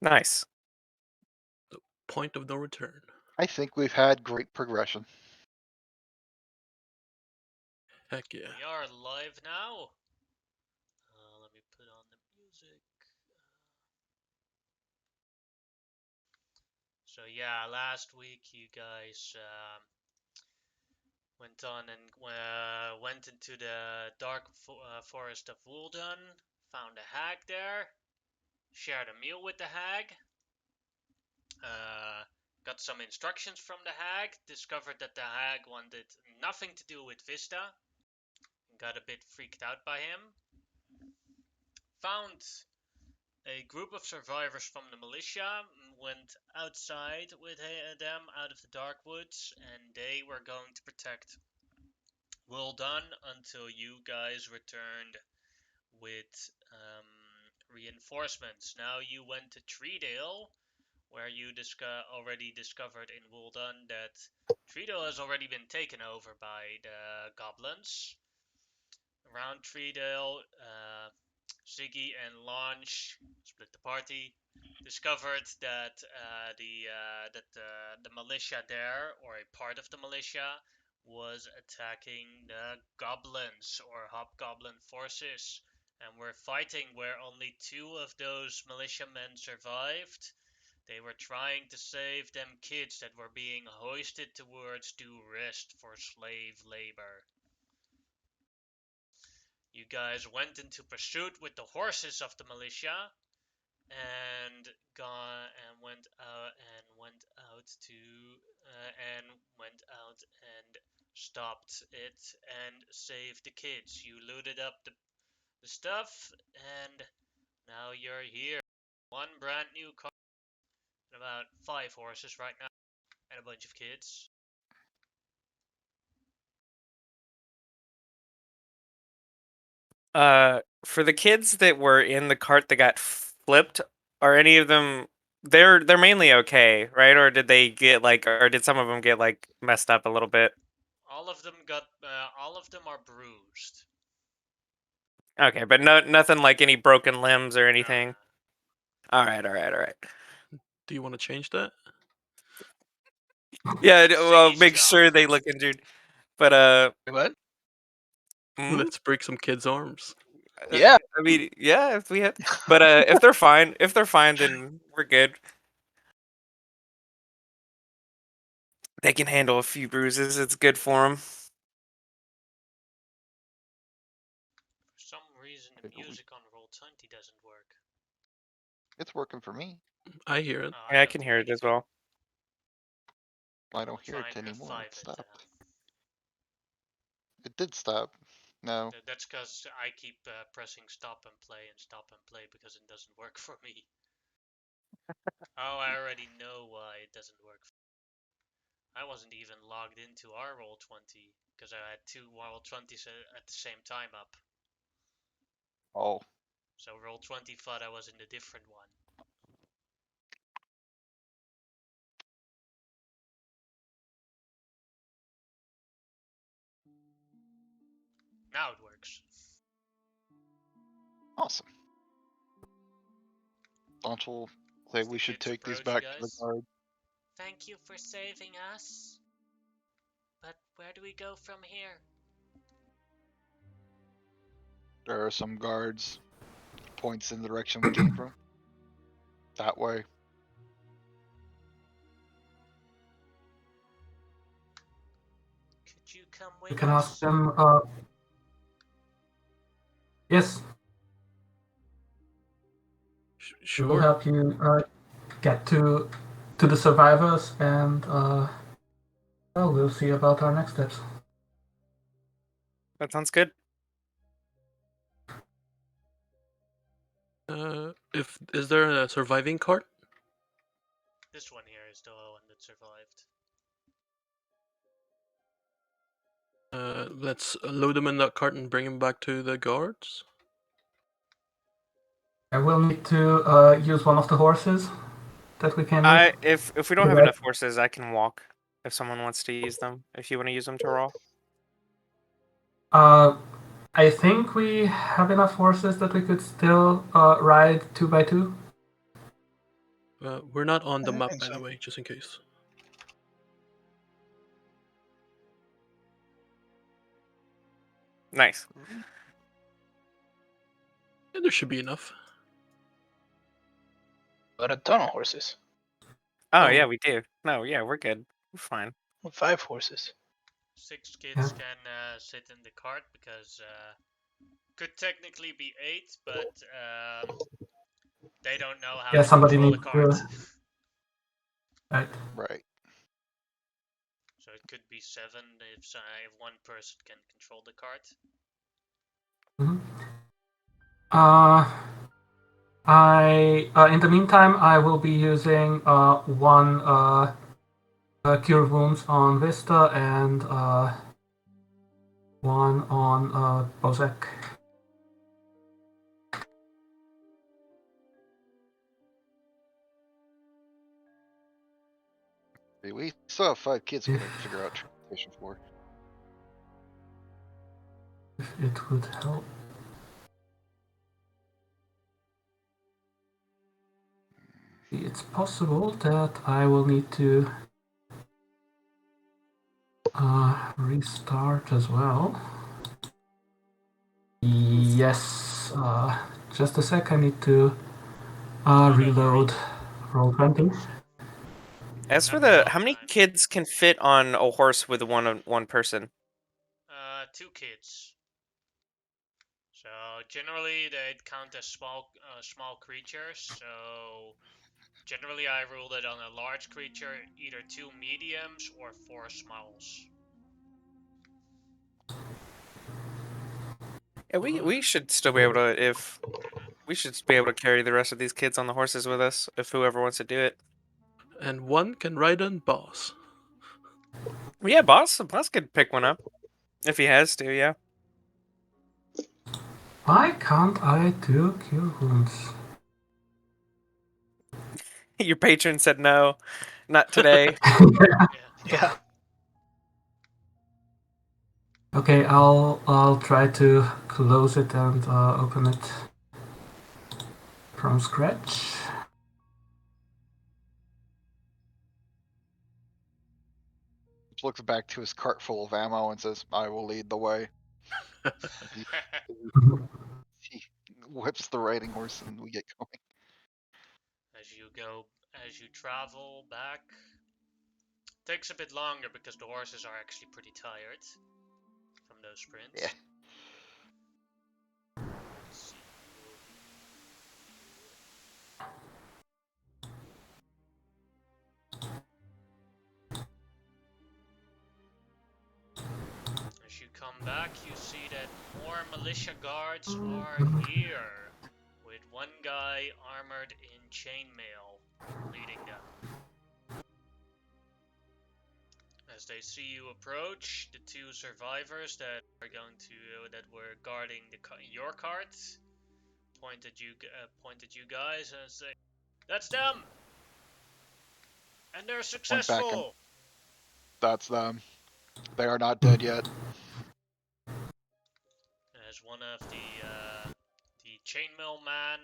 Nice. Point of no return. I think we've had great progression. Heck yeah. We are live now. Let me put on the music. So yeah, last week you guys went on and went into the dark forest of Woolden, found a hag there, shared a meal with the hag, got some instructions from the hag, discovered that the hag wanted nothing to do with Vista, got a bit freaked out by him, found a group of survivors from the militia, went outside with them out of the dark woods, and they were going to protect Woolden until you guys returned with reinforcements. Now you went to Treedale, where you already discovered in Woolden that Treedale has already been taken over by the goblins. Around Treedale, Ziggy and Launch split the party. Discovered that the militia there, or a part of the militia, was attacking the goblins or hobgoblin forces, and were fighting where only 2 of those militiamen survived. They were trying to save them kids that were being hoisted towards due rest for slave labor. You guys went into pursuit with the horses of the militia, and went out and stopped it and saved the kids. You looted up the stuff, and now you're here. 1 brand new car and about 5 horses right now, and a bunch of kids. For the kids that were in the cart that got flipped, are any of them? They're mainly okay, right? Or did they get or did some of them get messed up a little bit? All of them got. All of them are bruised. Okay, but nothing like any broken limbs or anything. All right. Do you want to change that? Yeah, well, Ziggy's make job. sure they look injured. But What? Let's break some kids' arms. Yeah. I mean, yeah, if we have, but if they're fine, then we're good. They can handle a few bruises. It's good for them. For some reason, the music on Roll20 doesn't work. It's working for me. I hear it. Yeah, I can hear it as well. I don't hear it anymore. It stopped. It did stop. No. That's because I keep pressing stop and play because it doesn't work for me. Oh, I already know why it doesn't work. I wasn't even logged into our Roll20 because I had 2 Roll20s at the same time up. Oh. So Roll20 thought I was in a different one. Now it works. Awesome. Launch will say we should take these back to the guard. Thank you for saving us. But where do we go from here? There are some guards. Points in the direction we came from. That way. Could you come with You can us? ask them. Yes. Sure. We will help you get to the survivors, and well, we'll see about our next steps. That sounds good. Is there a surviving cart? This one here is the one that survived. Let's load them in that cart and bring them back to the guards. I will need to use one of the horses that we can use. If we don't have enough horses, I can walk. If someone wants to use them, if you want to use them to roll. I think we have enough horses that we could still ride 2 by 2. We're not on the I map, think by so. the way, just in case. Nice. Yeah, there should be enough. But a ton of horses. Oh Oh. yeah, we do. No, yeah, we're good. We're fine. With 5 horses. 6 kids Yeah. can sit in the cart because could technically be 8, but they don't know how Yeah, to somebody control a needs cart. to. Right. Right. So it could be 7 if one person can control the cart. Mhm. In the meantime, I will be using one cure wounds on Vista and one on Bozek. We still have 5 kids we If, gotta figure out transportation for. if it would help. It's possible that I will need to restart as well. Yes, just a sec, I need to Don't reload worry. Roll20. As for Have a lot how of many time. kids can fit on a horse with one person? 2 kids. So generally they'd count as small creatures. So generally I ruled it on a large creature, either 2 mediums or 4 smalls. Yeah, we should still be able to if Mhm. we should be able to carry the rest of these kids on the horses with us if whoever wants to do it. And one can ride on Boss. Yeah, boss could pick one up if he has to. Yeah. Why can't I do cure wounds? Your patron said no, not today. Yeah. Yeah. Okay, I'll try to close it and open it from scratch. Looks back to his cart full of ammo and says, I will lead the way. He whips the riding horse and we get going. As you travel back, takes a bit longer because the horses are actually pretty tired from those sprints. Yeah. Let's see. As you come back, you see that more militia guards are here, with one guy armored in chainmail leading them. As they see you approach, the 2 survivors that were guarding your cart pointed you guys and say, "That's them, and they're Point back and successful." that's them. They are not dead yet. As one of the chainmail man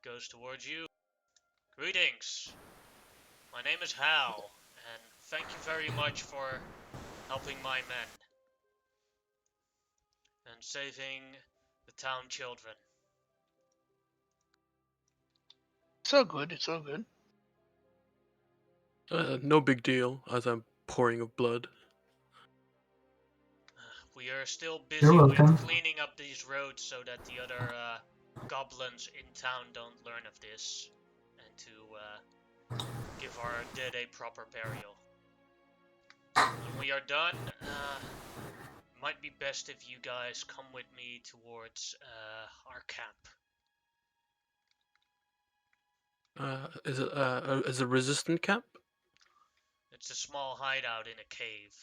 goes towards you. "Greetings. My name is Hal, and thank you very much for helping my men and saving the town children." It's all good, it's all good. No big deal, as I'm pouring of blood. We are still You're busy with welcome. cleaning up these roads so that the other goblins in town don't learn of this, and to give our dead a proper burial. When we are done, might be best if you guys come with me towards our camp. Is it resistant camp? It's a small hideout in a cave.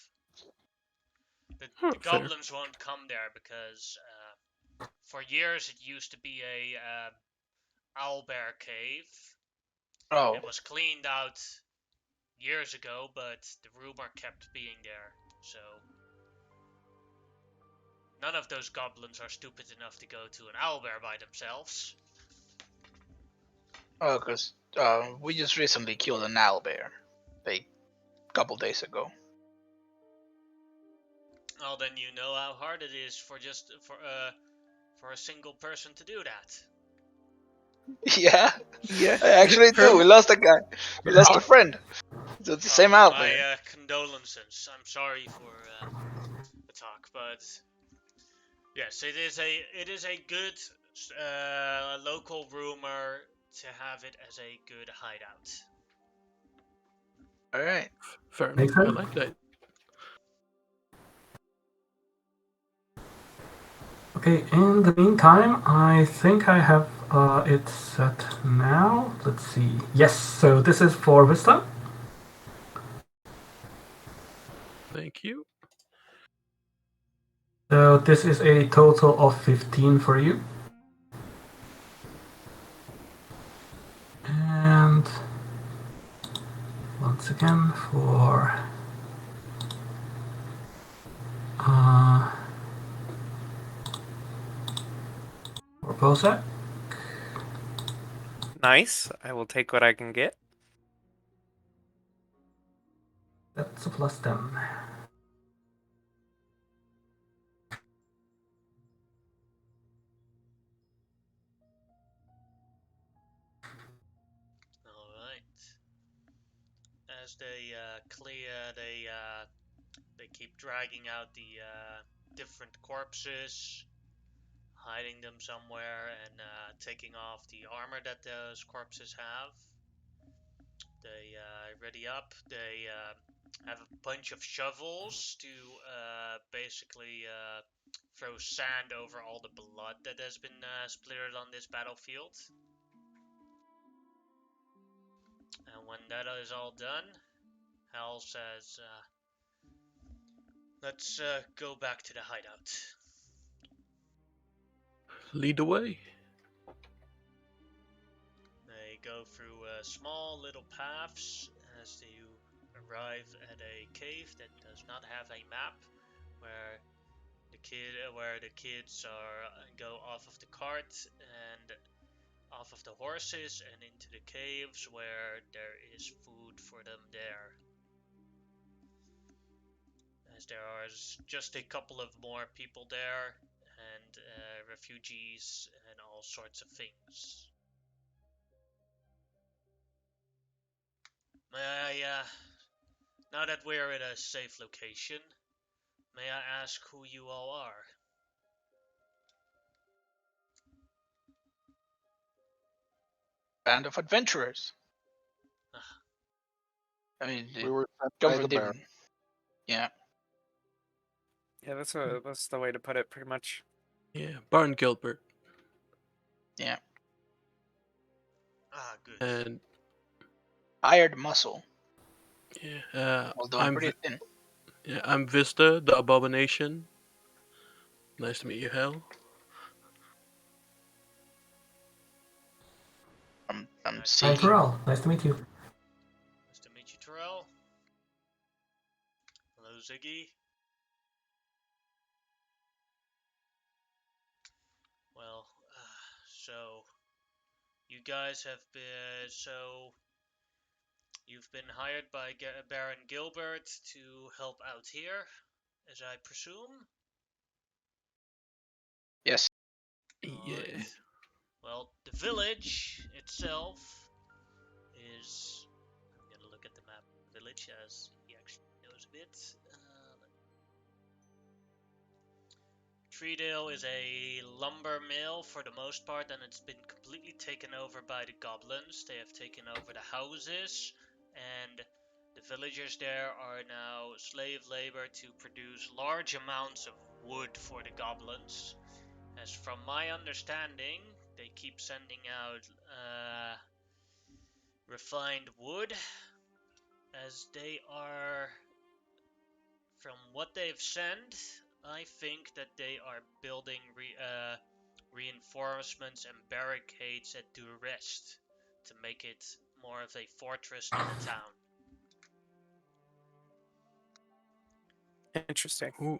The Fair. goblins won't come there because for years it used to be a owlbear cave. Oh, It was cleaned out years ago, but the rumor kept being there. So none of those goblins are stupid enough to go to an owlbear by themselves. Oh, because we just recently killed an owlbear, like a couple days ago. Well, then you know how hard it is for a single person to do that. Yeah, Yeah. I actually do. We lost a guy. We lost a friend. It's the same My owlbear. condolences. I'm sorry for the talk, but yes, it is a good local rumor to have it as a good hideout. All right. Fair enough. Makes I sense. like that. Okay, in the meantime, I think I have it set now. Let's see. Yes, so this is for Vista. Thank you. So this is a total of 15 for you. And once again for Bozak. Nice. I will take what I can get. That's a plus 10. All right. As they they keep dragging out the different corpses, hiding them somewhere, and taking off the armor that those corpses have. They ready up. They have a bunch of shovels to basically throw sand over all the blood that has been splattered on this battlefield. And when that is all done, Hal says, let's go back to the hideout. Lead the way. They go through small little paths as you arrive at a cave that does not have a map, where the kids are go off of the cart and off of the horses and into the caves where there is food for them there. As there are just a couple of more people there and refugees and all sorts of things. May I, now that we're at a safe location, may I ask who you all are? Band of adventurers. Ah, I mean, We were sent come by from the bear. different. Yeah. Yeah, that's the way to put it, pretty much. Yeah, Barn Gilbert. Yeah. good. And Hired muscle. yeah, Although I'm pretty thin. I'm Vista, the Abomination. Nice to meet you, Hal. I'm Nice Hi, Seeking. Terrell. Nice to meet you. Nice to meet you, Terrell. Hello, Ziggy. Well, so you guys have been you've been hired by Baron Gilbert to help out here, as I presume. Yes. Yeah. Alright. Well, the village itself is. I'm gonna look at the map of the village as he actually knows a bit. Treedale is a lumber mill for the most part, and it's been completely taken over by the goblins. They have taken over the houses, and the villagers there are now slave labor to produce large amounts of wood for the goblins. As from my understanding, they keep sending out refined wood, as they are, from what they've sent, I think that they are building reinforcements and barricades at Durest to make it more of a fortress than a town. Interesting. Ooh.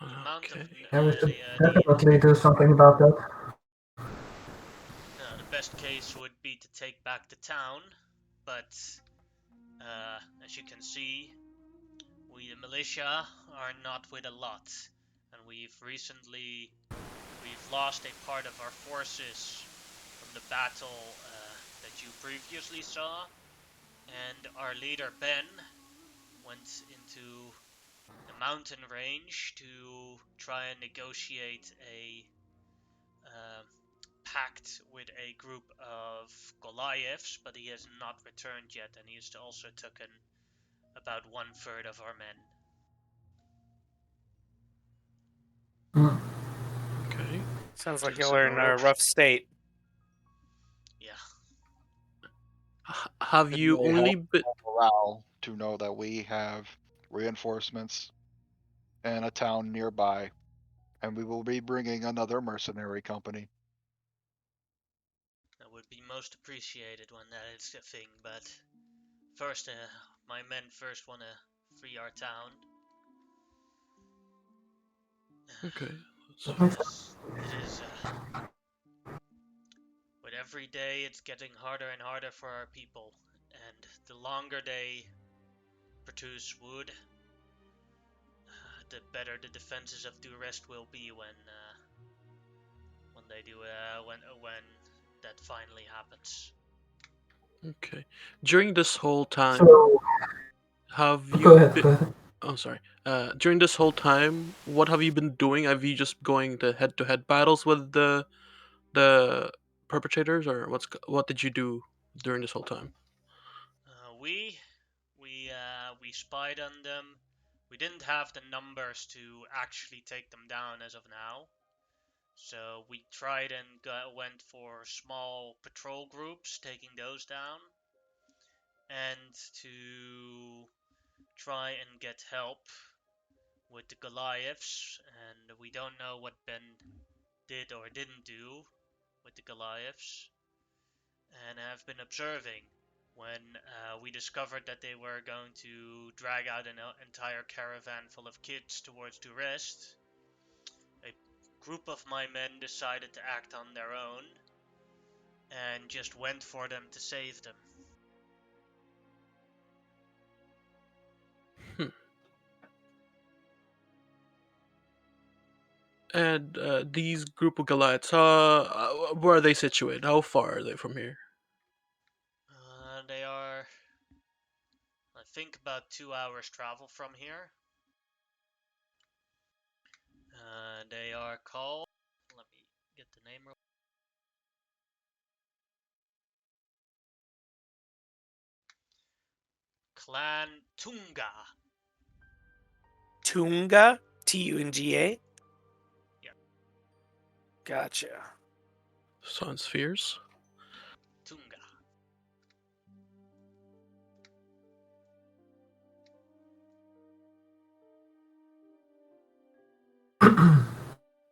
The amount of Okay. Yeah, we should the definitely do something about that. best case would be to take back the town, but as you can see, we the militia are not with a lot, and we've lost a part of our forces from the battle that you previously saw, and our leader Ben went into the mountain range to try and negotiate a pact with a group of Goliaths, but he has not returned yet, and he has also taken about 1/3 of our men. Okay. Sounds like Decent you're in a enough. rough state. Yeah. Have It you may only help been? morale to know that we have reinforcements and a town nearby, and we will be bringing another mercenary company. That would be most appreciated when that is a thing, but first, my men first want to free our town. Okay. So it is with every day it's getting harder and harder for our people, and the longer they produce wood, the better the defenses of Durest will be when they do when that finally happens. Okay. During this whole time, So have go you ahead. been? Go ahead. Oh, sorry. During this whole time, what have you been doing? Have you just going to head-to-head battles with the perpetrators, or what did you do during this whole time? We spied on them. We didn't have the numbers to actually take them down as of now. So we tried and went for small patrol groups, taking those down, and to try and get help with the Goliaths. And we don't know what Ben did or didn't do with the Goliaths, and have been observing. When we discovered that they were going to drag out an entire caravan full of kids towards Durest, a group of my men decided to act on their own and just went for them to save them. And these group of Goliaths, where are they situated? How far are they from here? They are, I think, about 2 hours travel from here. They are called, let me get the name real Clan Tunga. Tunga? Tunga? Yeah, Gotcha. Sounds fierce. Tunga.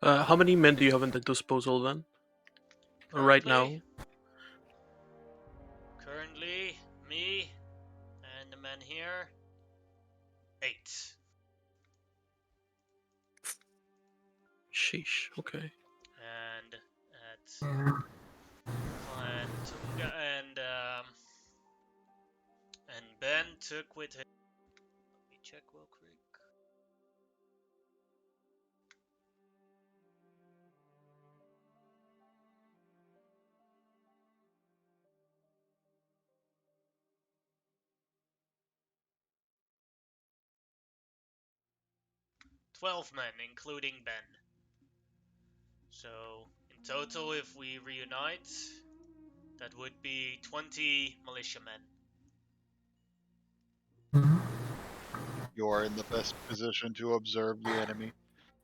How many men do you have at the disposal then? Right now? Currently, me and the men here, 8. Sheesh. Okay. And at Yeah. Clan Tunga and Ben took with him. Let me check real quick. "12 men, including Ben. So, in total, if we reunite, that would be 20 militiamen." Mhm. You are in the best position to observe the enemy.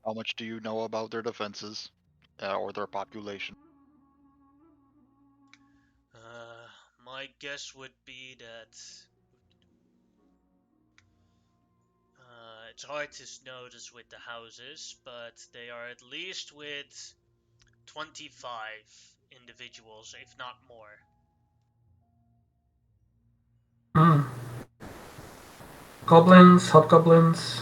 How much do you know about their defenses or their population? My guess would be that it's hard to notice with the houses, but they are at least with 25 individuals, if not more. Mm. Goblins, hobgoblins.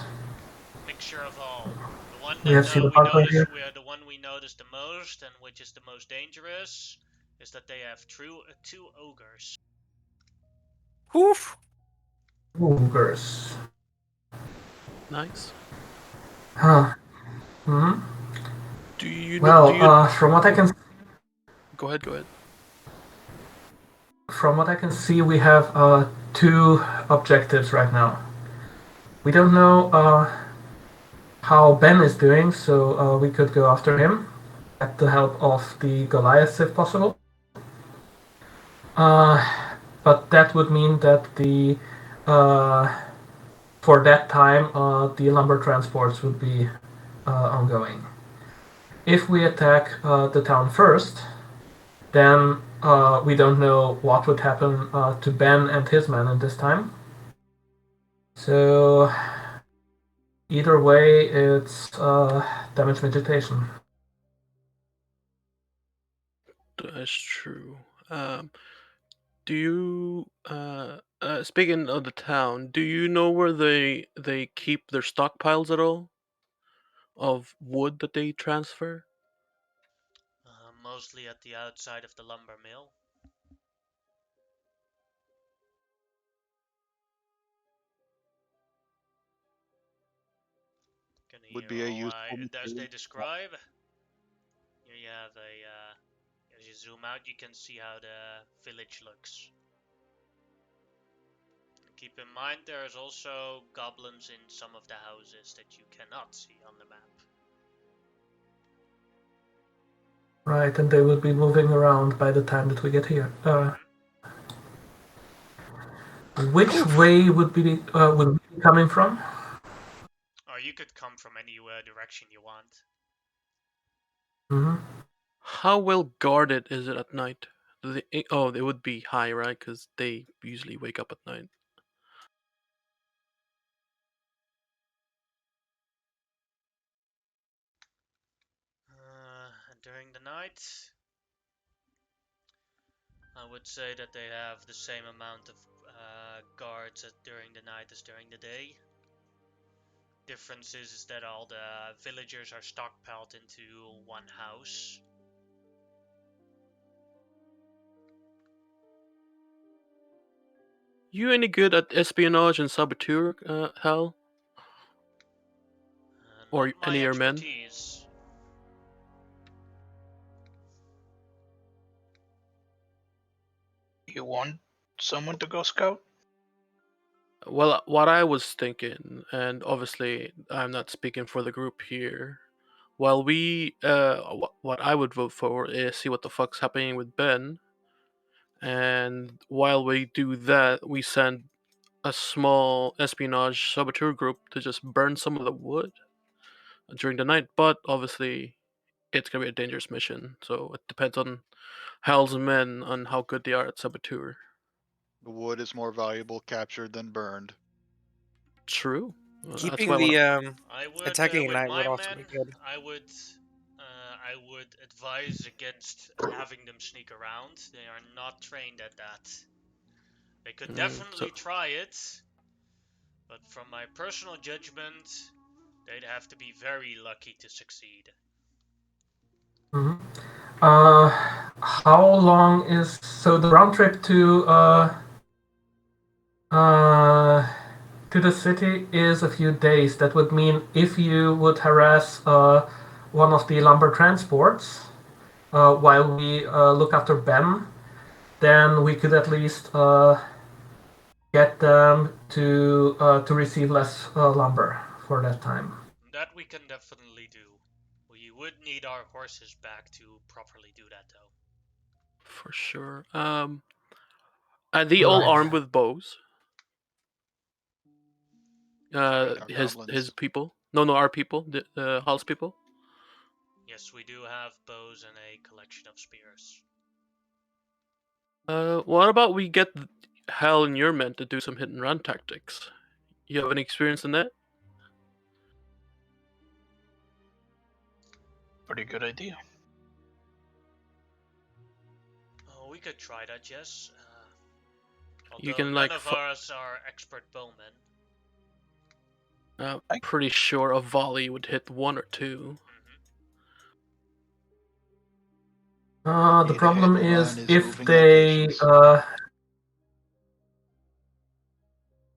Mixture of all. The one We that have seen the we parkway notice, here. we are the one we notice the most, and which is the most dangerous, is that they have two ogres. Oof. Ogres. Nice. Huh. Hmm. Do you know? Well, Do you from what I can go ahead? Go ahead. see, we have two objectives right now. We don't know how Ben is doing, so we could go after him, get the help of the Goliaths if possible. Uh, but that would mean that uh, for that time the lumber transports would be ongoing. If we attack the town first, then we don't know what would happen to Ben and his men in this time. So either way, it's damage vegetation. That's true. Do you speaking of the town, do you know where they keep their stockpiles at all of wood that they transfer? Mostly at the outside of the lumber mill. Can Would hear be a all useful as they material. describe. Here you have as you zoom out, you can see how the village looks. Keep in mind there's also goblins in some of the houses that you cannot see on the map. Right, and they will be moving around by the time that we get here. Which Oof. way would we be coming from? Or you could come from any direction you want. Mm-hmm. How well guarded is it at night? Oh, it would be high, right? Because they usually wake up at night. During the night, I would say that they have the same amount of guards during the night as during the day. Difference is that all the villagers are stockpiled into one house. You any good at espionage and saboteur, Hal? Or Not my any of your men? expertise. You want someone to go scout? Well, what I was thinking, and obviously I'm not speaking for the group here. While what I would vote for is see what the fuck's happening with Ben, and while we do that, we send a small espionage saboteur group to just burn some of the wood during the night. But obviously, it's gonna be a dangerous mission, so it depends on Hal's men on how good they are at saboteur. The wood is more valuable captured than burned. True. That's Keeping why I want the to. I would, attacking at with night my would also men, be good. I would advise against having them sneak around. They are not trained at that. They could So definitely try it, but from my personal judgment, they'd have to be very lucky to succeed. Mm-hmm. How long is the round trip uh, to the city is a few days. That would mean if you would harass one of the lumber transports while we look after Ben, then we could at least get them to receive less lumber for that time. That we can definitely do. We would need our horses back to properly do that, though. for sure. Are they all Right. armed with bows? Our His goblins. people? No, our people, the Hal's people. Yes, we do have bows and a collection of spears. What about we get Hal and your men to do some hit and run tactics? You have any experience in that? Pretty good idea. Oh, we could try that, yes. You Although can none of us are expert bowmen. pretty sure a volley would hit one or two. Mm-hmm. The Need a hit problem and run is is if moving they locations.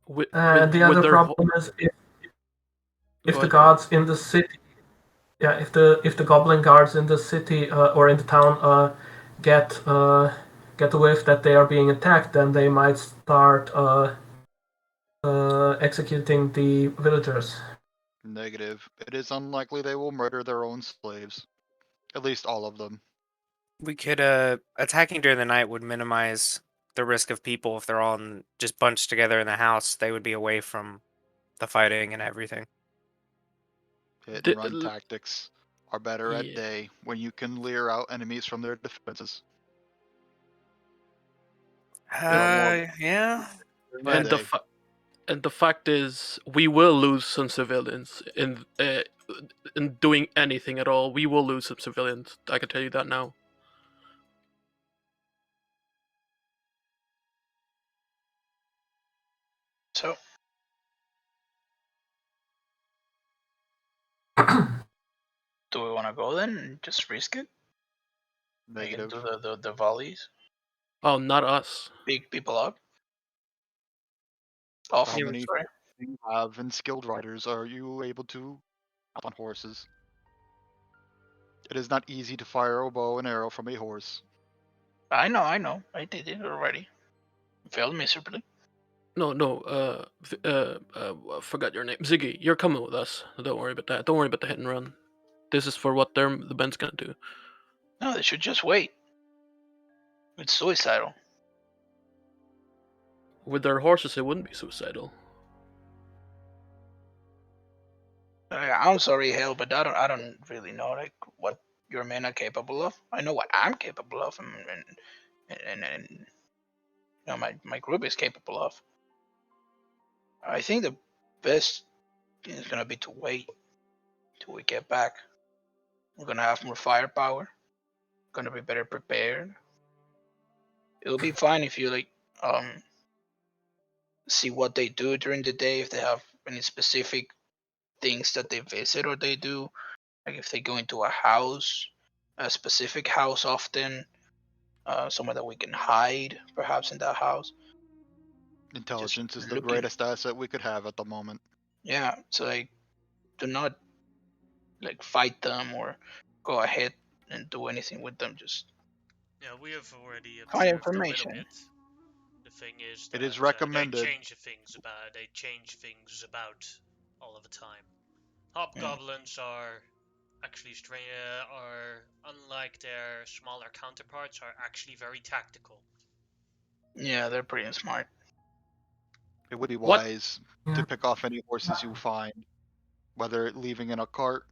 With and the with other their problem is if go the ahead, go ahead. guards in the city, yeah, if the goblin guards in the city or in the town get a whiff that they are being attacked, then they might start executing the villagers. Negative. It is unlikely they will murder their own slaves. At least all of them. We could attacking during the night would minimize the risk of people if they're all just bunched together in the house. They would be away from the fighting and everything. Hit and Di- run l- tactics are better at yeah. day when you can lure out enemies from their defenses. Yeah. During the And the day, fa- and the fact is, we will lose some civilians in doing anything at all. We will lose some civilians. I can tell you that now. So, do we want to go then and just risk it? We can negative. do the volleys, Oh, not us. pick people up. Off. How Yeah, many Sorry. you have and skilled riders are you able to up on horses? It is not easy to fire a bow and arrow from a horse. I know. I did it already. Failed miserably. No. Forgot your name, Ziggy. You're coming with us. Don't worry about that. Don't worry about the hit and run. This is for what the band's gonna do. No, they should just wait. It's suicidal. With their horses, it wouldn't be suicidal. I'm sorry, Hale, but I don't really know like what your men are capable of. I know what I'm capable of, and you know my group is capable of. I think the best thing is gonna be to wait till we get back. We're gonna have more firepower. Gonna be better prepared. It'll be fine if you like see what they do during the day, if they have any specific things that they visit or they do, like if they go into a house, a specific house often, somewhere that we can hide perhaps in that house. Just Intelligence is the looking. greatest asset we could have at the moment. Yeah, so like do not like fight them or go ahead and do anything with them. Just Yeah, we have already find observed a little information. bit. The thing is It is that recommended. they change things about all of the time. Mm. Hobgoblins are actually are unlike their smaller counterparts are actually very tactical. Yeah, they're pretty smart. It would be What? wise Yeah. to pick off any horses you find, whether leaving in a cart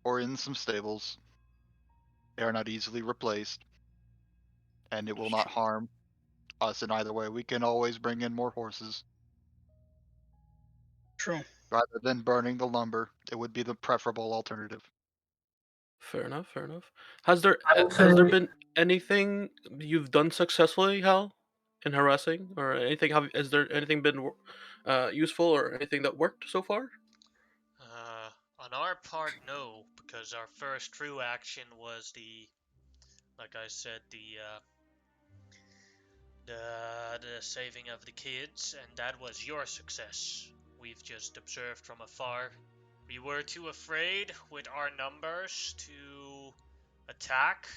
or in some stables. They are not easily replaced, and it will not harm us in either way. We can always bring in more horses. True. Rather than burning the lumber, it would be the preferable alternative. Fair enough. Fair enough. Has there I would has there say been anything you've done successfully, Hal, in harassing, or anything? Has there anything been useful or anything that worked so far? On our part, no, because our first true action was like I said, the saving of the kids, and that was your success. We've just observed from afar. We were too afraid with our numbers to attack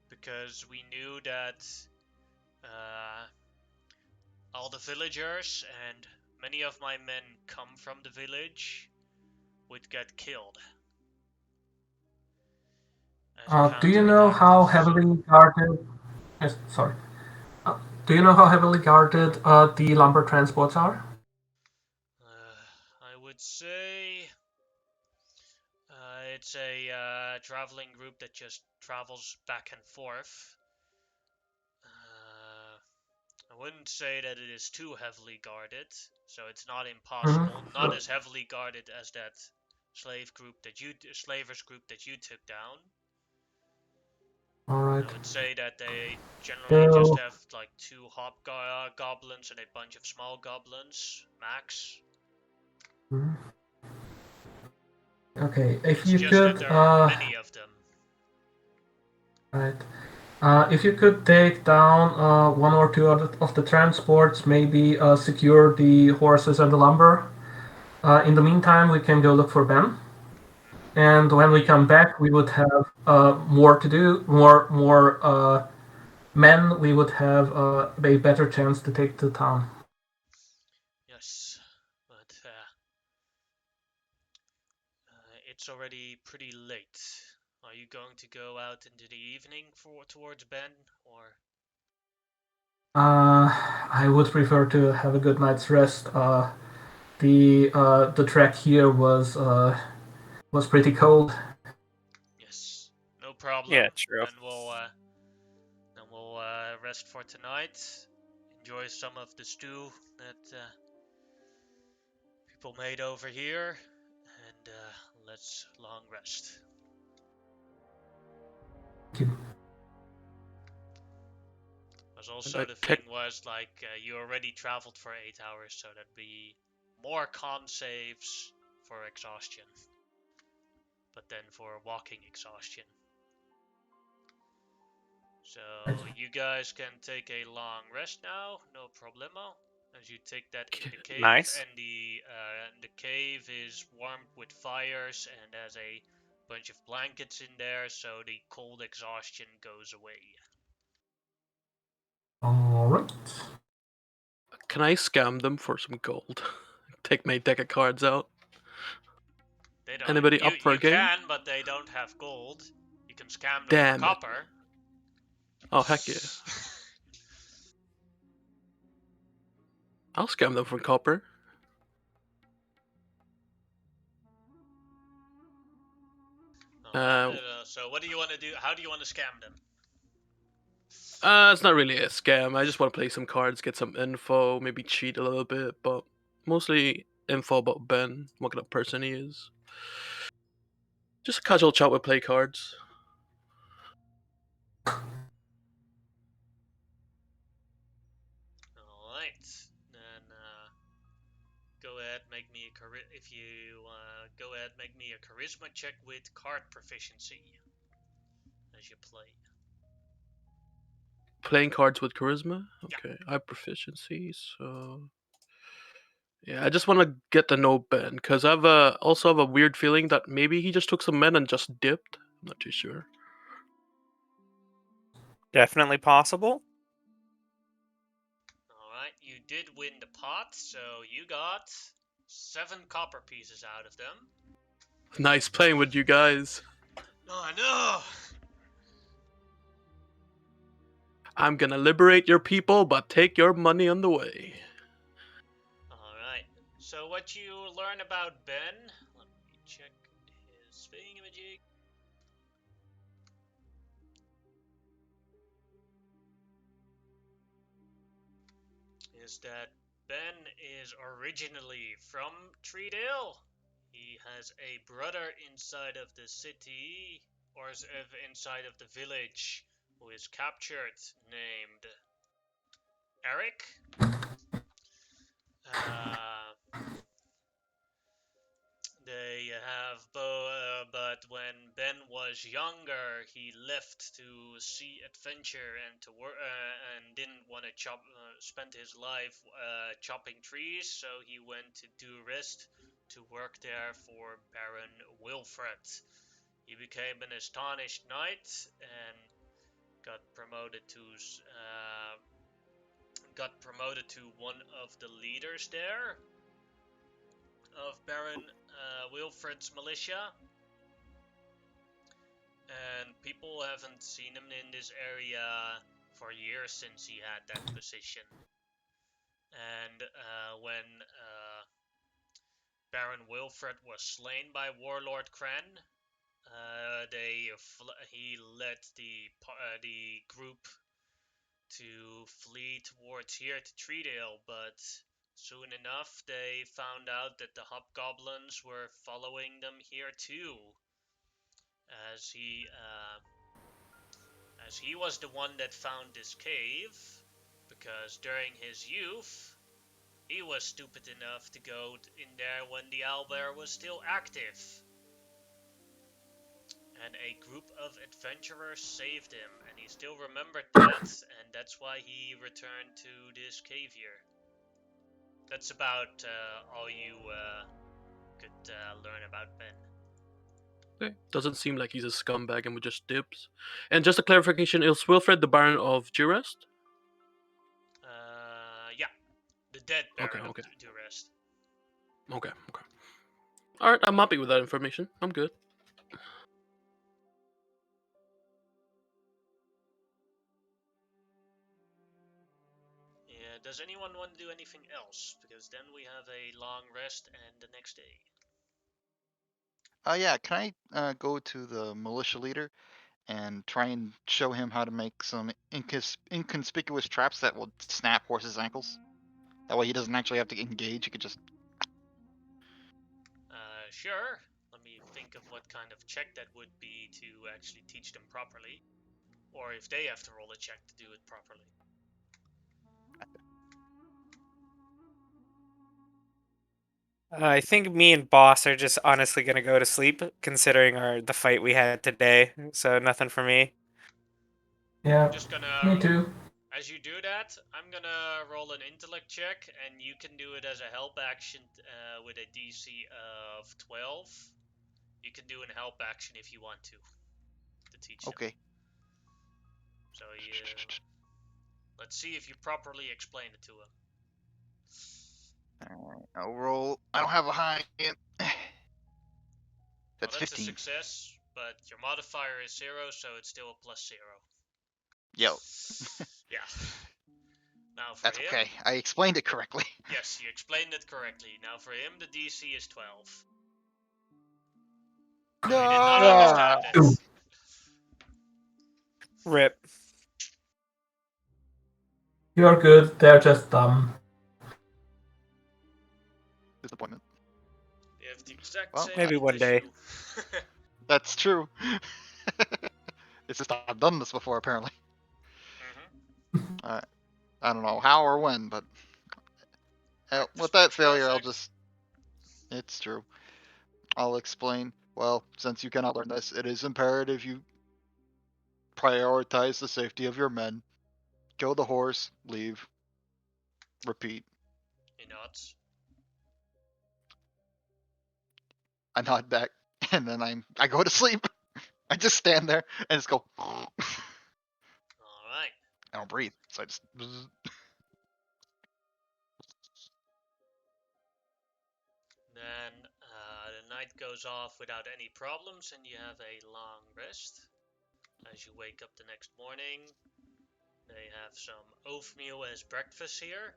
because we knew that uh, all the villagers and many of my men come from the village would get killed. As a do you know counterattack, how so heavily guarded? Yes, sorry. Do you know how heavily guarded the lumber transports are? I would say it's a traveling group that just travels back and forth. I wouldn't say that it is too heavily guarded, so it's not impossible. Not So, as heavily guarded as that slavers group that you took down. all right. I would say that they generally just So, have like two goblins and a bunch of small goblins, max. okay, if It's you just that could, there are many of them. Right. If you could take down one or two of the transports, maybe secure the horses and the lumber. In the meantime, we can go look for Ben. And when we come back, we would have more to do, more men. We would have a better chance to take the town. Yes, but it's already pretty late. Are you going to go out into the evening towards Ben, or? I would prefer to have a good night's rest. The trek here was pretty cold. Yes, no problem. Yeah, true. Then we'll rest for tonight. Enjoy some of the stew that people made over here, and let's long rest. Thank you. Because And also I the tech thing was like you already traveled for 8 hours, so that'd be more con saves for exhaustion, but then for walking exhaustion. So you guys can take a long rest now, no problemo. As you take that in the cave, Nice. and the cave is warmed with fires and has a bunch of blankets in there, so the cold exhaustion goes away. All right. can I scam them for some gold? Take my deck of cards out. They don't. Anybody You up for a you game? can, but they don't have gold. You can scam them for Damn it! copper. Oh heck yeah! I'll scam them for copper. Alright, so what do you want to do? How do you want to scam them? It's not really a scam. I just want to play some cards, get some info, maybe cheat a little bit, but mostly info about Ben, what kind of person he is. Just a casual chat with play cards. Alright, then go ahead, make me a if you go ahead, make me a charisma check with card proficiency as you play. Playing cards with charisma? Yeah. Okay, I have proficiency, so yeah, I just want to get to know Ben because I've also have a weird feeling that maybe he just took some men and just dipped. I'm not too sure. Definitely possible. Alright, you did win the pot, so you got 7 copper pieces out of them. Nice playing with you guys. Oh no! I'm gonna liberate your people, but take your money on the way. Alright, so what you learn about Ben, let me check his thingamajig. Is that Ben is originally from Treedale. He has a brother inside of the city, or inside of the village, who is captured, named Eric. They have but when Ben was younger, he left to see adventure and to work and didn't want to spend his life chopping trees, so he went to Durist to work there for Baron Wilfred. He became an astonished knight and got promoted to one of the leaders there of Baron Wilfred's militia, and people haven't seen him in this area for years since he had that position. And when Baron Wilfred was slain by Warlord Kren, he led the group to flee towards here to Treedale, but soon enough they found out that the hobgoblins were following them here too, as he was the one that found this cave, because during his youth he was stupid enough to go in there when the owlbear was still active. and a group of adventurers saved him, and he still remembered that, and that's why he returned to this cave here. That's about all you could learn about Ben. Okay. Doesn't seem like he's a scumbag and would just dibs. And just a clarification, is Wilfred the Baron of Durest? Yeah, the dead Baron Okay. of Durest. Okay. Alright, I'm happy with that information. I'm good. Yeah, does anyone want to do anything else? Because then we have a long rest and the next day. Yeah, can I go to the militia leader and try and show him how to make some inconspicuous traps that will snap horses' ankles? That way he doesn't actually have to engage, he could just... Sure. Let me think of what kind of check that would be to actually teach them properly. Or if they have to roll a check to do it properly. I think me and Boss are just honestly gonna go to sleep, considering the fight we had today. So nothing for me. Yeah, I'm just gonna... me too. As you do that, I'm gonna roll an intellect check, and you can do it as a help action with a DC of 12. You can do a help action if you want to teach them. Okay. So let's see if you properly explain it to him. Alright, I'll roll. I don't have a high. That's Well, that's 15. a success, but your modifier is 0, so it's still a +0. Yo. Yeah. Now for That's him... okay. I explained it correctly. Yes, you explained it correctly. Now for him, the DC is 12. No! He did not understand it. Rip. You're good, they're just dumb. Disappointment. You have the exact Well, same maybe one issue. day. That's true. It's just I've done this before, apparently. Mm-hmm. I don't know how or when, but Practice with that makes failure, I'll perfect. just... It's true. I'll explain. Well, since you cannot learn this, it is imperative you prioritize the safety of your men. Kill the horse, leave, repeat. He nods. I nod back, and then I go to sleep. I just stand there and just go. Alright. I don't breathe, so I just. Then the night goes off without any problems, and you have a long rest. As you wake up the next morning, they have some oatmeal as breakfast here.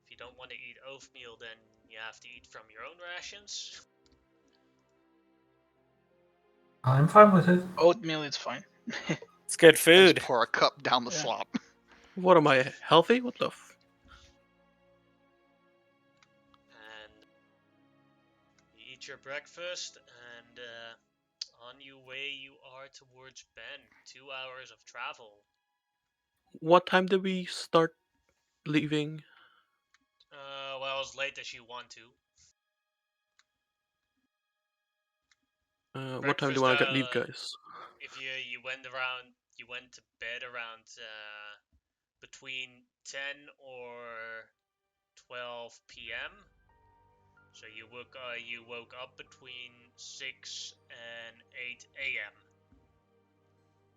If you don't want to eat oatmeal, then you have to eat from your own rations. I'm fine with it. Oatmeal is fine. It's good I just food. pour a cup down the Yeah. slop. What am I, healthy? What the And you eat your breakfast, and on your way you are towards Ben. 2 hours of travel. What time did we start leaving? Well, as late as you want to. What time do you want to leave, Breakfast, guys? If you went to bed around between 10 or 12 p.m. So you woke up between 6 and 8 a.m.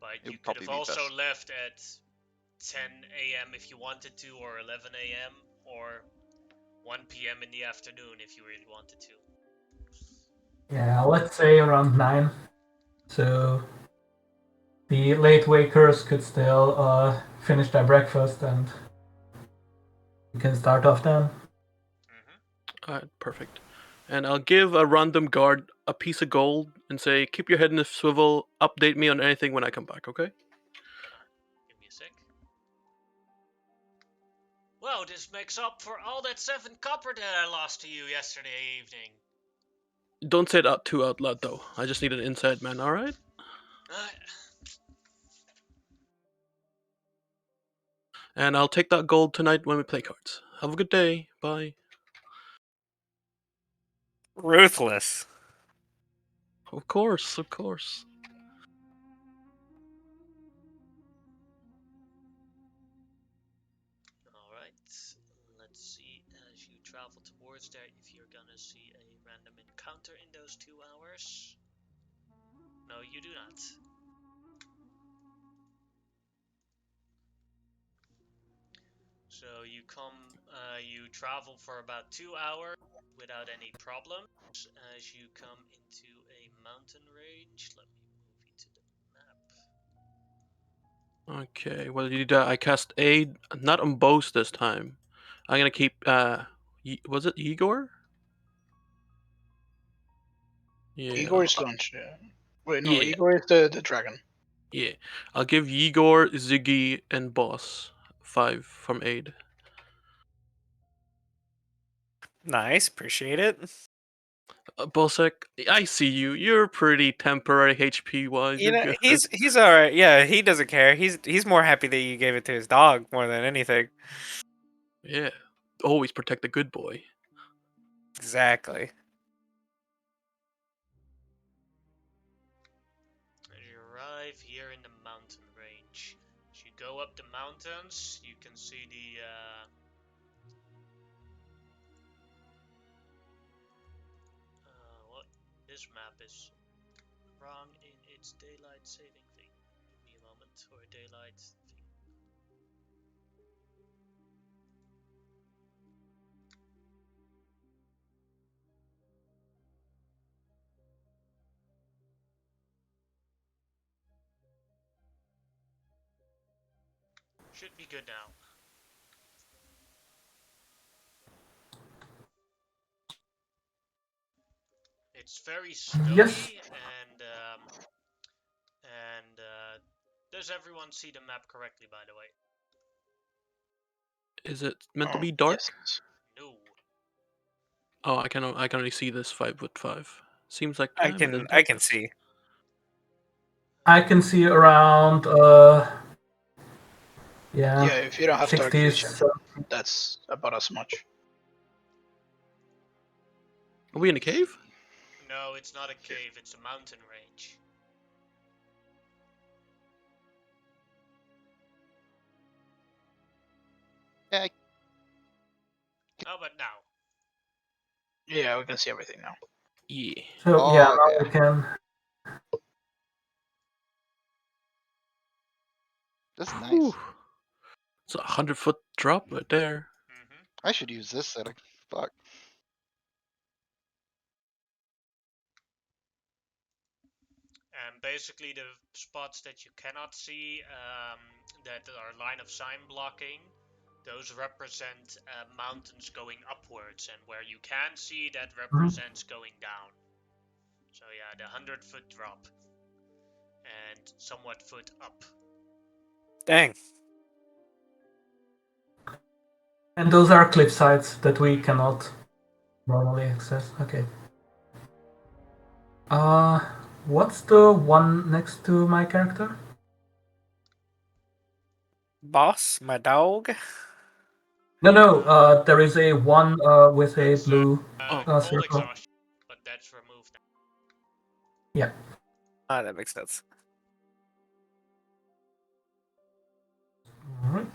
But It you would could probably have be also best. left at 10 a.m. if you wanted to, or 11 a.m. or 1 p.m. in the afternoon if you really wanted to. Yeah, let's say around 9. So the late wakers could still finish their breakfast and we can start off then. Mm-hmm. Alright, perfect. And I'll give a random guard a piece of gold and say, keep your head in a swivel, update me on anything when I come back, okay? Give me a sec. Well, this makes up for all that 7 copper that I lost to you yesterday evening. Don't say that too out loud, though. I just need an inside man, alright? And I'll take that gold tonight when we play cards. Have a good day. Bye. Ruthless. Of course, of course. Alright, let's see as you travel towards there if you're gonna see a random encounter in those 2 hours. No, you do not. So you travel for about 2 hours without any problems. As you come into a mountain range, let me move you to the map. Okay, well, I cast aid, not on bows this time. I'm gonna keep, was it Igor? Yeah, Igor is launch. Wait, no, yeah, Igor is the dragon. yeah. I'll give Igor, Ziggy, and Boss 5 from aid. Nice, appreciate it. Bosek, I see you. You're pretty temporary HP wise. You You're know, good. he's all right. Yeah, he doesn't care. He's more happy that you gave it to his dog more than anything. Yeah, always protect the good boy. Exactly. As you arrive here in the mountain range, as you go up the mountains, you can see what? This map is wrong in its daylight saving thing. Give me a moment for a daylight thing. Should be good now. It's very Yes. snowy and does everyone see the map correctly, by the way? Is it meant to Oh, be dark? yes. No. Oh, I can only see this 5 foot 5. Seems like I I'm in the can darkness. see. I can see around, Yeah, yeah, if you don't have dark 60s. vision, that's about as much. Are we in a cave? No, it's not a cave, it's a mountain range. Yeah, How about now? Yeah, we can see everything now. Yeah. So yeah, oh now yeah. we can. That's nice. Whew. It's a 100-foot drop right there. I should use this setting. Fuck. And basically the spots that you cannot see that are line of sign blocking, those represent mountains going upwards, and where you can see that represents going down. So yeah, the 100-foot drop and somewhat foot up. Dang. And those are cliff sides that we cannot normally access. Okay. What's the one next to my character? Boss, my dog. No. There is a one with a That's blue cold circle. exhaustion, but that's removed now. Yeah. Ah, that makes sense. All right.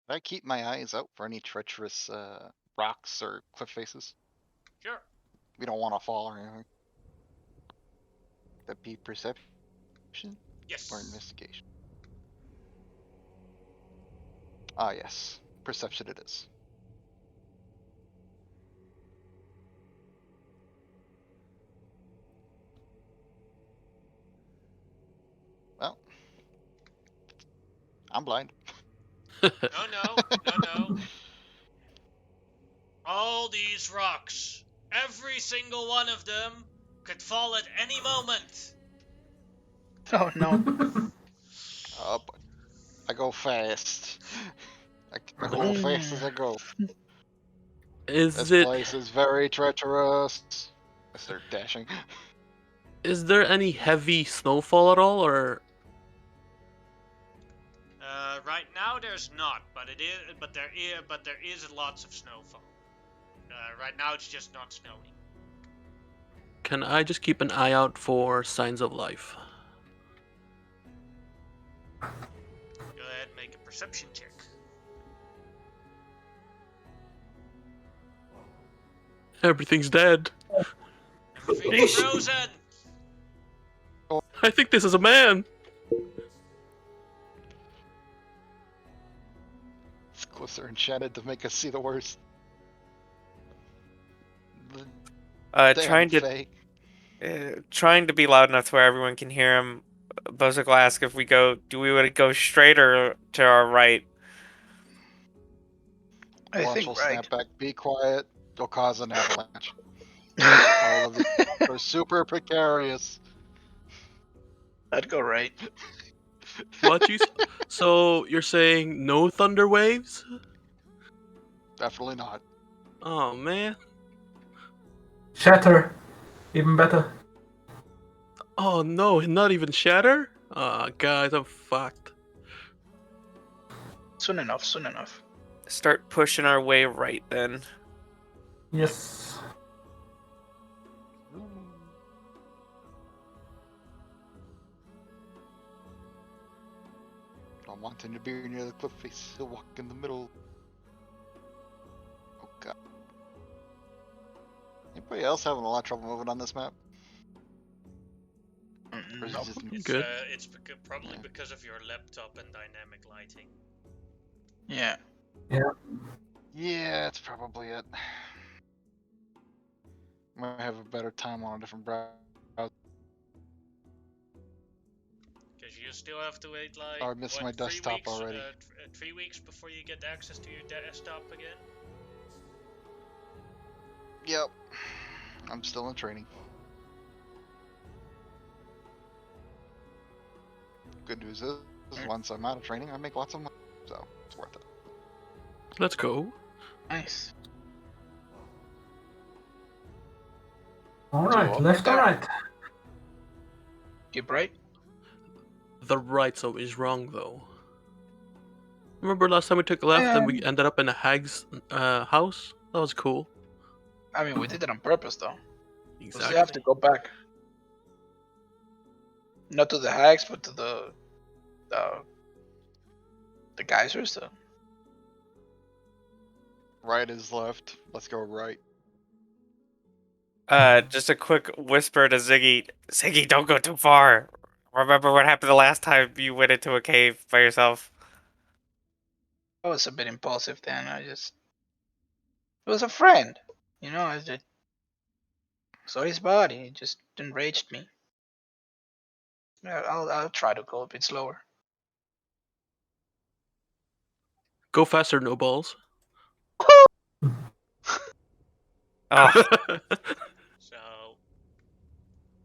I keep my eyes out for any treacherous rocks or cliff faces. Sure. We don't want to fall or anything. That'd be perception Yes. or investigation. Ah yes, perception it is. Well, I'm blind. No. All these rocks, every single one of them, could fall at any moment. Oh no. Oh, but I go fast. I go as fast as I go. Is This it? place is very treacherous. I start dashing. Is there any heavy snowfall at all, or? Right now there's not, but there is lots of snowfall. Right now it's just not snowing. Can I just keep an eye out for signs of life? Go ahead and make a perception check. Everything's dead. Everything's frozen. I think this is a man. It's closer enchanted to make us see the worst. The damn fake. Trying to be loud enough to where everyone can hear him. Bozak will ask if we would go straight or to our right. I Launch think will right. snap back. Be quiet. You'll cause an avalanche. All of these are super precarious. I'd go right. What you? So you're saying no thunder waves? Definitely not. Oh man. Shatter. Even better. Oh no, not even shatter? Guys, I'm fucked. Soon enough, soon enough. Start pushing our way right then. Yes. Not wanting to be near the cliff face. He'll walk in the middle. Oh god. Anybody else having a lot of trouble moving on this map? Or is it Nope. just me? It's Good. probably Yeah. because of your laptop and dynamic lighting. Yeah. Yeah, that's probably it. Might have a better time on a different browser. Because you still have to wait like I missed my 3 desktop weeks, already. 3 weeks before you get access to your desktop again. Yep. I'm still in training. Good news is, once I'm out of training, I make lots of money. So, it's worth it. Let's go. Nice. Alright, So, left or down. right? Keep right. The right's always wrong though. Remember last time we took a left and we ended up in a hag's house? That was cool. I mean, we did it on purpose, though. We Exactly. still have to go back. Not to the hags, but to the geysers. So. Right is left. Let's go right. Just a quick whisper to Ziggy. Ziggy, don't go too far. Remember what happened the last time you went into a cave by yourself? I was a bit impulsive then. It was a friend. You know, I just saw his body. It just enraged me. Yeah, I'll try to go a bit slower. Go faster, no balls. Oh, So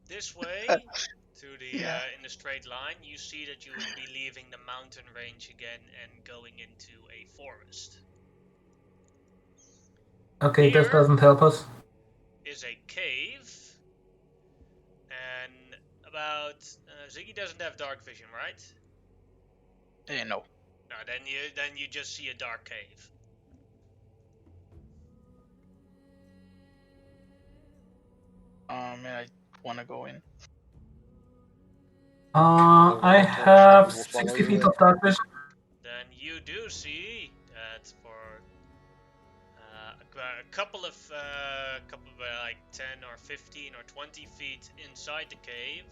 this way to the Yeah. in the straight line, you see that you would be leaving the mountain range again and going into a forest. Okay, Here this doesn't help us. is a cave, and about Ziggy doesn't have dark vision, right? No. No, then you just see a dark cave. Man, I want to go in. I Torch have will follow 60 you feet in. of dark vision. Then you do see that for a couple of like 10 or 15 or 20 feet inside the cave,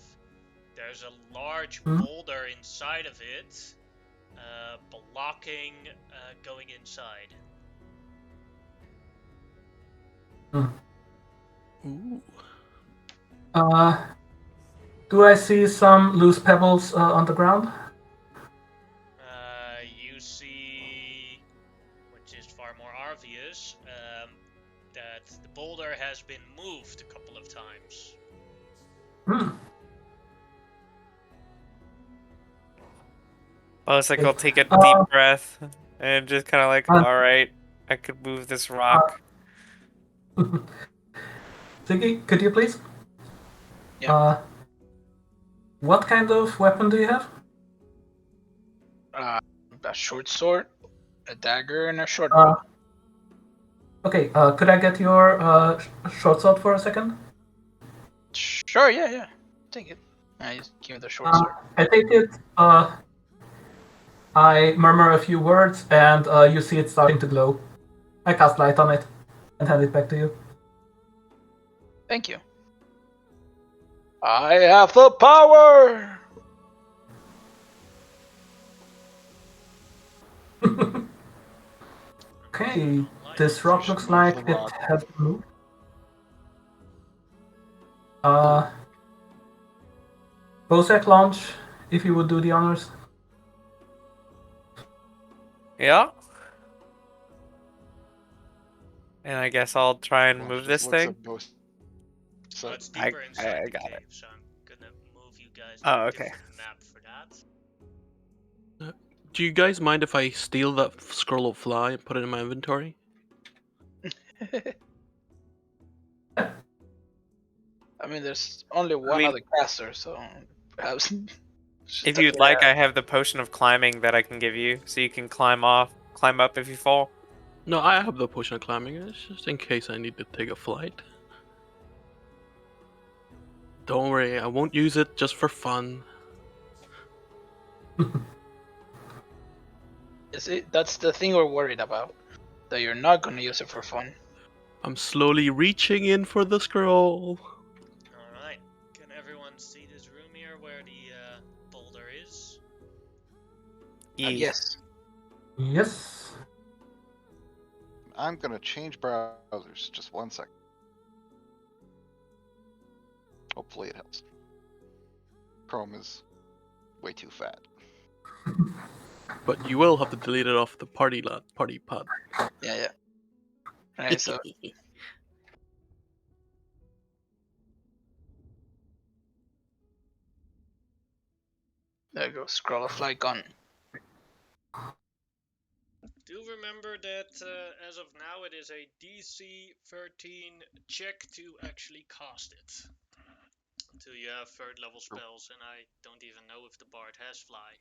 there's a large boulder inside of it, blocking going inside. Ooh. Do I see some loose pebbles on the ground? You see, which is far more obvious, that the boulder has been moved a couple of times. Bozak will take a deep breath and just kind of like, alright, I could move this rock. Ziggy, could you please? Yeah. What kind of weapon do you have? I a short sword, a dagger, and a short Uh, bow. okay, could I get your short sword for a second? Sure, yeah. Take it. I just give him the short sword. I take it. I murmur a few words, and you see it starting to glow. I cast light on it and hand it back to you. Thank you. I have the power! Okay, Light this on rock should looks move like the it rock. has moved. Uh, Bosek launch, if you would do the honors. Yeah. And I guess I'll try and Launch move just this looks thing. at both Oh, sides. it's deeper inside the got it. cave, so I'm gonna move you guys Oh, to a okay. different map for that. Do you guys mind if I steal that scroll of fly and put it in my inventory? I mean, there's only one mean- other caster, so perhaps. If you'd like, I have the potion of climbing that I can give you, so you can climb up if you fall. No, I have the potion of climbing. It's just in case I need to take a flight. Don't worry, I won't use it just for fun. That's the thing we're worried about. That you're not gonna use it for fun. I'm slowly reaching in for the scroll. Alright, can everyone see this room here where the boulder is? Yes. Yes. I'm gonna change browsers. Just 1 second. Hopefully it helps. Chrome is way too fat. But you will have to delete it off the party pod. Yeah. Alright, so there you go. Scroll of fly gun. Do remember that as of now it is a DC 13 check to actually cast it. Until you have third level spells, and I don't even know if the bard has fly.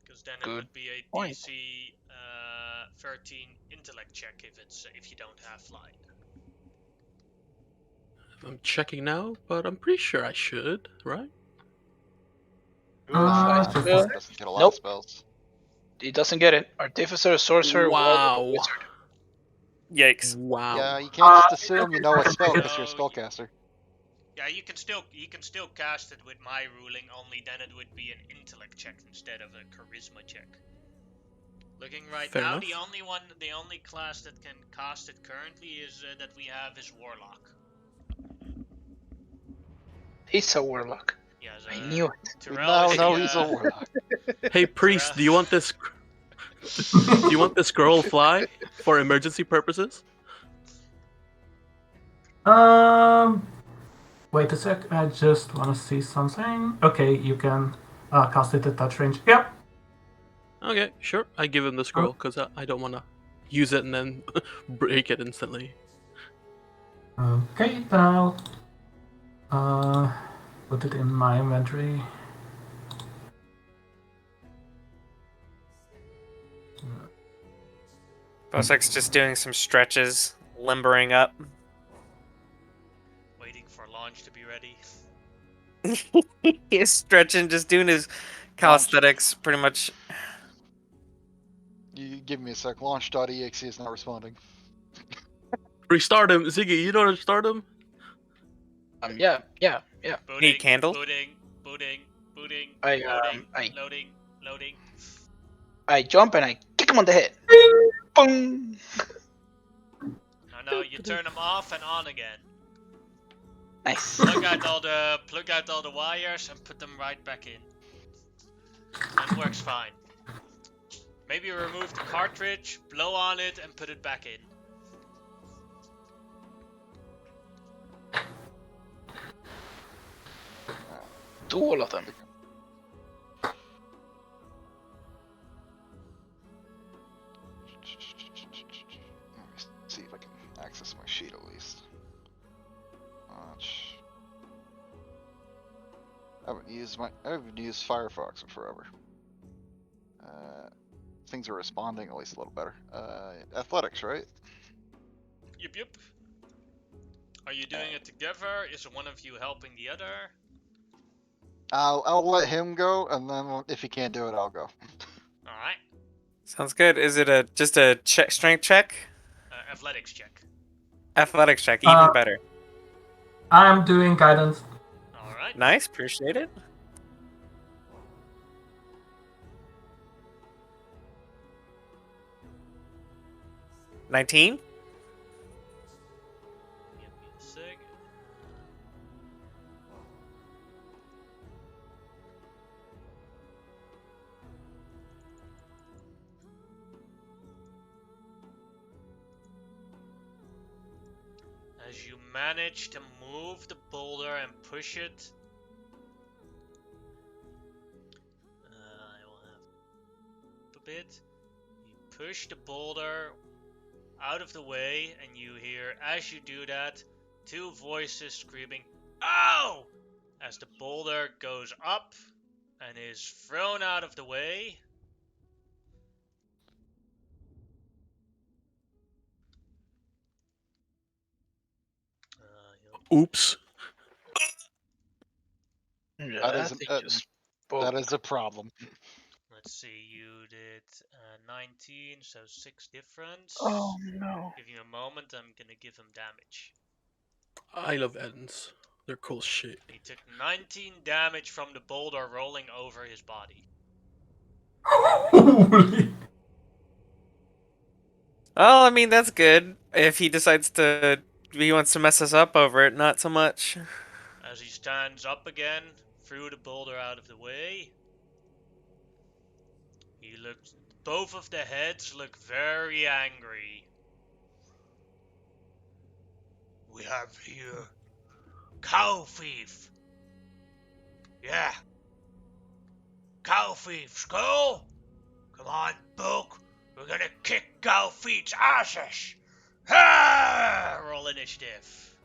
Because then it Good would be a point. DC 13 intellect check if you don't have fly. I'm checking now, but I'm pretty sure I should, right? Nah, just spell. doesn't get a lot Nope. of spells. He doesn't get it. Artificer, sorcerer, ward, Wow. wizard. Yikes. Wow. Yeah, you can't just assume you okay, know I a can spell take it. because you're a No, spellcaster. Yeah, you can still cast it with my ruling. Only then it would be an intellect check instead of a charisma check. Looking right Fair now, enough. the only class that can cast it currently is that we have is warlock. He's a warlock. Yes, I knew it. We Terrell now is know the, he's a warlock. Hey priest, do you want this? Do you want this scroll fly for emergency purposes? Wait a sec. I just want to see something. Okay, you can cast it at touch range. Yep. Okay, sure. I give him the scroll because I don't want to use it and then break it instantly. Okay, then I'll put it in my inventory. Bosek's just doing some stretches, limbering up. waiting for launch to be ready. He's stretching, just doing his calisthenics, pretty much. You give me a sec. Launch.exe is not responding. Restart him, Ziggy. You know how to start him? Yeah. Booting, Need candle? booting, loading. I jump and I kick him on the head. Boom. No, you turn them off and on again. Nice. Plug out all the wires and put them right back in. That works fine. Maybe remove the cartridge, blow on it, and put it back in. Do all of them. Let me see if I can access my sheet at least. Launch. haven't used Firefox in forever. Things are responding at least a little better. Athletics, right? Yep. Are you doing it together? Is one of you helping the other? I'll let him go, and then if he can't do it, I'll go. Alright. Sounds good. Is it just a strength check? Athletics check. Athletics check, even better. I'm doing guidance. Alright. Nice, appreciate it. $19? Give me a sec. As you manage to move the boulder and push it, I will have a bit. You push the boulder out of the way, and you hear, as you do that, two voices screaming, "Ow!" as the boulder goes up and is thrown out of the way. Oops. Yeah, That I is think that, just that is a problem. Let's see, you did 19, so 6 difference. Oh no. Give you a moment, I'm gonna give him damage. I love ends. They're cool shit. He took 19 damage from the boulder rolling over his body. Holy. Well, I mean, that's good. If he decides he wants to mess us up over it, not so much. As he stands up again, threw the boulder out of the way. Both of the heads look very angry. We have here cow thief. Yeah. Cow thief, Skull. Come on, Book. We're gonna kick cow thief's asses. Ah! Roll initiative.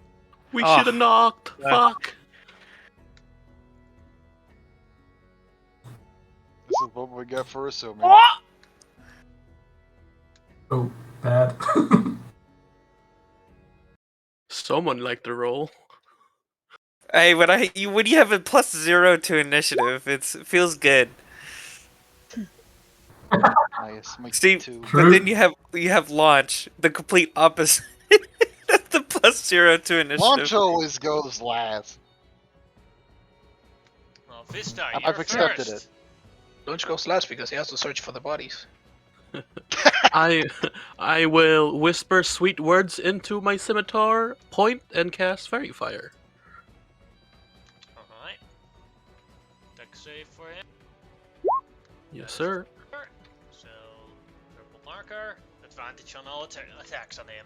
We Oh. should have knocked. Fuck. This is what we get for assuming. Oh, bad. Someone liked the roll. Hey, when you have a +0 to initiative, it feels good. Nice. My See, 2. but then you have launch, the complete opposite. The +0 to initiative. Launch always goes last. Well, Vista, I've you're accepted first. Launch goes last because he has to search for the bodies. I will whisper sweet words into my scimitar, point, and cast Fairy Fire. Alright. Deck save for him. Yes, sir. So, purple marker. Advantage on all attacks on him.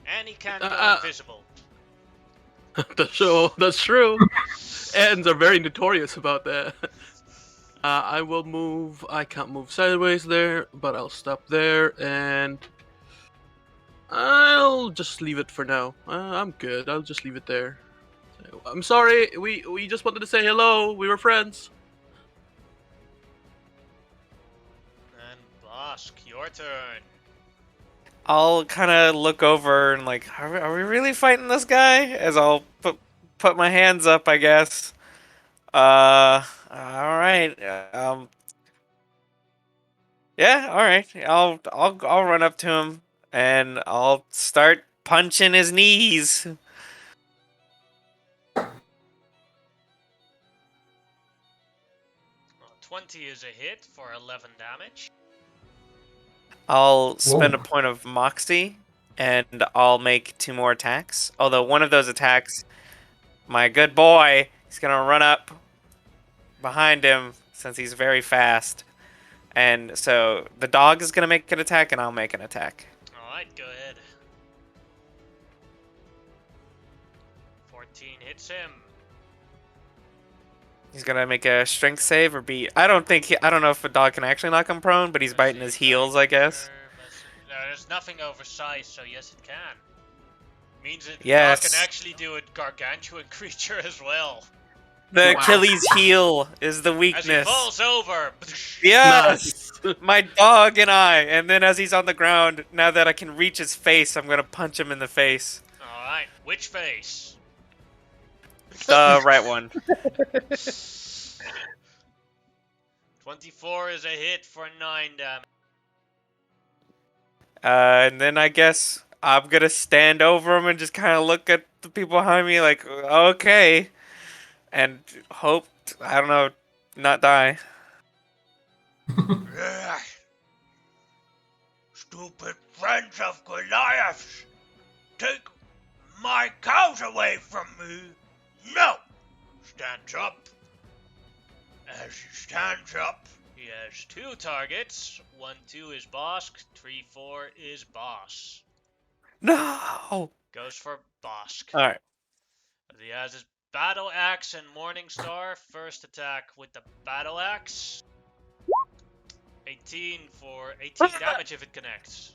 And he can't go invisible. That's true. Ends are very notorious about that. I will move. I can't move sideways there, but I'll stop there and I'll just leave it for now. I'm good. I'll just leave it there. I'm sorry. We just wanted to say hello. We were friends. And Bosk, your turn. I'll kind of look over and like, are we really fighting this guy? As I'll put my hands up, I guess. All right. Yeah, all right. I'll run up to him and I'll start punching his knees. 20 is a hit for 11 damage. I'll spend a Whoa. point of moxie and I'll make 2 more attacks. Although one of those attacks, my good boy, he's gonna run up behind him since he's very fast. And so the dog is gonna make an attack and I'll make an attack. Alright, go ahead. 14 hits him. He's gonna make a strength save or be. I don't know if a dog can actually knock him prone, but he's biting his heels, I guess. There's nothing oversized, so yes, it can. Means that the Yes. dog can actually do a gargantuan creature as well. The Wow. Achilles heel is the As he weakness. falls over. Yes! Nice. My dog and I. And then as he's on the ground, now that I can reach his face, I'm gonna punch him in the face. Alright, which face? The right one. 24 is a hit for 9 damage. And then I guess I'm gonna stand over him and just kind of look at the people behind me like, okay. And hope, I don't know, not die. Stupid friends of Goliath! Take my cows away from me! No! Stands up. As he stands up, he has 2 targets. 1-2 is Bosk, 3-4 is Boss. No! Goes for Bosk. Alright. He has his battle axe and Morning Star. First attack with the battle axe. 18 for 18 damage if it connects.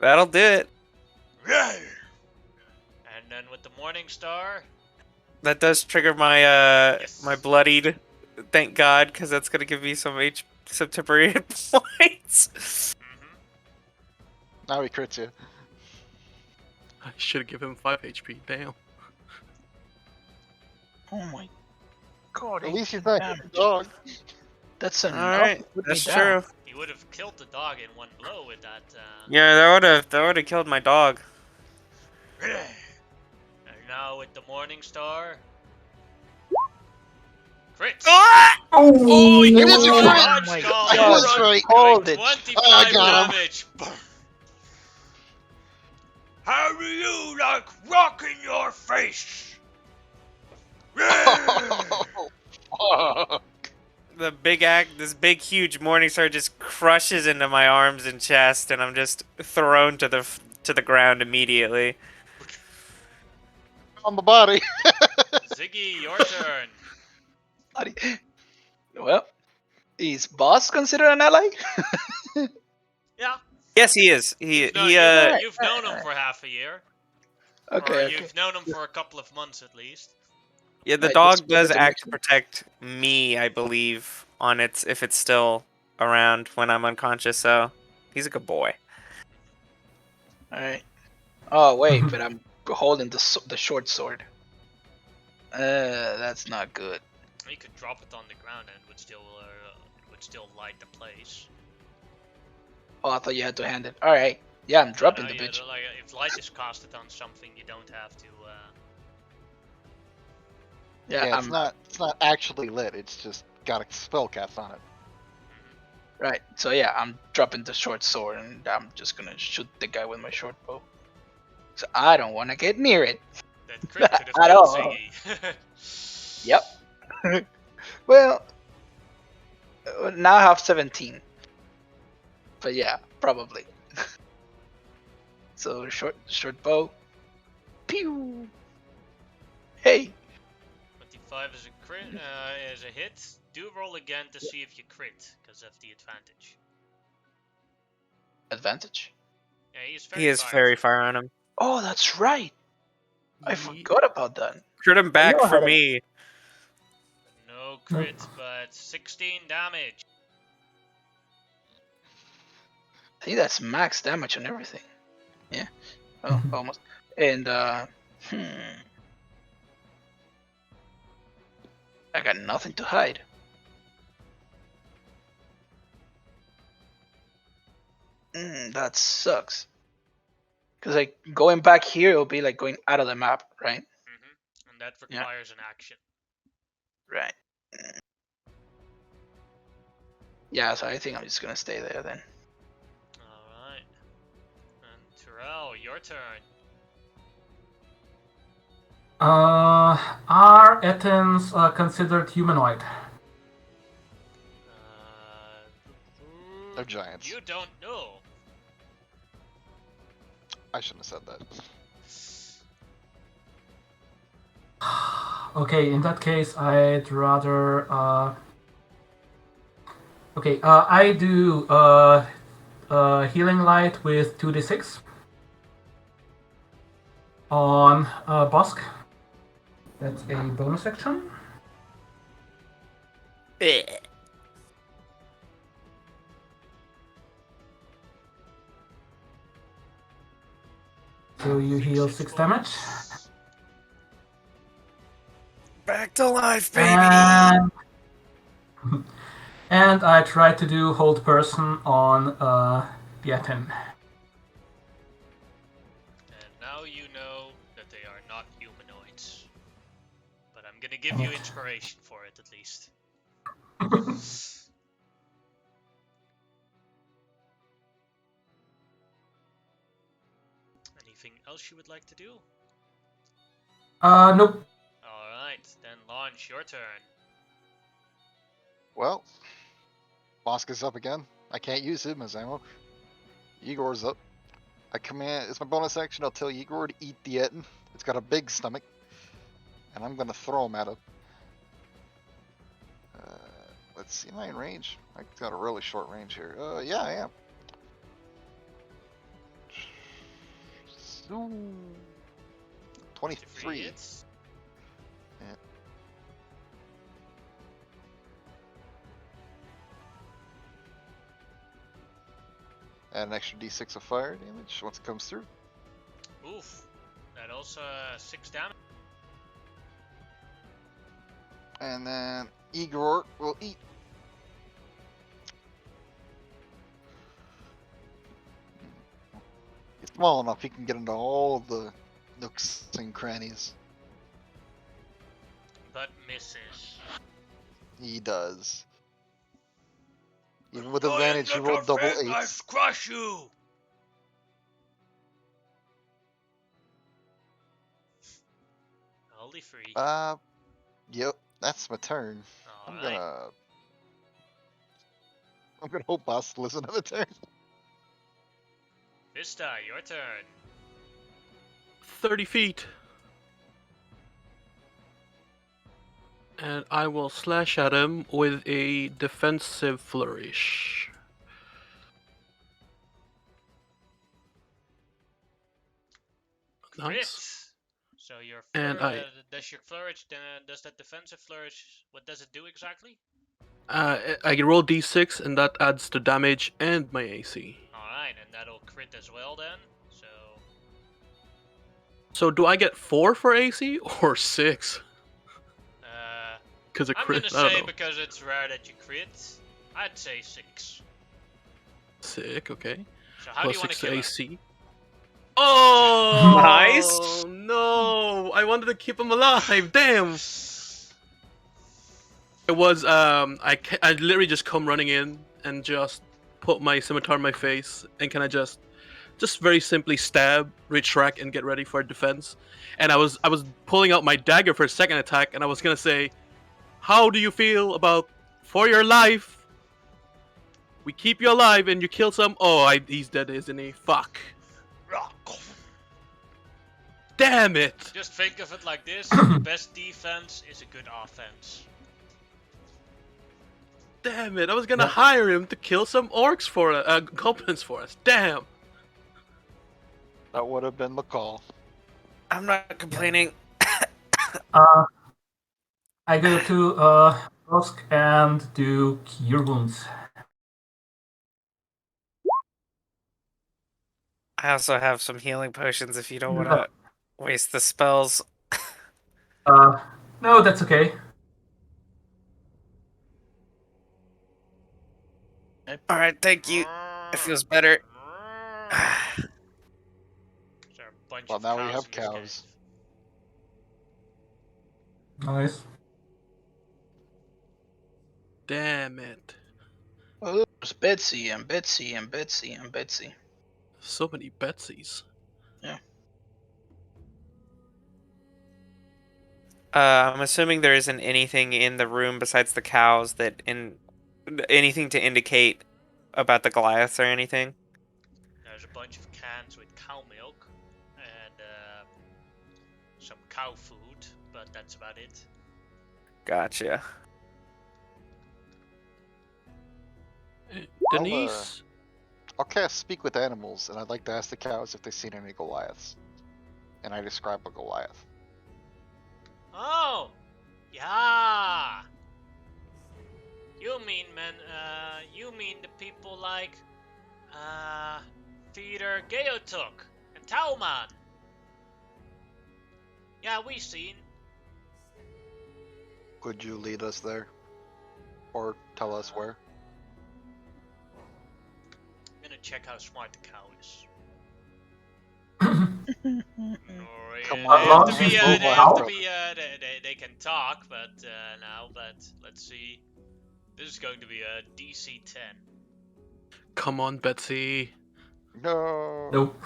That'll do it. And then with the Morning Star, That does trigger my Yes. my bloodied. Thank God, because that's gonna give me some temporary hit points. Now he crits you. I should give him 5 HP. Damn. Oh my god. At least he's 18 not damage. a dog. That's enough. Alright, to put me that's down. true. he would have killed the dog in one blow with that. Yeah, that would have killed my dog. And now with the Morning Star. Crits! Oh, he It is a crit! dodged my all I that. was right. Hold it. 25 Oh, I got him. damage. How do you like rock in your face? The this big huge morning star just crushes into my arms and chest, and I'm just thrown to the ground immediately. On the body. Ziggy, your turn. Well, is Boss considered an ally? Yeah. Yes, he is. You've known him for half a year. Okay, Or okay. you've known him for a couple of months at least. Yeah, the I dog just does wanted to act to make protect me, I believe, on if it's still around when I'm unconscious. So he's a good boy. Alright. Oh, wait, but I'm holding the short sword. That's not good. You could drop it on the ground and it would still light the place. Oh, I thought you had to hand it. Alright. Yeah, I'm dropping the Yeah, bitch. like, if light is casted on something, you don't have to. Yeah, Yeah, I'm it's not actually lit. It's just got a spell cast on it. right. So yeah, I'm dropping the short sword and I'm just gonna shoot the guy with my short bow. So I don't want to get near it. That crit could have At killed all. Ziggy. Yep. Well, now I have 17. But yeah, probably. So short bow. Pew. Hey. 25 is a crit, is a hit. Do roll again to see if you crit, because of the advantage. Advantage. Yeah, he is He has fairy fire on him. Oh, that's right. I forgot about that. Crit him back know how for to- me. No crit, but 16 damage. I think that's max damage on everything. Yeah. Oh, almost. And I got nothing to hide. That sucks. Cause like going back here, it'll be like going out of the map, right? And that Yeah. requires an action. Right. Yeah, so I think I'm just gonna stay there then. Alright. And Terrell, your turn. Are Athens considered humanoid? They're giants. You don't know. I shouldn't have said that. Okay, in that case, I'd rather. Okay, I do healing light with 2d6 on Bosk. That's a bonus action. Eh. So you Fix heal it, 6 damage. folks. Back to life, baby! And, and I try to do hold person on Dietin. And now you know that they are not humanoids. But I'm gonna give Dang you it. inspiration for it at least. Anything else you would like to do? Nope. Alright, then launch your turn. Well, Moska's up again. I can't use him as ammo. Igor's up. I command, it's my bonus action, I'll tell Igor to eat the Etin. It's got a big stomach. And I'm gonna throw him at him. Let's see, am I in range? I've got a really short range here. Yeah, I am. Ooh, 23. Hits. Add an extra d6 of fire damage once it comes through. Oof. That also 6 damage. And then Igor will eat. He's small enough he can get into all the nooks and crannies. But misses. He does. Even with Go ahead, advantage, he little rolled double thing, I eights. crush you! Only 3. Yep, that's my turn. Alright. I'm gonna hope Boss lives another turn. Vista, your turn. 30 feet. And I will slash at him with a defensive flourish. Crit. Nice. So your And does your flourish, does that defensive flourish, what does it do exactly? I can roll d6, and that adds to damage and my AC. Alright, and that'll crit as well then. So So do I get 4 for AC or 6? Because a I'm crit. gonna I don't say know. because it's rare that you crit, I'd say 6. Sick. Okay. So how do Plus you want to 6 kill him? AC. Oh Nice. no! I wanted to keep him alive. Damn. It was I literally just come running in and just put my scimitar in my face and kind of just very simply stab, retract, and get ready for defense. And I was pulling out my dagger for a second attack, and I was gonna say, "How do you feel about for your life? We keep you alive and you kill some. Oh, he's dead, isn't he? Fuck! Damn it! Just think of it like this: the best defense is a good offense. Damn it! I was gonna hire him to kill some orcs for goblins for us. Damn! That would have been the call. I'm not complaining. I go to Rosk and do Cure Wounds. I also have some healing potions if you don't want to waste the spells. No, that's okay. Alright, thank you. It feels better. There are a bunch Well, of now we cows have in this cows. cave. Nice. Damn it! Oh, there's Betsy and Betsy and Betsy and Betsy. So many Betsies. Yeah. I'm assuming there isn't anything in the room besides the cows anything to indicate about the Goliaths or anything. There's a bunch of cans with cow milk and some cow food, but that's about it. Gotcha. Denise. I'll cast Speak with Animals, and I'd like to ask the cows if they've seen any Goliaths. And I describe a Goliath. Oh! Yeah! You mean, man, you mean the people like, Peter Geotuk and Tauman. Yeah, we seen. Could you lead us there? Or tell us where? I'm gonna check how smart the cow is. Come They on, have to launch be, is move they on, have to brother. be, they can talk, but, now, but, let's see. This is going to be a DC 10. Come on, Betsy. No. Nope.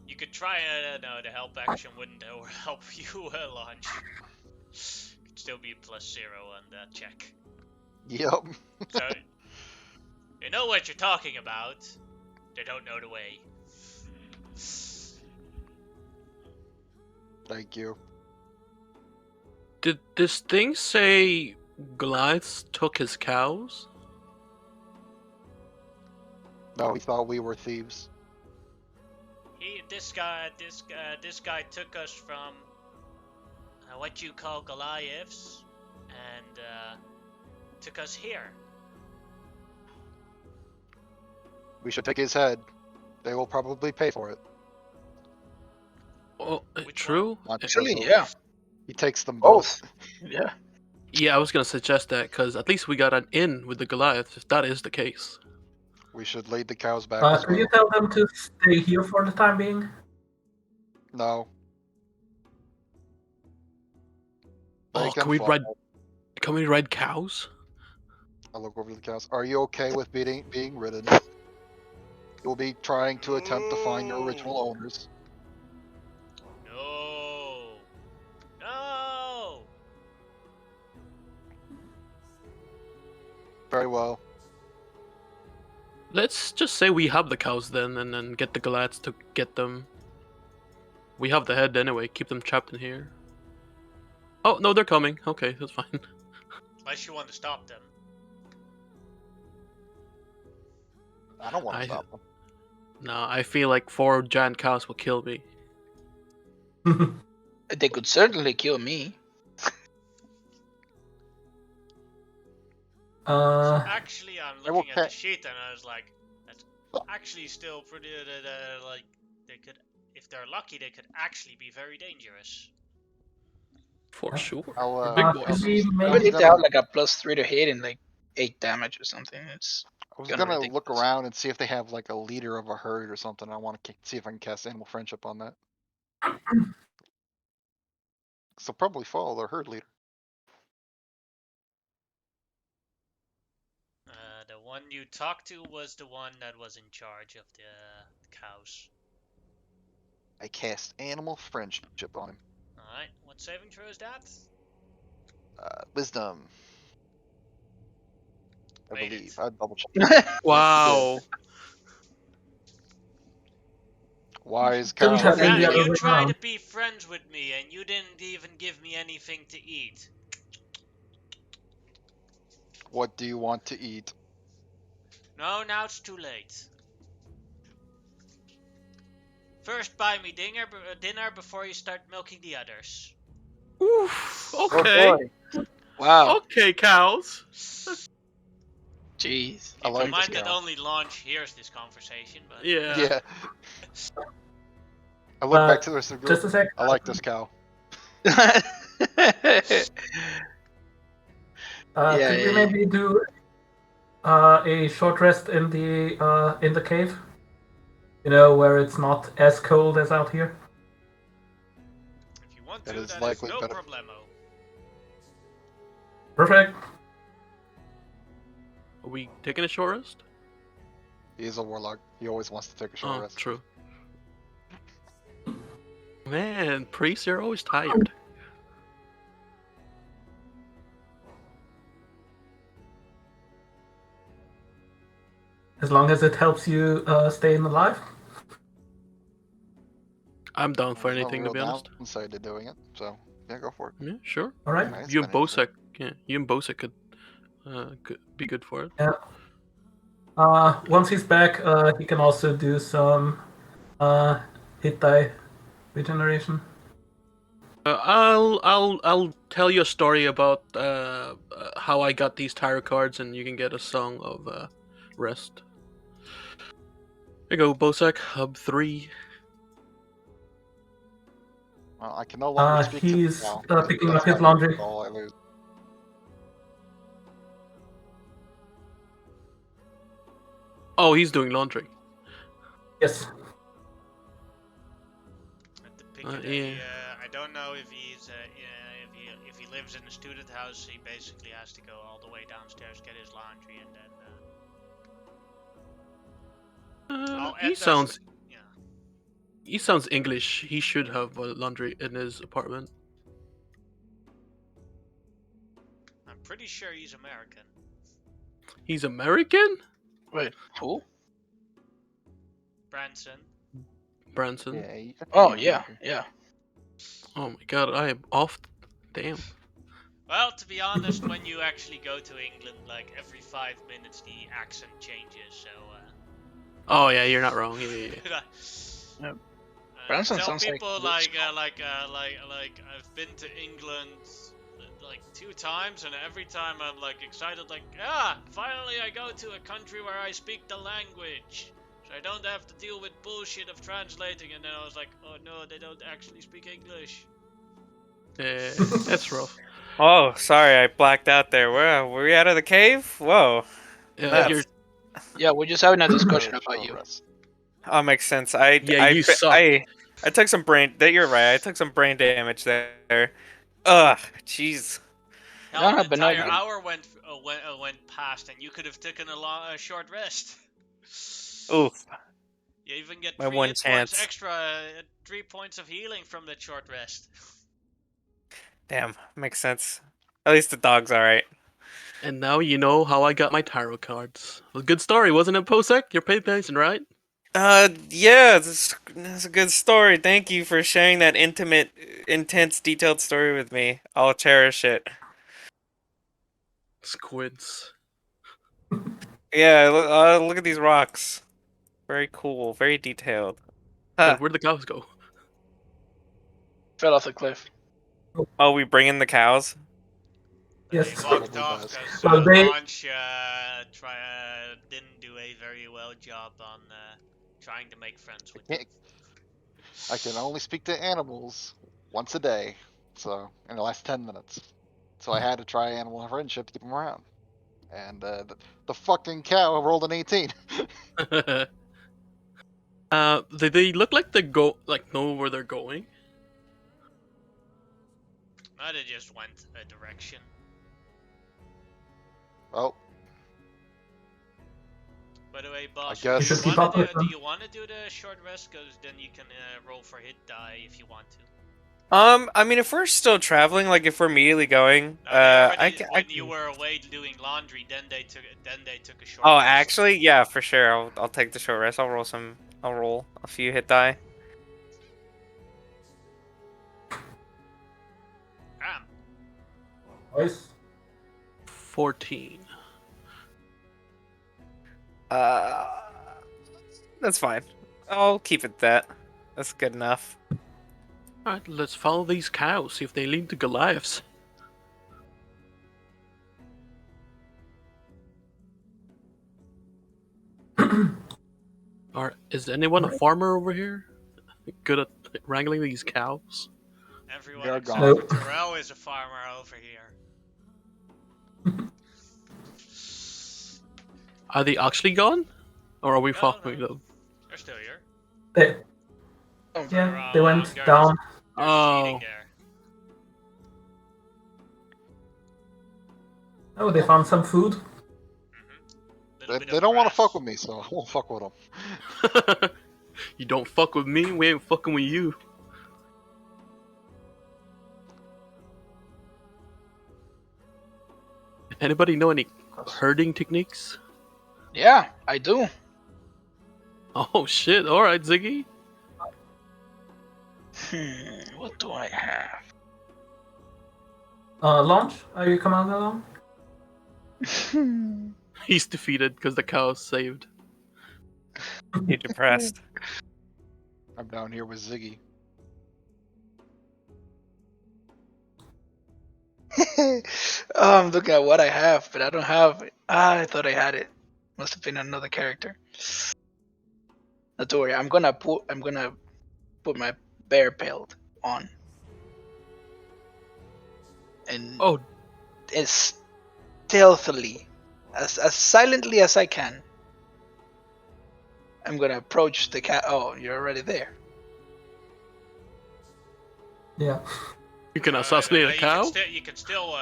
You could try, no, the help action wouldn't help you launch. Could still be a +0 on that check. Yep. So, you know what you're talking about. They don't know the way. Thank you. Did this thing say Goliath took his cows? No, he thought we were thieves. This guy took us from what you call Goliaths, and took us here. We should take his head. They will probably pay for it. Oh, Which true. Not Actually, just- yeah, He takes them both. yeah. Yeah, I was gonna suggest that because at least we got an in with the Goliath. If that is the case. We should lead the cows back as Could you well. tell them to stay here for the time being? No. They Oh, can can we fly. ride? Can we ride cows? I'll look over the cows. Are you okay with being ridden? You'll be trying to attempt to find your original owners. No. No. Very well. Let's just say we have the cows then, and then get the Goliaths to get them. We have the head anyway. Keep them trapped in here. Oh no, they're coming. Okay, that's fine. Unless you want to stop them. I don't want I- to stop them. No, I feel like 4 giant cows will kill me. They could certainly kill me. Actually, I'm I will looking at the sheet and I was like, that's actually still pretty. Like they could, if they're lucky, they could actually be very dangerous. For Yeah. sure. I'll, We're big I'll- boys. Could we I maybe believe they gonna- have like a +3 to hit and like 8 damage or something. It's I was kinda gonna look ridiculous. around and see if they have like a leader of a herd or something. I want to see if I can cast animal friendship on that. So probably follow their herd leader. The one you talked to was the one that was in charge of the cows. I cast animal friendship on him. Alright, what saving throw is that? Wisdom. I Made believe. it. I'll double check. Wow. Wise Couldn't cow. have been the other You way tried around. to be friends with me and you didn't even give me anything to eat. What do you want to eat? No, now it's too late. First buy me dinner before you start milking the others. Oof. Oh Okay. boy. Wow. Okay, cows. Jeez. I Keep like in mind this that cow. only Launch hears this conversation, but Yeah. Yeah. I look back to the rest of the group. Just a sec. I like this cow. Yeah, Could we yeah, maybe do a short rest in the cave? You know, where it's not as cold as out here. if you want That to, is that is likely no better. problemo. Perfect. Are we taking a short rest? He's a warlock. He always wants to take a short Oh, rest. true. Man, priests are always tired. As long as it helps you stay alive. I'm down for There's no anything, to real be honest. downside to doing it, so yeah, go for it. Yeah, sure. All right. Nice, You and kinda Bosek, yeah, you and Bosek could be good for it. Once he's back, he can also do some hit die regeneration. I'll tell you a story about how I got these tarot cards, and you can get a song of rest. Here you go, Bosek, Hub 3. Well, I can no longer speak to He's now. picking That's up his my laundry. all I lose. Oh, he's doing laundry. Yes. At the Piccadilly, Yeah. I don't know if he's if he lives in a student house. He basically has to go all the way downstairs, get his laundry, and then. He sounds English. He should have laundry in his apartment. I'm pretty sure he's American. He's American? Wait, who? Branson. Branson. Yeah. Oh yeah, yeah. Oh my god, I am off. Damn. Well, to be honest, when you actually go to England, like every 5 minutes the accent changes, so Oh yeah, you're not wrong. Yeah. Yep. Branson tell sounds like people Luke's like I've been to England like 2 times, and every time I'm like excited, like finally I go to a country where I speak the language, so I don't have to deal with bullshit of translating. And then I was like, oh no, they don't actually speak English. Yeah, that's rough. Oh, sorry, I blacked out there. Were we out of the cave? Whoa. Yeah, That's- Yeah, we're just having a discussion Short about you. rest. Oh, makes sense. you suck. I took some brain. You're right. I took some brain damage there. Ugh, jeez. No, Hell, no, an but no, entire you- hour went past, and you could have taken a short rest. Oof. You even get My 3 one hit chance. points extra, 3 points of healing from that short rest. Damn, makes sense. At least the dog's alright. And now you know how I got my tarot cards. A good story, wasn't it, Posek? You're paying attention, right? Yeah, this is a good story. Thank you for sharing that intimate, intense, detailed story with me. I'll cherish it. Squids. Yeah, look at these rocks. Very cool, very detailed. Huh. Wait, where'd the cows go? fell off the cliff. Oh, we bring in the cows? Yes. They walked Probably off does. because Well, they- Launch didn't do a very well job on trying to make friends with them. I can only speak to animals once a day, so in the last 10 minutes. So I had to try animal friendship to keep them around. And the fucking cow rolled an 18. They look like they know where they're going. No, they just went a direction. Well, By the way, boss, guess- You should keep up with do them. you want to do the short rest? Because then you can roll for hit die if you want to. I mean, if we're still traveling, like if we're immediately going, No, they already, I when can. you were away doing laundry, then they took a short Oh, rest. actually, yeah, for sure. I'll take the short rest. I'll roll a few hit die. Damn. Nice. 14. That's fine. I'll keep it that. That's good enough. Alright, let's follow these cows, see if they lead to Goliaths. Is anyone a farmer over here? Good at wrangling these cows? Everyone They're except gone. for Terrell is a farmer over here. Are they actually gone? Or are we No, following no. them? They're still here. They, Oh, yeah, they went They're down. They're just eating Oh, there. Oh, they found some food. They don't want to fuck with me, so I won't fuck with them. you don't fuck with me, we ain't fucking with you. Anybody know any herding techniques? yeah, I do. Oh shit, alright, Ziggy. What do I have? Launch, are you coming along? He's defeated because the cows saved. You depressed. I'm down here with Ziggy. I'm looking at what I have, but I don't have it. I thought I had it. Must have been another character. Not to worry. I'm gonna put my bear pelt on, and Oh, as stealthily, as silently as I can, I'm gonna approach the cat. Oh, you're already there. Yeah. you can assassinate a cow? You can still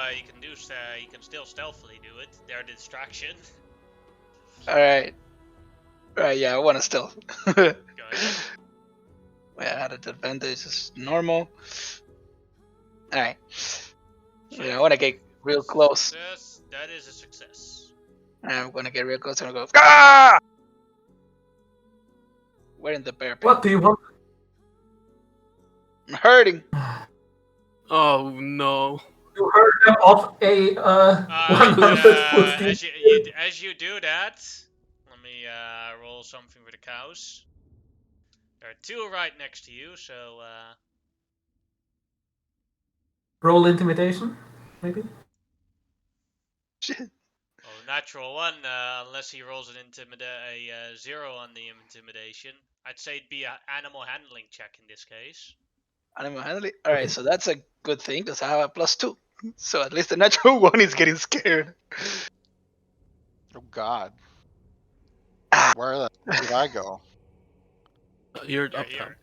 stealthily do it. They're a distraction. All right. Right. Yeah, I want to stealth. Go ahead. Yeah, I had an advantage. It's normal. All right. Yeah, I want to get real close. Success. That is a success. I'm gonna get real close and I'll go. Ah! Where in the bear pelt? What do you want? I'm hurting. Oh no. You heard them off a 100-foot As you do that, let me roll something for the cows. There are two right next to you, so roll intimidation, maybe. Shit. well, natural one, unless he rolls a 0 on the intimidation. I'd say it'd be an animal handling check in this case. Animal handling. All right, so that's a good thing because I have a +2. So at least the natural one is getting scared. Oh God. Ah. Where did I go? You're You're up top. here.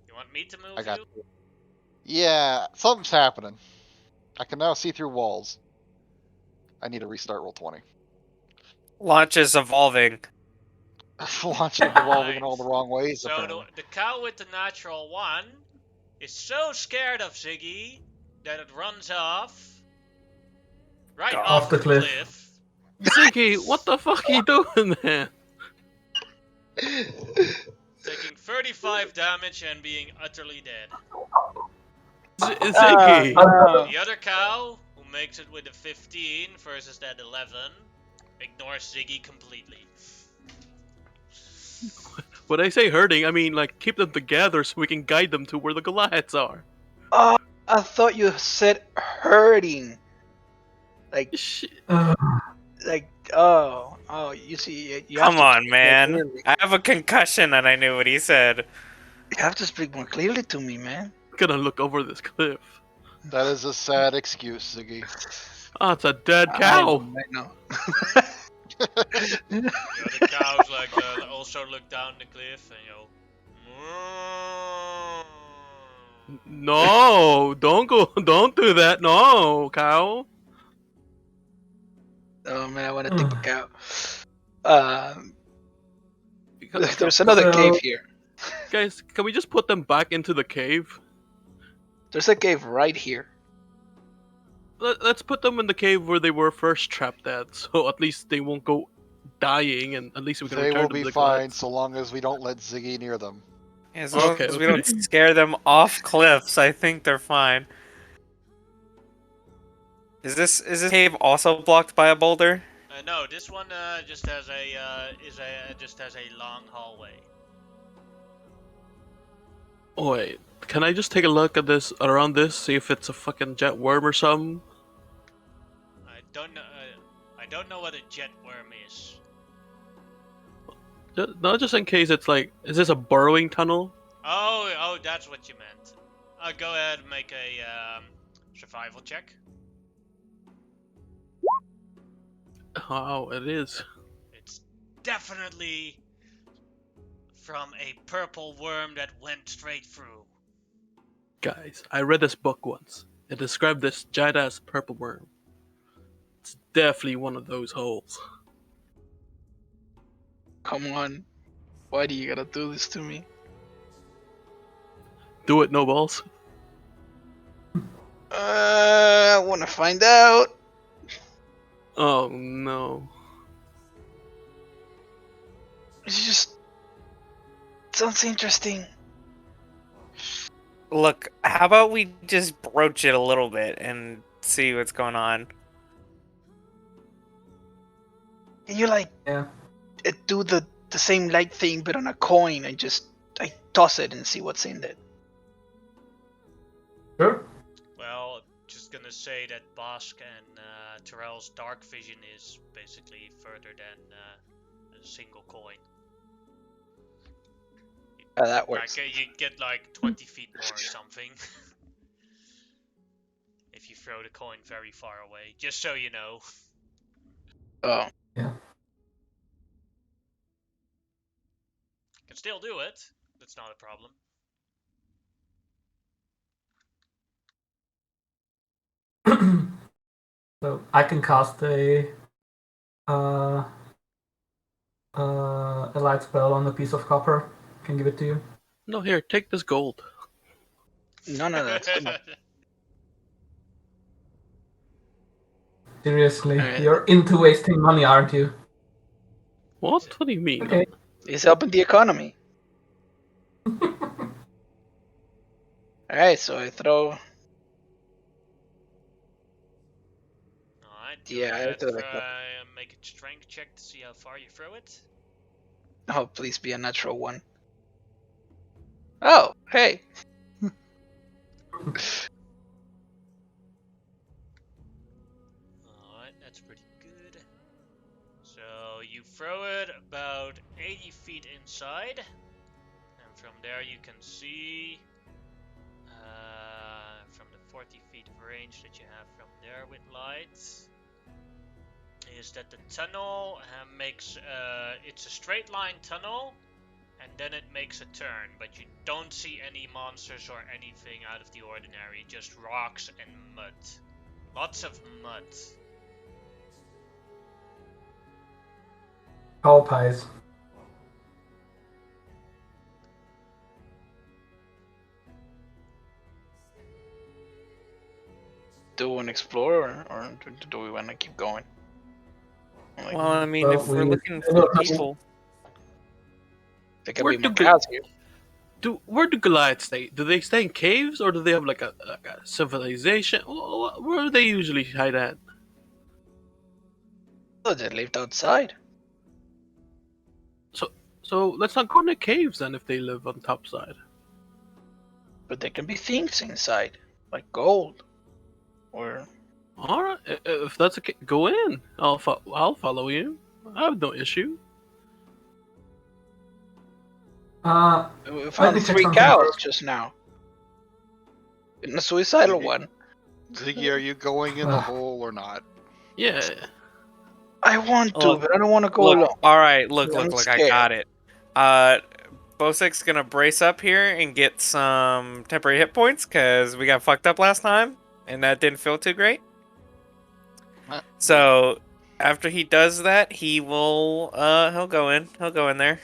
You want me to move I got you? you. Yeah, something's happening. I can now see through walls. I need to restart roll 20. Launch is evolving. Launching evolving in all the wrong ways, So apparently. the cow with the natural one is so scared of Ziggy that it runs off. Right off the cliff. Ziggy, what the fuck are you doing there? Taking 35 damage and being utterly dead. Ziggy! The other cow, who makes it with a 15 versus that 11, ignores Ziggy completely. When I say hurting, I mean like keep them together so we can guide them to where the Goliaths are. Oh, I thought you said hurting. Like, you see, you Come have to on, speak more man. clearly. I have a concussion and I knew what he said. You have to speak more clearly to me, man. Gonna look over this cliff. That is a sad excuse, Ziggy. Oh, it's a dead cow. I know. The other cows also look down the cliff and No, don't do that. No, cow. Oh man, I want to tip a cow. There's another So- cave here. Guys, can we just put them back into the cave? There's a cave right here. Let's put them in the cave where they were first trapped at, so at least they won't go dying, and at least we can They return will them be to the fine Goliaths. so long as we don't let Ziggy near them. As long Okay, as we don't okay. scare them off cliffs, I think they're fine. Is this cave also blocked by a boulder? no, this one just has a long hallway. Oh, wait, can I just take a look at this around this, see if it's a fucking jet worm or something? I don't know what a jet worm is. No, just in case it's like, is this a burrowing tunnel? Oh, that's what you meant. Go ahead and make a survival check. Oh, it is. It's definitely from a purple worm that went straight through. Guys, I read this book once. It described this giant-ass purple worm. It's definitely one of those holes. Come on. Why do you gotta do this to me? Do it, no balls. I wanna find out. Oh no. It just sounds interesting. Look, how about we just broach it a little bit and see what's going on? Can you Yeah. do the same light thing but on a coin and just toss it and see what's in it? Sure. Well, just gonna say that Bosk and Terrell's dark vision is basically further than a single coin. That works. Like you get like 20 feet more or something. If you throw the coin very far away, just so you know. Oh, Yeah. Can still do it. That's not a problem. So I can cast uh, a light spell on a piece of copper. Can give it to you. No, here, take this gold. none of that's gonna. Seriously, Alright. you're into wasting money, aren't you? What? What do you mean? Okay. It's helping the economy. Alright, so I throw. Alright, go Yeah, I ahead, throw like that. make a strength check to see how far you throw it. Oh, please be a natural one. Oh, hey. Alright, that's pretty good. So you throw it about 80 feet inside, and from there you can see from the 40 feet of range that you have from there with light is that the tunnel makes it's a straight line tunnel, and then it makes a turn, but you don't see any monsters or anything out of the ordinary, just rocks and mud. Lots of mud. All pies. Do we want to explore or do we want to keep going? Like, Well, I mean, Well, if we're we- looking for people, there could Where be more do cows here. Where do Goliaths stay? Do they stay in caves or do they have like a civilization? Where do they usually hide at? Oh, they lived outside. So let's not go into caves then if they live on top side. But there can be things inside, like gold. Or All right, if that's okay, go in. I'll follow you. I have no issue. we Let found me check 3 something cows first. just now. And a suicidal Ziggy. one. Ziggy, are you going in the hole or not? Yeah. I want to, Look, but I don't want to go look, alone. alright, look, I'm I scared. got it. Bosek's gonna brace up here and get some temporary hit points, because we got fucked up last time, and that didn't feel too great. So, after he does that, he'll go in there.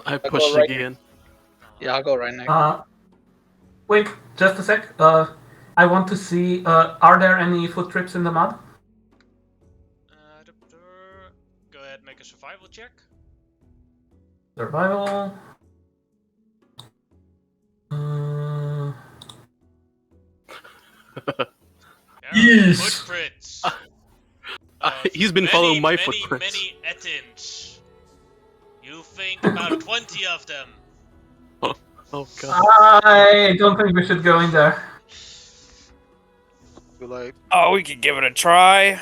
I I'll push go right Ziggy in. Yeah, I'll go right next. Wait, just a sec. I want to see. Are there any foot trips in the mud? Go ahead, make a survival check. Survival. Uh, There are Yes. footprints. He's been following my many, footprints. Many Ettins. You think about 20 of them. Oh god. I don't think we should go in there. We're like, Oh, we could give it a try.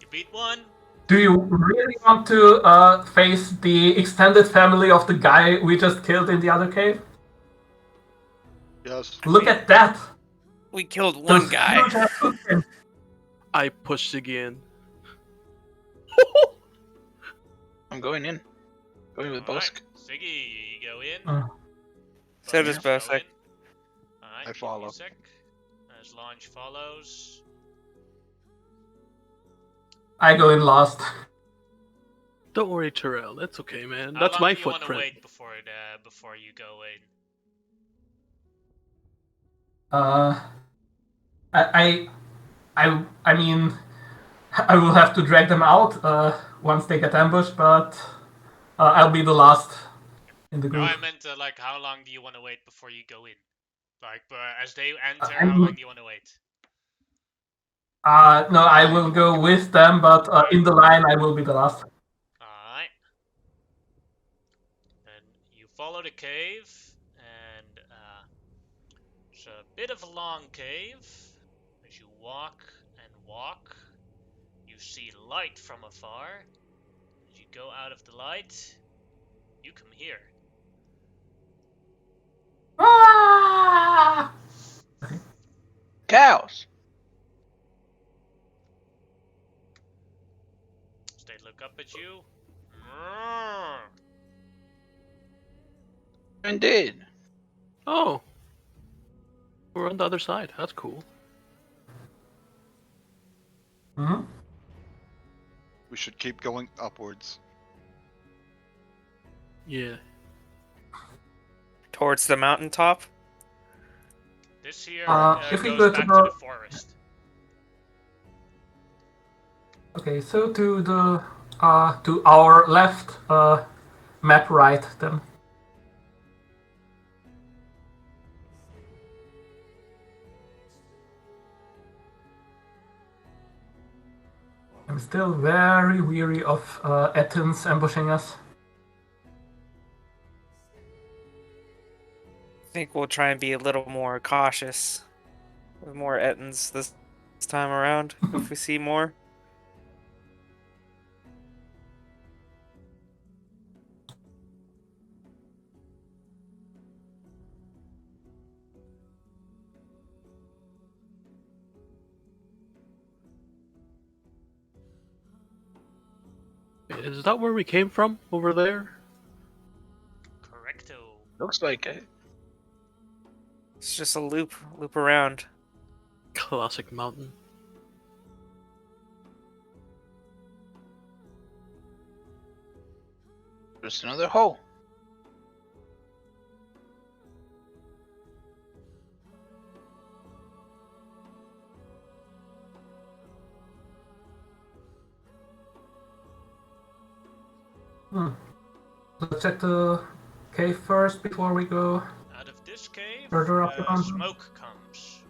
You beat one. Do you really want to face the extended family of the guy we just killed in the other cave? yes. Look at that! We killed one Those guy. huge ass footprints. I push Ziggy in. I'm going in. Going with Bosk. Alright, Ziggy, you go in. So does Bosk, go Bosek. in. Alright, I give me a follow. sec. As launch follows. I go in last. Don't worry, Terrell. That's okay, man. How That's long my do you want to footprint. wait before you go in? I mean, I will have to drag them out once they get ambushed, but I'll be the last in the No, group. I meant like how long do you want to wait before you go in? Like, as they enter, I how mean- long do you want to wait? No, I will go with them, but in the line I will be the last. Alright. Then you follow the cave, and it's a bit of a long cave. walk and walk. You see light from afar. As you go out of the light, you come here. Ah! Cows. As they look up at you. "Roar." Indeed. Oh, we're on the other side. That's cool. Hmm? We should keep going upwards. Yeah. Towards the mountaintop. This here If we goes go to back the- to the forest. Okay, so to our left, map right then. I'm still very weary of Athens ambushing us. I think we'll try and be a little more cautious with more Ettins this time around if we see more. Is that where we came from? Over there? Correcto. Looks like it. It's just a loop around. Classic mountain. Just another hole. Let's check the cave first before we go. Out of this cave, Further up the mountain. smoke comes.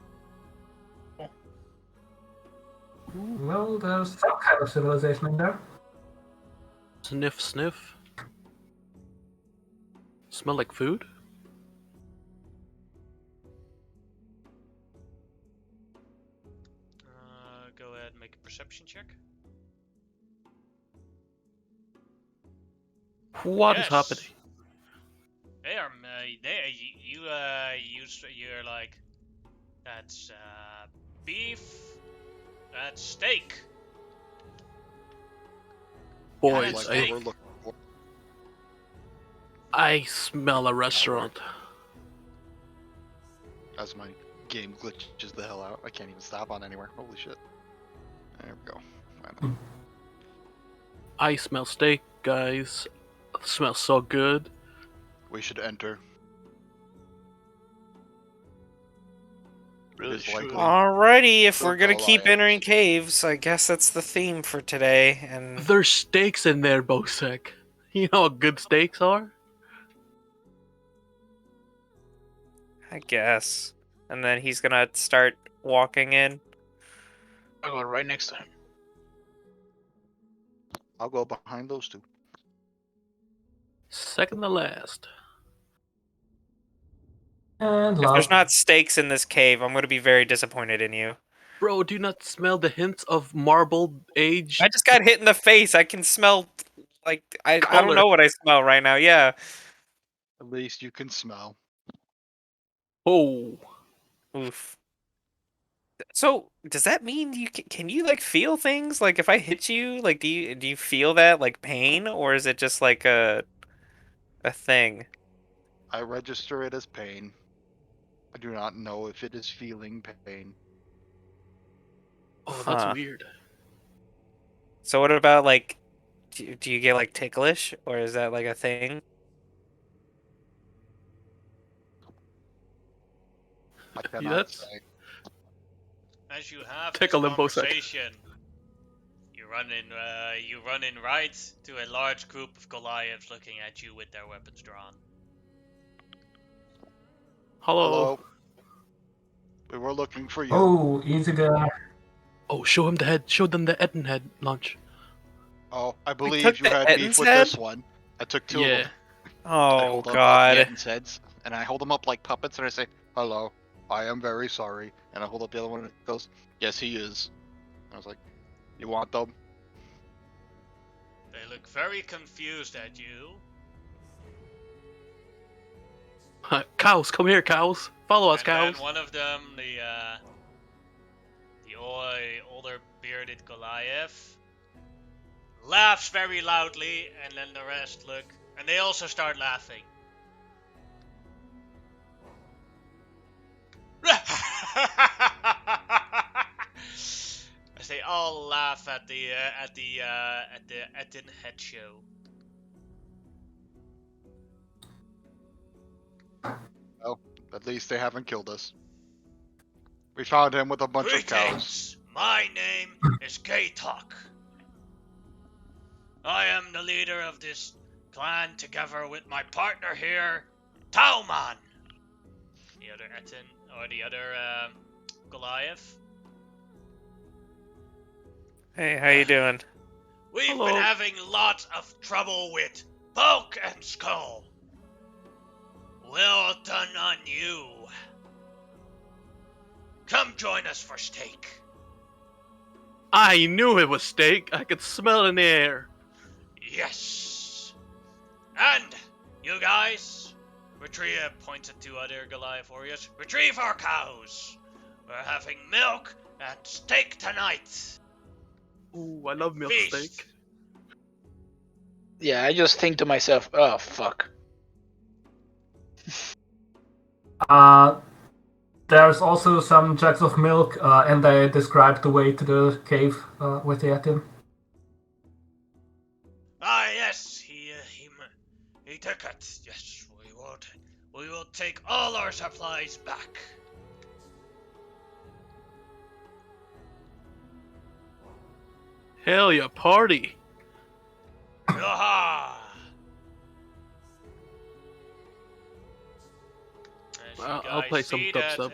Well, there's some kind of civilization in there. Sniff, sniff. Smell like food? Go ahead and make a perception check. What is Yes. happening? They are. You're like. That's beef. That's steak. Boys, Like Like I, what we're looking for. I smell a restaurant. As my game glitches the hell out. I can't even stop on anywhere. Holy shit. There we go. Finally. I smell steak, guys. It smells so good. We should enter. Really is should. likely. Alrighty, if we're Look, gonna all keep I entering ask. caves, I guess that's the theme for today. And There's steaks in there, Bosek. You know how good steaks are? I guess. And then he's gonna start walking in. I'll go right next to him. I'll go behind those two. Second to last. And If last. there's not steaks in this cave, I'm gonna be very disappointed in you. Bro, do you not smell the hints of marbled age? I just got hit in the face. I can smell, like, I don't Color. know what I smell right now. Yeah. At least you can smell. Oh. Oof. So does that mean you can you like feel things? Like if I hit you, like do you feel that like pain, or is it just like a thing? I register it as pain. I do not know if it is feeling pain. Oh, that's Huh. weird. So what about like do you get like ticklish, or is that like a thing? I Yeah, cannot that's- say. As you have Take this a limbo sec. conversation, you run in right to a large group of Goliaths looking at you with their weapons drawn. Hello. Hello. We were looking for you. Oh, easy there. Oh, show him the head. Show them the Eden head launch. Oh, I took believe you the had Etton's beef with head? this one. I took two of Yeah. them. I Oh hold up God. the Etton's heads, and I hold them up like puppets, and I say, "Hello, I am very sorry. And I hold up the other one and it goes, yes, he is. And I was like, you want them? They look very confused at you. Cows, come here, cows. Follow us, And cows. then one of them, the older bearded Goliath, laughs very loudly, and then the rest look, and they also start laughing. As they all laugh at the Etin head show. Well, at least they haven't killed us. We found him with a bunch of cows. Greetings. My name is Gaytok. I am the leader of this clan together with my partner here, Tauman. The other Etin, or the other Goliath. Hey, how you doing? We've Hello. been having lots of trouble with Bulk and Skull. Well done on you. Come join us for steak. I knew it was steak. I could smell it in the air. Yes. And you guys, retrieve, points at two other Goliath warriors, retrieve our cows. We're having milk and steak tonight. Ooh, I love milk Feast. steak. Yeah, I just think to myself, oh fuck. There's also some jugs of milk, and they describe the way to the cave with the Etin. Ah, yes, he took it. Yes, we will take all our supplies back. Hell yeah, party. Aha! As you I'll guys play some see dubstep.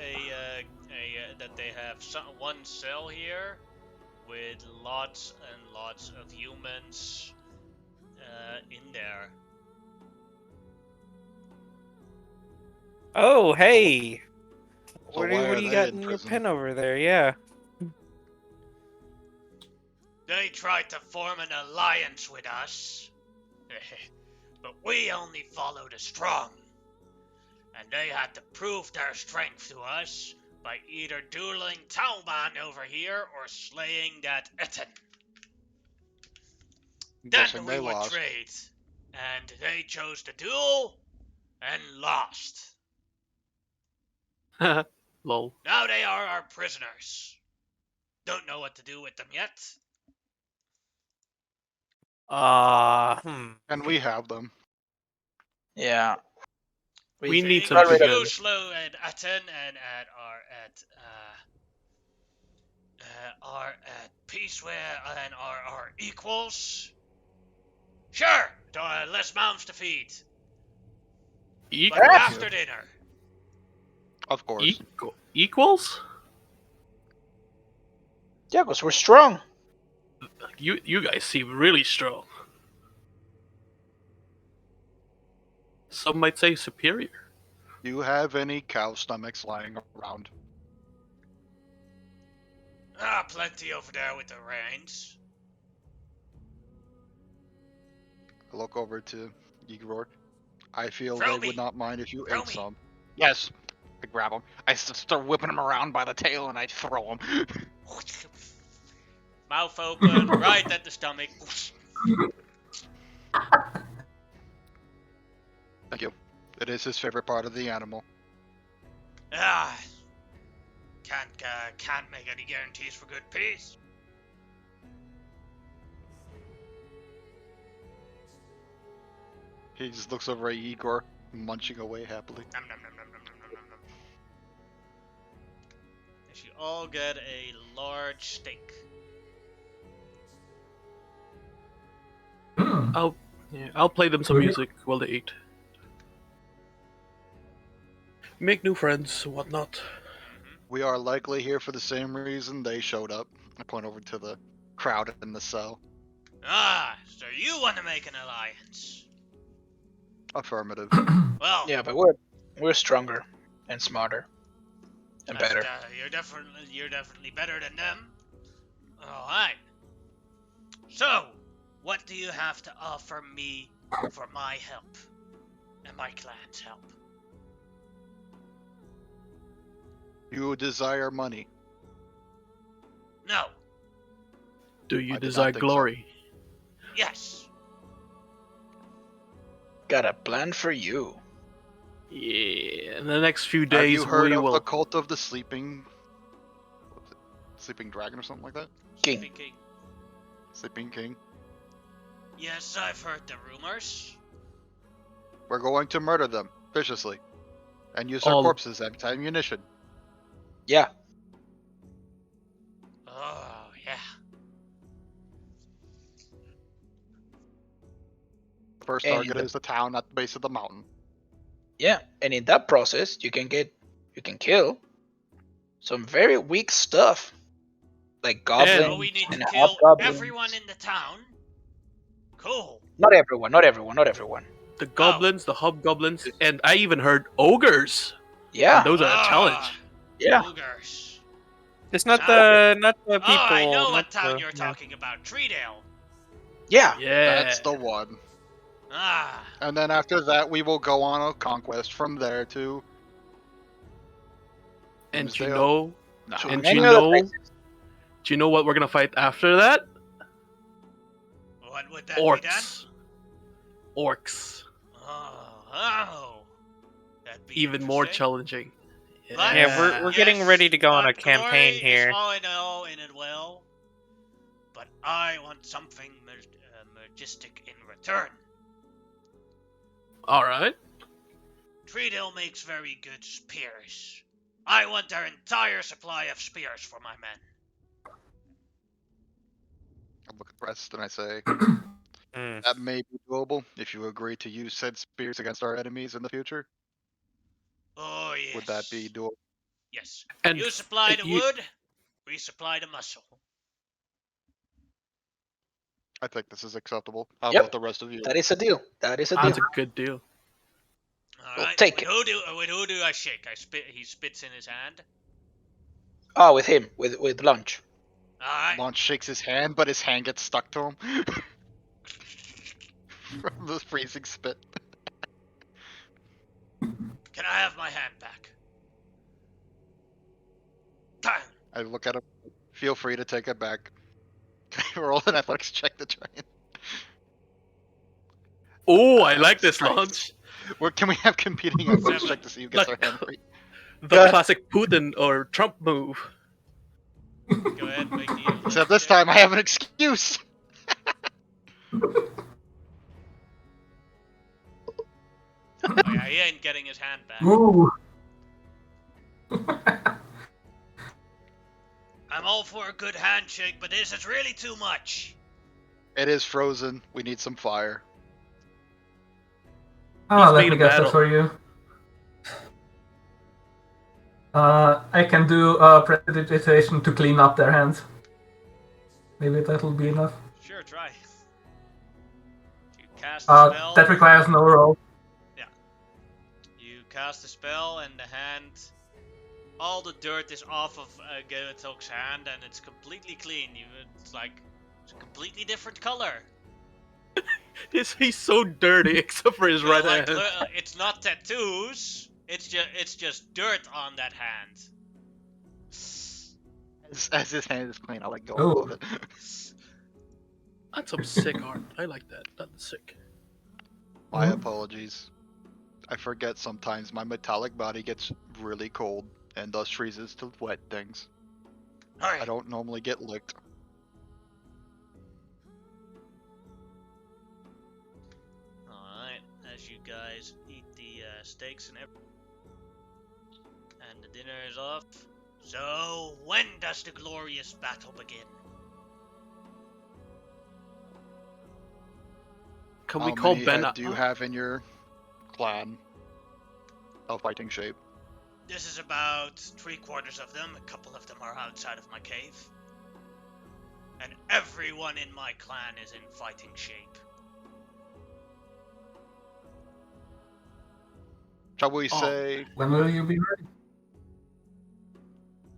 that they have one cell here with lots and lots of humans in there. Oh, hey. So What why do are you they got in in your prison? pen over there? Yeah. They tried to form an alliance with us, but we only followed the strong. And they had to prove their strength to us by either dueling Tauban over here or slaying that Etin. I'm Then guessing we they would lost. trade. And they chose to duel and lost. Lol. Now they are our prisoners. Don't know what to do with them yet. And we have them. Yeah. We need Seeing some as already- you together. slew at Etin and are at peace with and are equals. Sure, less mouths to feed. But Equals? after dinner. Of course. Equals? Yeah, because we're strong. You guys seem really strong. Some might say superior. Do you have any cow stomachs lying around? Plenty over there with the reins. I look over to Igor. I feel Throw they me. would not mind if you Throw ate me. some. Yes. I grab him. I start whipping him around by the tail and I throw him. Mouth open, right at the stomach. Thank you. It is his favorite part of the animal. Can't make any guarantees for good peace. He just looks over at Igor, munching away happily. Nom, nom, nom, nom, nom, nom, nom, nom. As you all get a large steak. I'll play them some Okay. music while they eat. Make new friends, whatnot. We are likely here for the same reason they showed up. I point over to the crowd in the cell. So you want to make an alliance? Affirmative. Well, Yeah, but we're stronger and smarter. And better. You're definitely better than them. All right. So, what do you have to offer me for my help and my clan's help? You desire money. No. Do you I did not desire think so. glory? Yes. Got a plan for you. Yeah. In the next few Have days, you heard we of will. the cult of the sleeping dragon or something like that? King. Sleeping King. Sleeping king. Yes, I've heard the rumors. We're going to murder them viciously, and use their All- corpses as ammunition. Yeah. Oh, yeah. First And target is the town at the base of the mountain. Yeah, and in that process, you can kill some very weak stuff, like goblins So we need to and kill hobgoblins. everyone in the town? Cool. Not everyone, not everyone, not everyone. The goblins, the hobgoblins, and I even heard ogres. Yeah, And those are a challenge. yeah. Ogres. It's not Sound- the people. Oh, I know not what town the- you're yeah. talking about. Treedale. Yeah. Yeah. That's the one. Ah. And then after that, we will go on a conquest from there to. And do you Hinsdale. know? No. To And many you other know? places. Do you know what we're gonna fight after that? What would that be then? Orcs. Oh. That'd be Even more interesting. challenging. But- Yeah, we're getting Yes, ready to go on a but glory campaign is here. all I know in it well, but I want something majestic in return. All right. Treedale makes very good spears. I want their entire supply of spears for my men. I look at the rest and I say, Hmm. that may be doable if you agree to use said spears against our enemies in the future. Oh, yes. Would that be doable? Yes. And You supply the you- wood, we supply the muscle. I think this is acceptable. How Yep. about the rest of you? That is a deal. That is a deal. That's a good deal. All We'll right. take with it. Who do I shake? He spits in his hand. Oh, with him, with lunch. All right. Launch shakes his hand, but his hand gets stuck to him from the freezing spit. Can I have my hand back? Bang. I look at him. Feel free to take it back. Roll an athletics check to try and. Oh, I like this Christ. launch. Well, can we have competing athletics 7. check to see who gets Like- their hand free? The classic Putin or Trump move. Go ahead, make the. Except this time I have an excuse. Oh, yeah, he ain't getting his hand back. Ooh. I'm all for a good handshake, but this is really too much. It is frozen. We need some fire. Ah, He's let made me a guess battle. that for you. I can do prestidigitation to clean up their hands. Maybe that'll be enough. Sure, try. You cast a spell. That requires no roll. You cast a spell, and the hand. All the dirt is off of Gavatok's hand, and it's completely clean. It's like it's a completely different color. He's so dirty except for his You know, right like, hand. it's not tattoos. It's just dirt on that hand. As his hand is clean, I let go Oh. of it. That's some sick art. I like that. That's sick. My Mhm. apologies. I forget sometimes my metallic body gets really cold and thus freezes to wet things. Alright. I don't normally get licked. Alright, as you guys eat the steaks and everything, and the dinner is off. So, when does the glorious battle begin? Can How we call many Ben head up? do you have in your clan of fighting shape? This is about 3/4 of them. A couple of them are outside of my cave. And everyone in my clan is in fighting shape. Shall we Oh. say When will you be ready?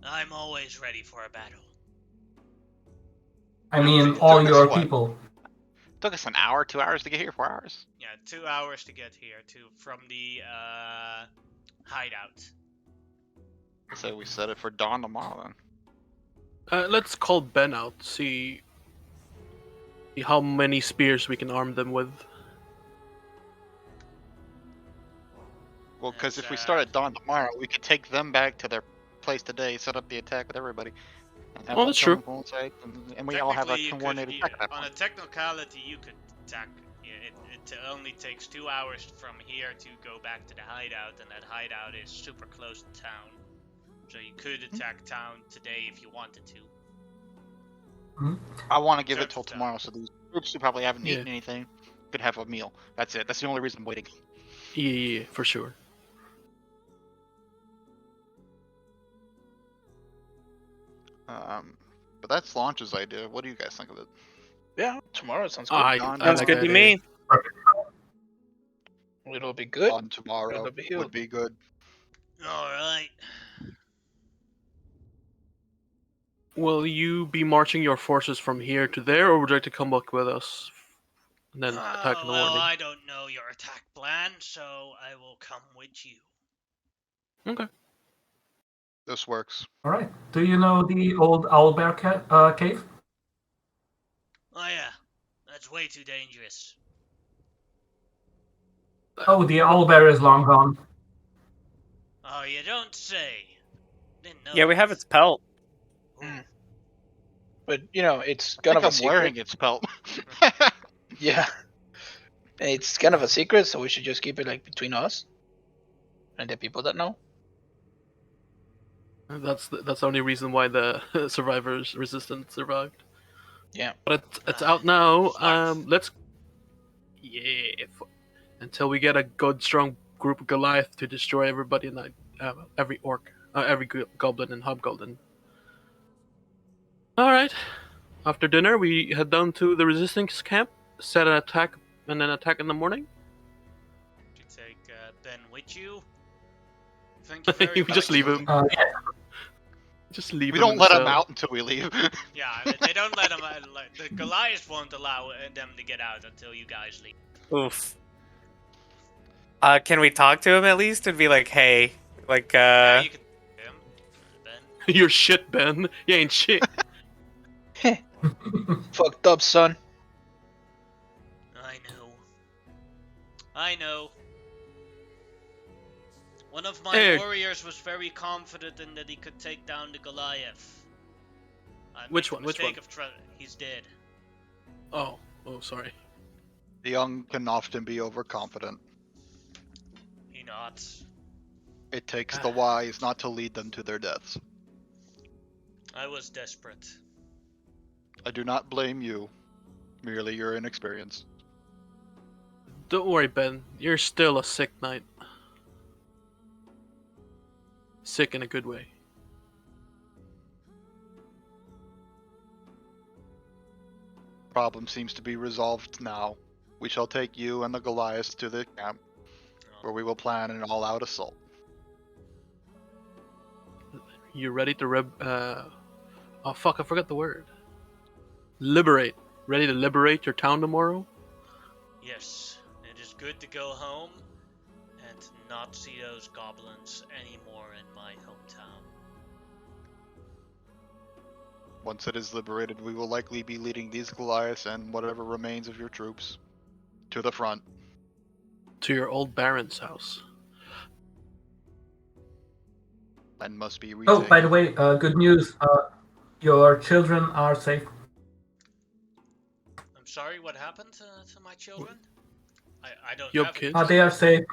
I'm always ready for a battle. I mean, It all took us your what? people. Took us an hour, 2 hours to get here, 4 hours. Yeah, 2 hours to get here from the hideout. So we set it for dawn tomorrow then. Let's call Ben out. See how many spears we can arm them with. Well, because And, if we start at dawn tomorrow, we could take them back to their place today, set up the attack with everybody. And have Oh, them that's come true. from side, and we all have a technically, you coordinated could, attack at that on a point. technicality, you could attack. It only takes 2 hours from here to go back to the hideout, and that hideout is super close to town. So you could attack town today if you wanted to. I want to give it Except till for tomorrow, so these groups who probably haven't Yeah. eaten anything could have a meal. That's it. That's the only reason I'm waiting. Yeah, for sure. But that's Launch's idea. What do you guys think of it? Yeah, tomorrow sounds good. I Sounds like good that to idea. me. It'll be good. On tomorrow It'll be would healed. be good. Alright. Will you be marching your forces from here to there, or would you like to come back with us and then attack in the Well, morning? I don't know your attack plan, so I will come with you. Okay. This works. All right. Do you know the old owlbear cave? Oh yeah, that's way too dangerous. Oh, the owlbear is long gone. Oh, you don't say. Didn't know. Yeah, we have that. its pelt. Mm. But it's I kind think of a I'm secret. wearing its pelt. Yeah. It's kind of a secret, so we should just keep it like between us and the people that know. That's the only reason why the survivors resistance survived. Yeah. But it's out now. Smart. Until we get a good strong group of Goliath to destroy everybody in every orc, every goblin and hobgoblin. All right. After dinner, we head down to the resistance camp, set an attack, and then attack in the morning. You take Ben with you. Thank you very We much. just leave him. Yeah. Just leave We him. don't in let the him cell. out until we leave. Yeah, they don't let them. The Goliath won't allow them to get out until you guys leave. Oof. Can we talk to him at least and be like, hey, like, Yeah, you can. Him, Ben. You're shit, Ben. You ain't shit. Fucked up, son. I know. One of my Hey. warriors was very confident in that he could take down the Goliath. I made Which the one? Which mistake one? of he's dead. Oh, sorry. The young can often be overconfident. He not. It takes the wise not to lead them to their deaths. I was desperate. I do not blame you. Merely your inexperience. Don't worry, Ben. You're still a sick knight. Sick in a good way. Problem seems to be resolved now. We shall take you and the Goliaths to the camp, where we will plan an all-out assault. You ready to oh fuck, I forgot the word. Liberate. Ready to liberate your town tomorrow? Yes, it is good to go home and not see those goblins anymore in my hometown. Once it is liberated, we will likely be leading these Goliaths and whatever remains of your troops to the front. To your old baron's house. And must be Oh, retaken. by the way, good news. Your children are safe. I'm sorry, what happened to my children? I don't You have have kids? any. They are safe.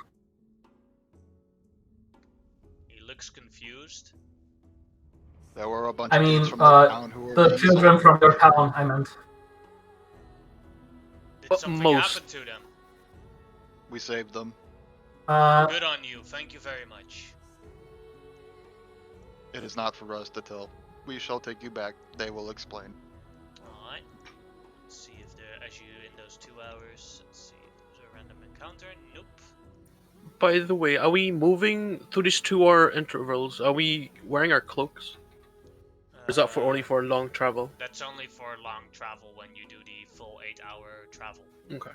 He looks confused. There were a bunch I of mean, kids from the town who were the being children sold. from your town, I meant. Did But something most- happen to them? We saved them. Good on you. Thank you very much. It is not for us to tell. We shall take you back. They will explain. Alright. Let's see if there, as you in those 2 hours, let's see if there's a random encounter. Nope. By the way, are we moving through these 2 hour intervals? Are we wearing our cloaks? Is that for only for long travel? That's only for long travel when you do the full 8-hour travel. Okay.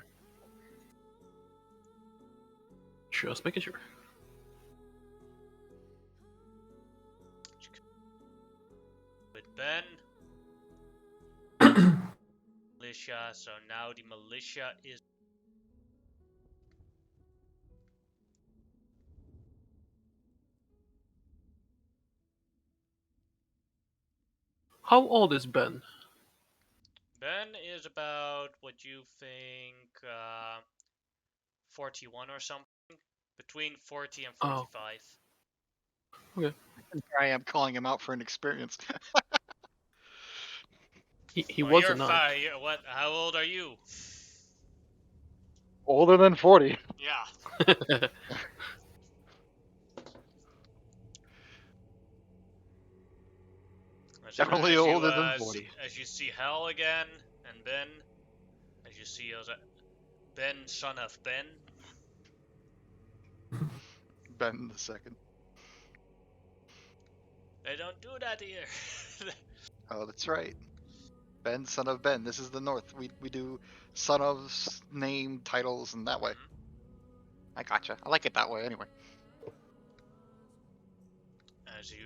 Just making sure. With Ben. Militia, so now the militia is... How old is Ben? Ben is about what you think, 41 or something. Between 40 and 45. Okay. And here I am calling him out for inexperience. He Oh, was you're a knight. what? How old are you? Older than 40. Yeah. Definitely older than 40. As you see Hal again, and Ben, as you see Ben, son of Ben. Ben the second. They don't do that here. Oh, that's right. Ben, son of Ben. This is the North. We do son of's name, titles, and that way. I gotcha. I like it that way anyway. As you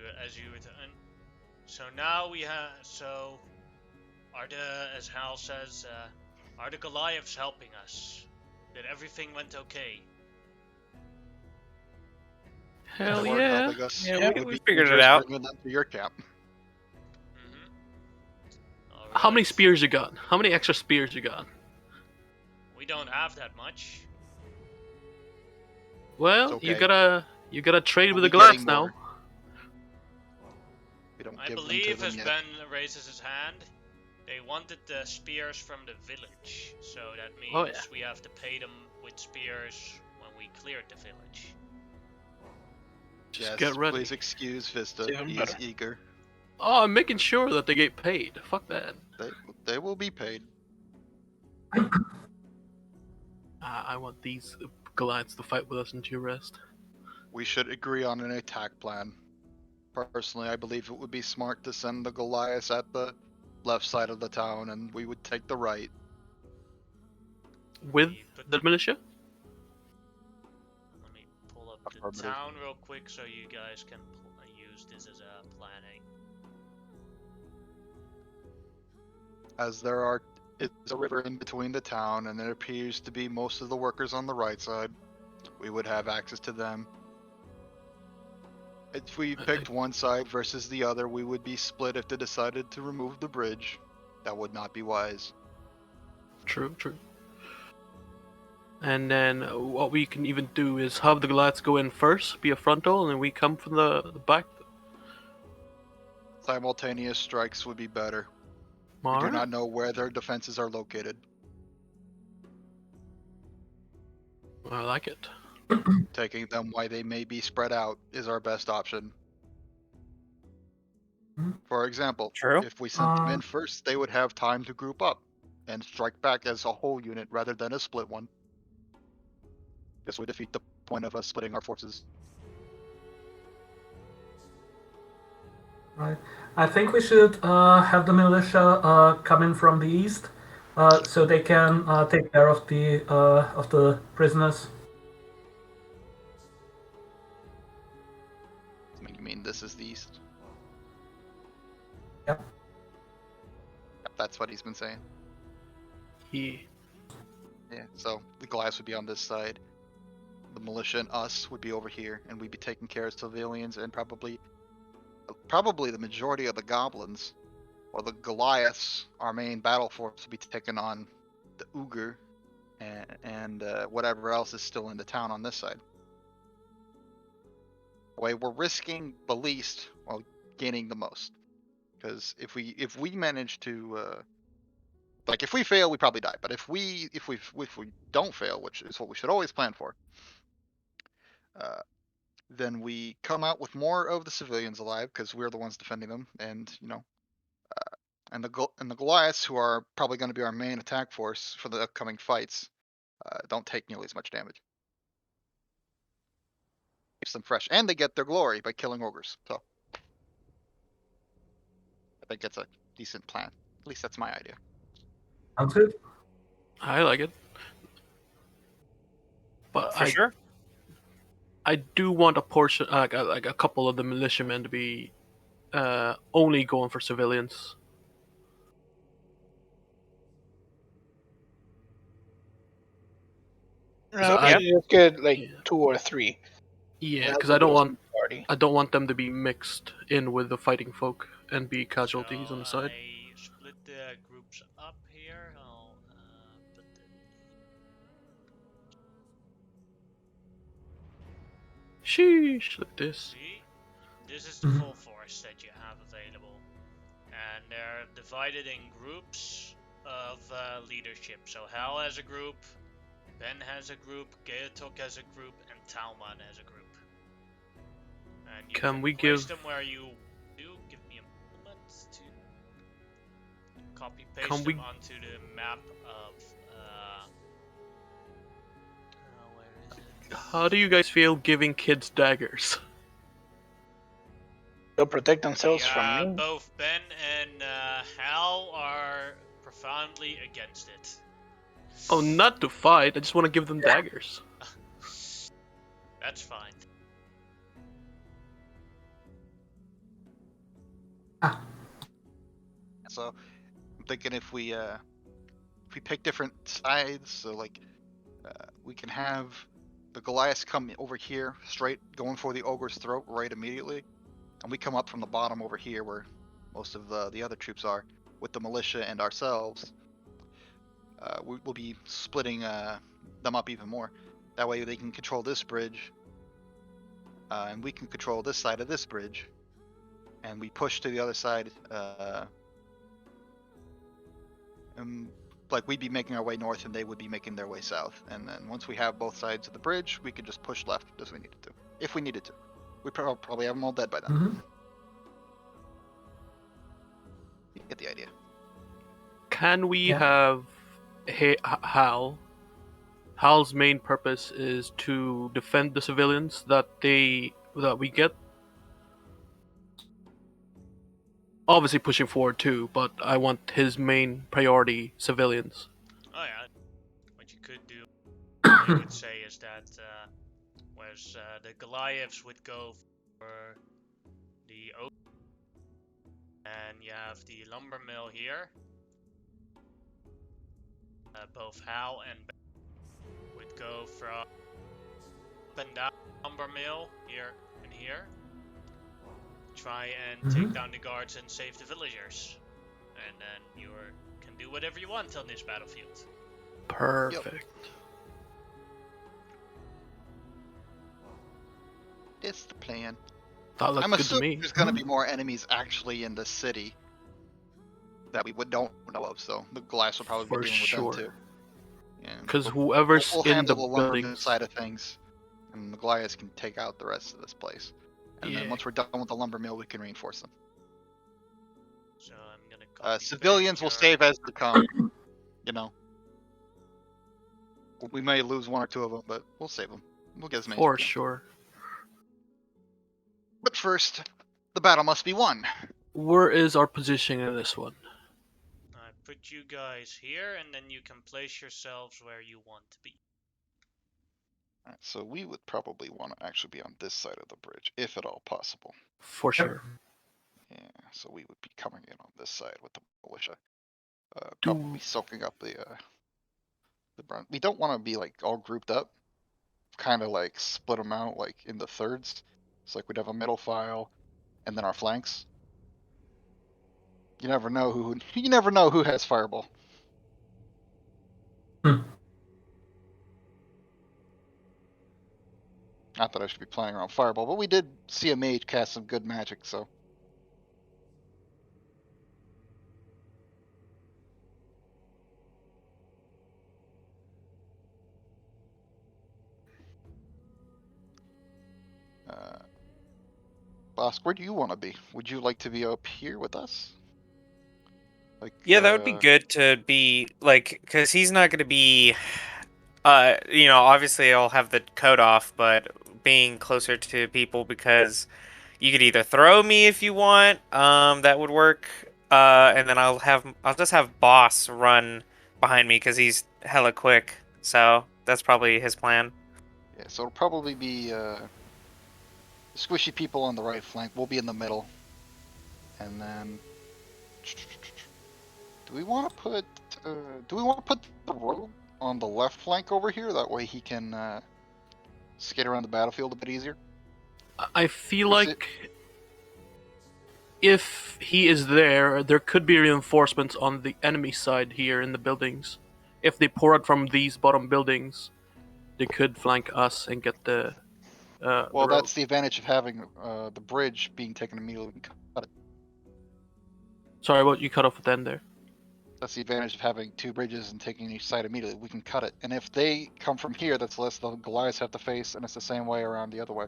so now we have are as Hal says, are the Goliaths helping us? Did everything went okay? Hell Or yeah. helping us. Yeah, would we be figured it dangerous out. bringing them to your camp. How many Alright. spears you got? How many extra spears you got? We don't have that much. Well, It's you okay. gotta trade We'll with the be getting glass now. more. We don't I give them to believe them as yet. Ben raises his hand, they wanted the spears from the village, so that means Oh, yeah. we have to pay them with spears when we cleared the village. Just Yes, get ready. please excuse Vista. Even He better. is eager. Oh, I'm making sure that they get paid. Fuck that. They will be paid. I want these Goliaths to fight with us in due rest. We should agree on an attack plan. Personally, I believe it would be smart to send the Goliaths at the left side of the town, and we would take the right. With We put the militia? Let me pull up the Affirmative. town real quick so you guys can use this as a planning. As it's a river in between the town, and it appears to be most of the workers on the right side. We would have access to them. If we picked one side versus the other, we would be split if they decided to remove the bridge. That would not be wise. True. And then what we can even do is have the Goliaths go in first, be a frontal, and then we come from the back. Simultaneous strikes would be better. We do Alright. not know where their defenses are located. I like it. Taking them while they may be spread out is our best option. For example, True. if we sent them in first, they would have time to group up and strike back as a whole unit rather than a split one. This would defeat the point of us splitting our forces. Right. I think we should have the militia come in from the east, so they can take care of the prisoners. You mean this is the east? Yep. Yep, that's what he's been saying. Yeah. So the Goliaths would be on this side. The militia and us would be over here, and we'd be taking care of civilians and probably the majority of the goblins. While the Goliaths, our main battle force, would be taking on the Uger and whatever else is still in the town on this side. The way we're risking the least while gaining the most. Because if we manage to if we fail, we probably die. But if we don't fail, which is what we should always plan for, then we come out with more of the civilians alive because we're the ones defending them, and and the Goliaths, who are probably going to be our main attack force for the upcoming fights, don't take nearly as much damage. Keeps them fresh, and they get their glory by killing ogres. So I think it's a decent plan. At least that's my idea. Sounds good. I like it. But For sure. I do want a portion, like a couple of the militiamen to be only going for civilians. No, I- you just get like Yeah. 2 or 3. Yeah, Well, because I don't want party. them to be mixed in with the fighting folk and be casualties on the side. I split the groups up here. I'll put the Sheesh, look at this. see. This is the Mhm. full force that you have available, and they're divided in groups of leadership. So Hal has a group, Ben has a group, Gaetok has a group, and Talman has a group. And you Can we place give- them where you do. Give me a moment to copy paste Can them we- onto the map of. Where is it? How do you guys feel giving kids daggers? They'll protect themselves from Yeah, me. both Ben and Hal are profoundly against it. Oh, not to fight. I just want to give them daggers. That's fine. So I'm thinking if we pick different sides, so like we can have the Goliaths come over here straight, going for the ogre's throat right immediately, and we come up from the bottom over here where most of the other troops are with the militia and ourselves. We'll be splitting them up even more. That way they can control this bridge, and we can control this side of this bridge, and we push to the other side. And like we'd be making our way north, and they would be making their way south. And then once we have both sides of the bridge, we could just push left as we needed to, if we needed to. We probably have them all dead by then. Mhm. You get the idea. Can we Yeah. have Hal? Hal's main purpose is to defend the civilians that we get. Obviously pushing forward too, but I want his main priority civilians. Oh yeah. What you could do, you could say, is that whereas the Goliaths would go for the oak, and you have the lumber mill here. Both Hal and Ben would go from up and down lumber mill here and here. Try and take down the guards and save the villagers, and then you can do whatever you want on this battlefield. Perfect. It's the plan. That looks I'm good to assuming me. there's going to be more enemies actually in the city that we don't know of, so the Goliaths will probably For be dealing sure. with them too. Yeah, Because but whoever's we'll in handle the the lumber buildings, side of things, and the Goliaths can take out the rest of this place. And then Yeah. once we're done with the lumber mill, we can reinforce them. So I'm gonna copy Civilians will save as they come. You know, we may lose one or two of them, but we'll save them. We'll get as many. as for we can. sure. But first, the battle must be won. Where is our position in this one? I put you guys here, and then you can place yourselves where you want to be. Alright, so we would probably want to actually be on this side of the bridge, if at all possible. For sure. Yeah, so we would be coming in on this side with the militia. Do- Probably soaking up the brunt. We don't want to be like all grouped up. Kind of like split them out like into thirds. So like we'd have a middle file, and then our flanks. You never know who has fireball. Not that I should be playing around fireball, but we did see a mage cast some good magic, so. Bosk, where do you want to be? Would you like to be up here with us? Like, Yeah, that would be good to be like, because he's not going to be, obviously I'll have the coat off, but being closer to people because you could either throw me if you want, that would work, And then I'll just have Boss run behind me because he's hella quick. So that's probably his plan. Yeah, so it'll probably be squishy people on the right flank. We'll be in the middle, and then do we want to put the rogue on the left flank over here? That way he can skate around the battlefield a bit easier. I feel 'Cause like if he is there, there could be reinforcements on the enemy side here in the buildings. If they pour out from these bottom buildings, they could flank us and get the. Well, road. that's the advantage of having the bridge being taken immediately. We can cut it. Sorry, what you cut off at the end there? That's the advantage of having two bridges and taking each side immediately. We can cut it. And if they come from here, that's less the Goliaths have to face, and it's the same way around the other way.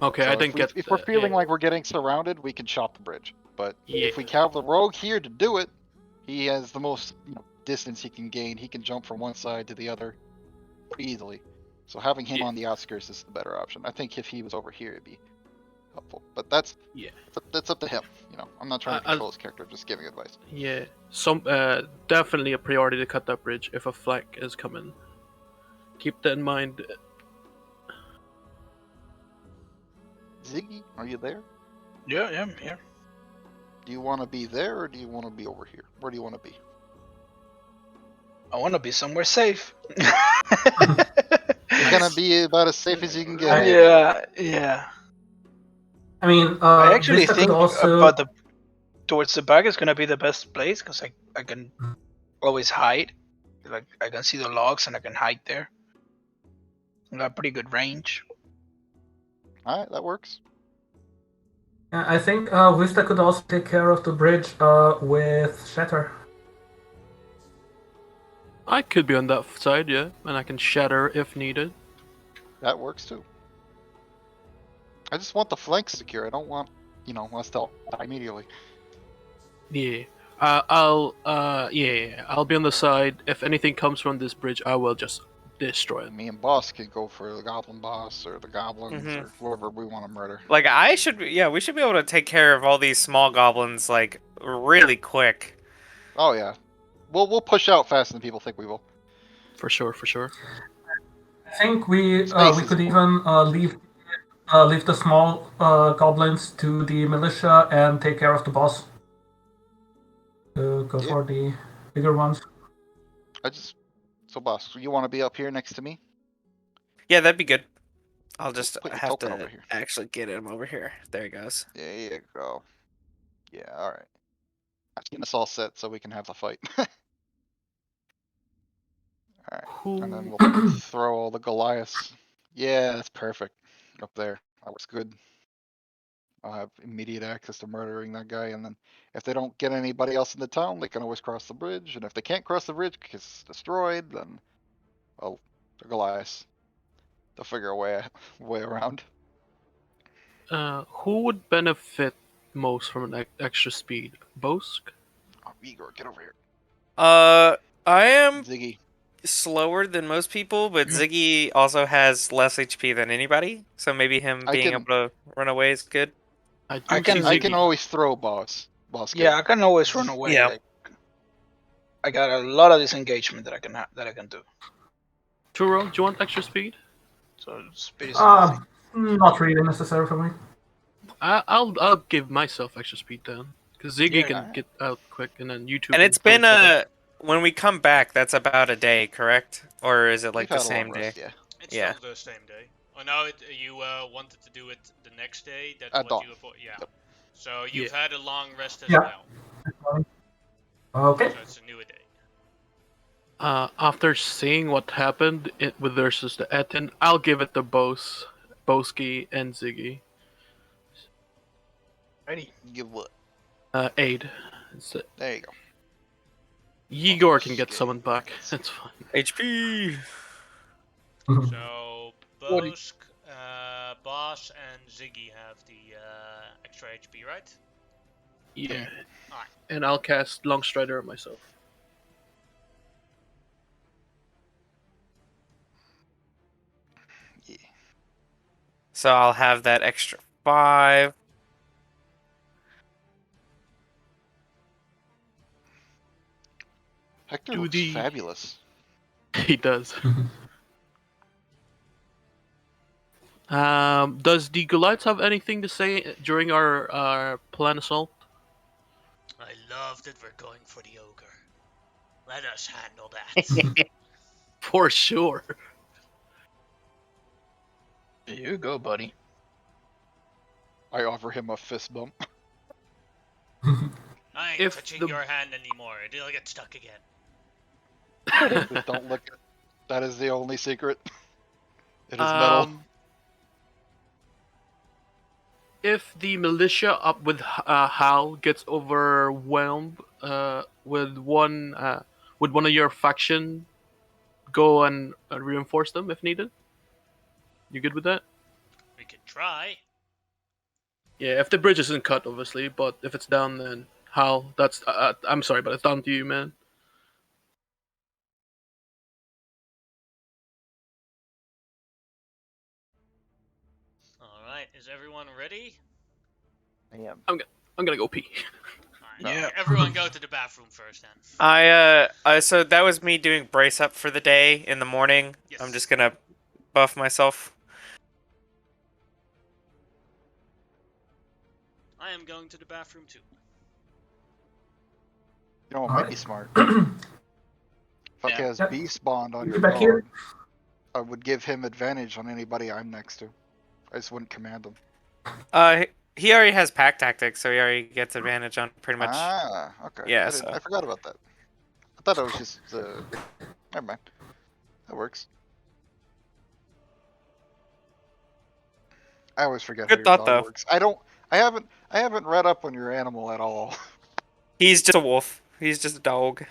Okay, So I didn't get. if we're feeling yeah. like we're getting surrounded, we can chop the bridge. But Yeah. if we have the rogue here to do it, he has the most distance he can gain. He can jump from one side to the other pretty easily. So having him Yeah. on the outskirts is the better option. I think if he was over here, it'd be helpful. But that's up to him. I'm not trying to control his character. I'm just giving advice. Yeah, definitely a priority to cut that bridge if a flank is coming. Keep that in mind. Ziggy, are you there? Yeah, I'm here. Do you want to be there or do you want to be over here? Where do you want to be? I want to be somewhere safe. You're gonna be about as safe as you can get. Yeah. I mean, I actually Vista think could also. about towards the back is gonna be the best place because I can always hide. Like I can see the logs and I can hide there. I got pretty good range. All right, that works. I think Vista could also take care of the bridge with Shatter. I could be on that side, yeah, and I can shatter if needed. That works too. I just want the flanks secure. I don't want, us to die immediately. Yeah. I'll be on the side. If anything comes from this bridge, I will just destroy it. Me and Boss can go for the Goblin Boss or the Goblins Mhm. or whoever we want to murder. Like we should be able to take care of all these small goblins like really quick. Oh yeah, we'll push out faster than people think we will. For sure. I think we Space we is could important. even leave the small goblins to the militia and take care of the boss. Go Yeah. for the bigger ones. So Boss, you want to be up here next to me? Yeah, that'd be good. I'll just Put your have token to over here. actually get him over here. There he goes. There you go. Yeah, all right. That's getting us all set so we can have the fight. All right, and then we'll throw all the Goliaths. Yeah, that's perfect. Up there. That looks good. I'll have immediate access to murdering that guy, and then if they don't get anybody else in the town, they can always cross the bridge. And if they can't cross the bridge because it's destroyed, then the Goliaths. They'll figure a way around. Who would benefit most from an extra speed? Bosk? Oh, Igor, get over here. I am Ziggy. slower than most people, but Ziggy also has less HP than anybody, so maybe him being able to run away is good. I can always throw Boss. Yeah, I can always run away. Yeah. Like, I got a lot of disengagement that I can do. Turo, do you want extra speed? So speed is nothing. Not really necessary for me. I'll give myself extra speed then, because Ziggy Yeah, can get out quick, and then you two. And can it's been throw each other. when we come back, that's about a day, correct? Or is it like We've the had a long same day? rest, yeah. It's Yeah. still the same day. Oh, now you wanted to do it the next day. That's At what dawn. you avoid. Yeah. Yep. So you've had a long rest as Yeah. well. Okay. So it's a new day. After seeing what happened with versus the Etin, I'll give it to Boski and Ziggy. Ready? Give what? Aid. There you go. Igor can get summoned back. That's fine. HP. So Bosk, Boss, and Ziggy have the extra HP, right? Yeah. Alright. And I'll cast Long Strider on myself. Yeah. So I'll have that extra 5. Hector Do looks the- fabulous. He does. Does the Goliaths have anything to say during our plan assault? I love that we're going for the ogre. Let us handle that. For sure. Here you go, buddy. I offer him a fist bump. I ain't If touching the- your hand anymore. It'll get stuck again. But don't look at that is the only secret. It is metal. If the militia up with Hal gets overwhelmed with one of your faction, go and reinforce them if needed. You good with that? We can try. Yeah, if the bridge isn't cut, obviously, but if it's down, then Hal, that's I'm sorry, but it's down to you, man. Alright, is everyone ready? I am. I'm gonna go pee. Alright, Yeah. everyone go to the bathroom first then. So that was me doing brace up for the day in the morning. Yes. I'm just gonna buff myself. I am going to the bathroom too. You know, it might be smart. Fuck Yeah. has Yep. beast bond on You your back here? guard. I would give him advantage on anybody I'm next to. I just wouldn't command him. He already has pack tactics, so he already gets advantage on pretty much. Ah, okay. Yeah, I forgot about that. I thought it was just. Never mind. That works. I always forget Good how your thought, dog though. works. I haven't read up on your animal at all. He's just a wolf. He's just a dog.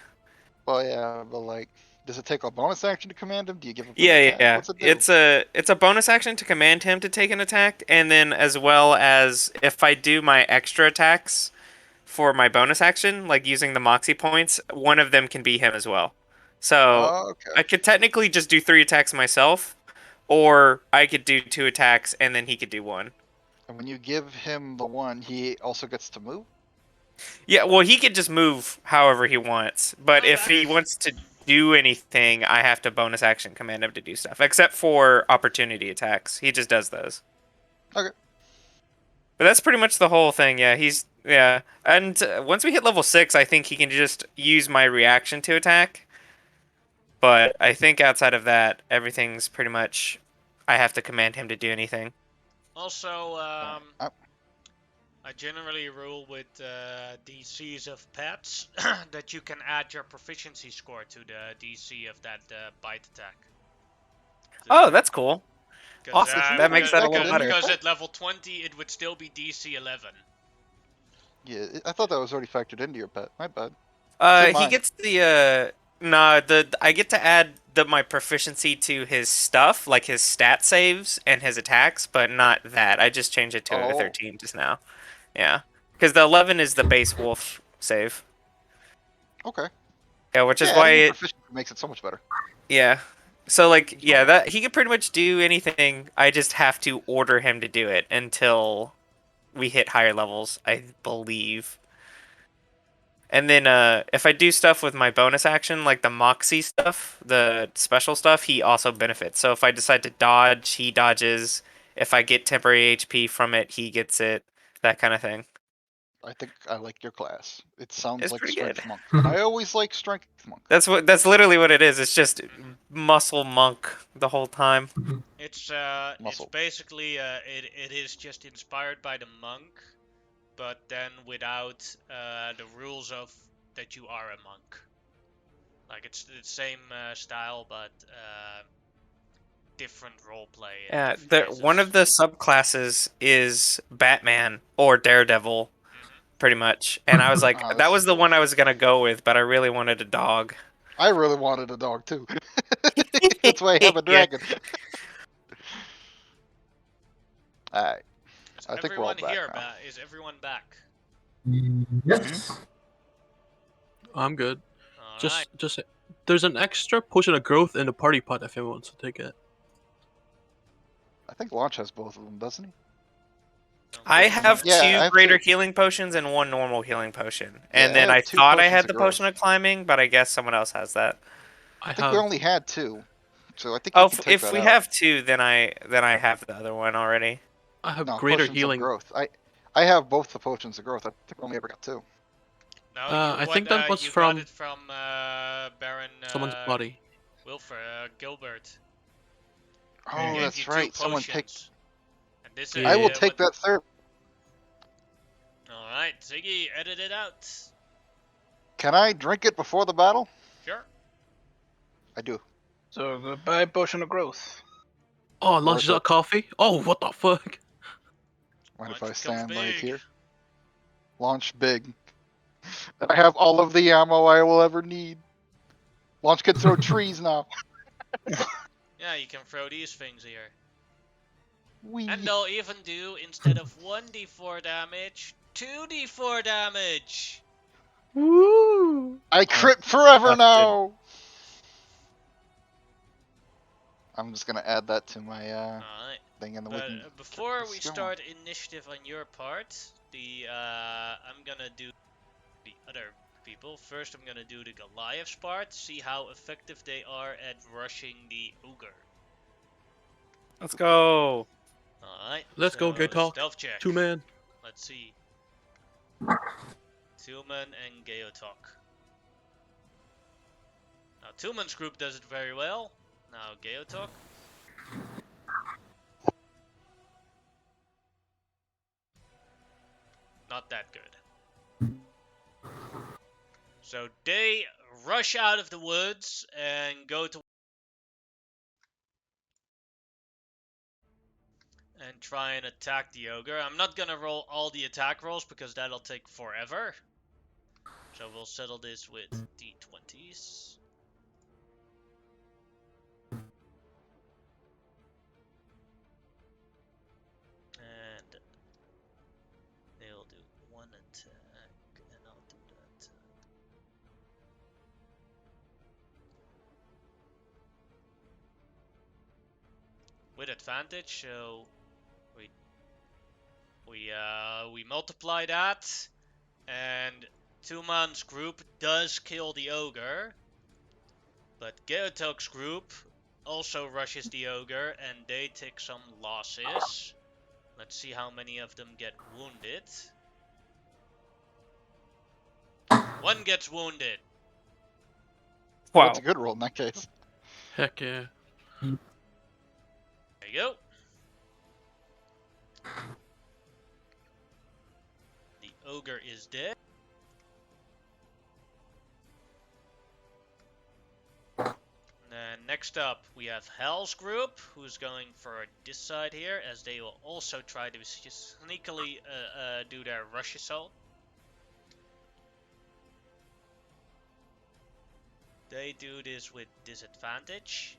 Well, yeah, but like, does it take a bonus action to command him? Do you give him? Yeah. What's it do? It's a bonus action to command him to take an attack, and then as well as if I do my extra attacks for my bonus action, like using the Moxie points, one of them can be him as well. So Oh, okay. I could technically just do 3 attacks myself, or I could do 2 attacks and then he could do 1. And when you give him the one, he also gets to move. Yeah, well, he could just move however he wants, but Oh, if he wants to do anything, I have to bonus action command him to do stuff, except for opportunity attacks. He just does those. Okay. But that's pretty much the whole thing. Yeah. And once we hit level 6, I think he can just use my reaction to attack. But I think outside of that, everything's pretty much I have to command him to do anything. Also, Uh, I generally rule with DCs of pets that you can add your proficiency score to the DC of that bite attack. Oh, that's cool. 'Cause, awesome. That makes that a little because, better. Because at level 20, it would still be DC 11. Yeah, I thought that was already factored into your pet. My bad. It's in He mine. gets I get to add my proficiency to his stuff, like his stat saves and his attacks, but not that. I just changed it to a Oh. 13 just now. Yeah, because the 11 is the base wolf save. Okay. Yeah, which is Yeah, why adding it. proficiency makes it so much better. Yeah. So like, yeah, that he can pretty much do anything. I just have to order him to do it until we hit higher levels, I believe. And then if I do stuff with my bonus action, like the Moxie stuff, the special stuff, he also benefits. So if I decide to dodge, he dodges. If I get temporary HP from it, he gets it. That kind of thing. I think I like your class. It sounds It's like pretty Strength good. Monk. And I always like Strength Monk. That's literally what it is. It's just muscle monk the whole time. It's Muscle. basically it is just inspired by the monk, but then without the rules of that you are a monk. Like it's the same style, but different roleplay. Yeah, different one of phases. the subclasses is Batman or Daredevil, pretty much. And I was like, Ah, that was the one I was gonna go with, but I really wanted a dog. I really wanted a dog too. That's why I have a Yeah. dragon. Alright. Is I think we're all everyone back here? now. Is everyone back? Yes. I'm good. Alright. Just there's an extra potion of growth in the party pot if anyone wants to take it. I think Launch has both of them, doesn't he? I Okay. have Yeah, I two have greater two. healing potions and one normal healing potion. Yeah, And I then have I two thought I potions had of the growth. potion of climbing, but I guess someone else has that. I think we only had two, so I think Oh, you can take if that we out. have two, then I have the other one already. I have No, greater potions healing. of growth. I have both the potions of growth. I think we only ever got two. No, I think that was you from got it from Baron someone's body. Wilfer Gilbert. He Oh, gave that's you two right. Someone take. potions. And this Yeah. I will what- take that third. All right, Ziggy, edit it out. Can I drink it before the battle? Sure. I do. So goodbye, potion of growth. Oh, lunches Worth out it. coffee. Oh, what the fuck? Mind if Launch I becomes stand like big. here? Launch big. I have all of the ammo I will ever need. Launch can throw trees now. Yeah, you can throw these things here. Wee. And they'll even do, instead of 1d4 damage, 2d4 damage! Woo! I crit forever That's now. I'm just gonna add that to my Alright. thing, and then we But can. get before this we going. start initiative on your part, I'm gonna do the other people. First, I'm gonna do the Goliath's part, see how effective they are at rushing the ogre. Let's go. Alright. Let's go, so J-Talk. Stealth check. 2-man. Let's see. Tillman and Geotalk. Now Tillman's group does it very well. Now Geotalk. Not that good. So they rush out of the woods and go to and try and attack the ogre. I'm not gonna roll all the attack rolls because that'll take forever. So we'll settle this with d20s. And they'll do one attack, and I'll do that. With advantage, so we multiply that, and Tuman's group does kill the ogre, but Geotok's group also rushes the ogre, and they take some losses. Let's see how many of them get wounded. One gets wounded. Well, Wow. that's a good roll in that case. Heck yeah. There you go. The ogre is dead. And next up, we have Hell's group, who's going for this side here, as they will also try to sneakily do their rush assault. They do this with disadvantage.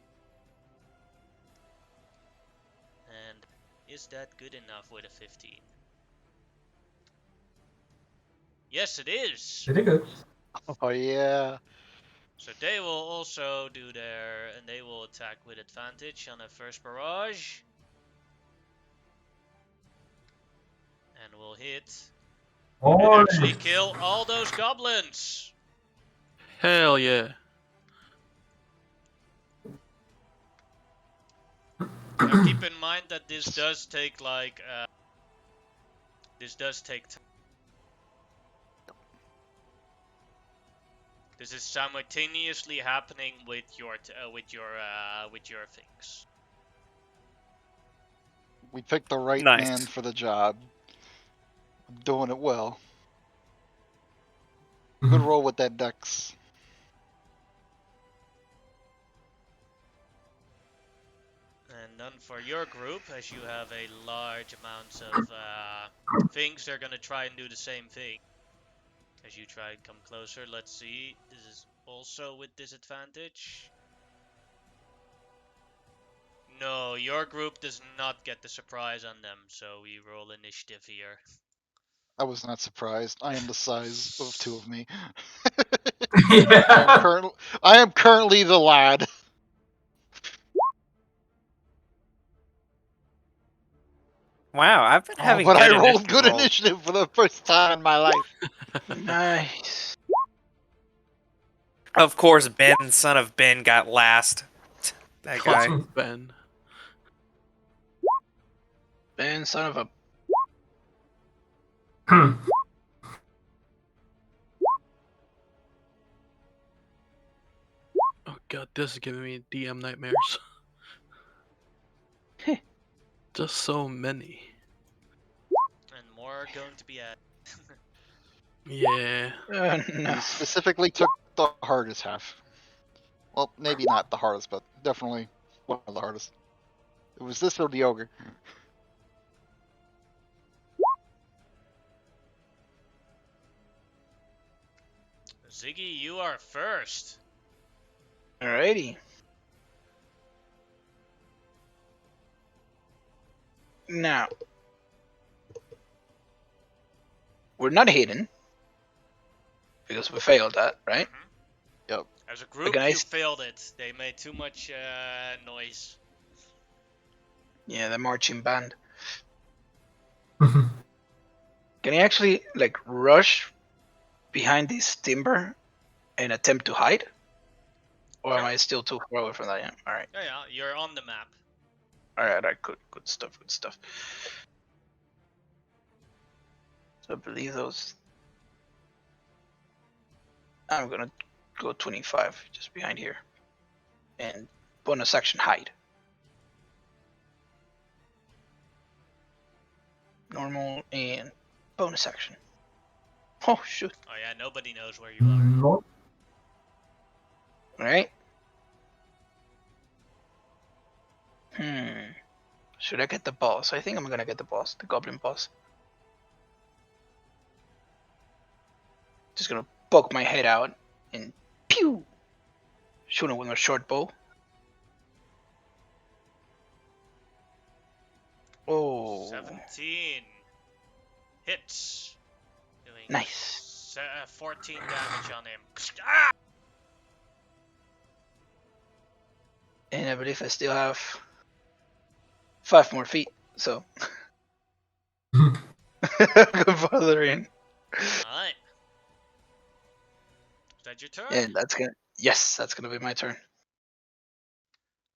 And is that good enough with a 15? Yes, it is! Pretty good. Oh yeah. So they will also do their, and they will attack with advantage on a first barrage. And will hit. And Oh, actually kill all those goblins! Hell yeah. Now keep in mind that this does take like, this does take time. This is simultaneously happening with your things. We picked the right Nice. man for the job. I'm doing it well. Good roll with that dex. And then for your group, as you have a large amount of things, they're gonna try and do the same thing. As you try and come closer, let's see. This is also with disadvantage. No, your group does not get the surprise on them, so we roll initiative here. I was not surprised. I am the size of two of me. yeah. I am currently the lad. Wow, I've been Oh, having but I good rolled good rolls. initiative for the first time in my life. Nice. Of course, Ben, son of Ben, got last. That guy. Classic Ben. Ben, son of a. Oh god, this is giving me DM nightmares. Just so many. And more are going to be added. Yeah. No. He specifically took the hardest half. Well, maybe not the hardest, but definitely one of the hardest. It was this or the ogre. Ziggy, you are first. Alrighty. Now, we're not hidden because we failed that, right? Yep. As a group, Can I you s- failed it. They made too much noise. Yeah, the marching band. Can I actually like rush behind this timber and attempt to hide? Or am Sure. I still too far away from that? Yeah. Alright. Yeah, you're on the map. Alright, good stuff, good stuff. So I believe those. I'm gonna go 25 just behind here. And bonus action hide. Normal and bonus action. Oh shoot. Oh yeah, nobody knows where you are. Not Alright. Should I get the boss? I think I'm gonna get the boss, the goblin boss. Just gonna poke my head out and pew! Shoot him with my short bow. Oh, 17 hits, doing nice. 14 damage on him. Ah! And I believe I still have 5 more feet, so go further in. Alright. Is that your turn? And that's gonna be my turn.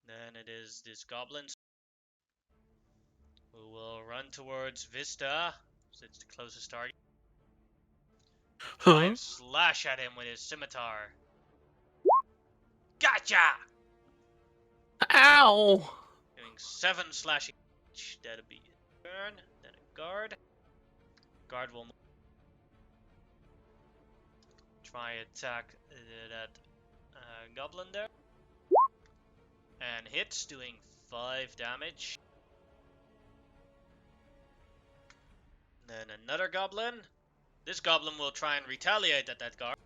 Then it is this goblin who will run towards Vista, so it's the closest target. Try Huh? and slash at him with his scimitar. Gotcha! Ow! Doing 7 slashing damage. That'll be a turn. Then a guard. Guard will try attack that goblin there. And hits, doing 5 damage. Then another goblin. This goblin will try and retaliate at that guard.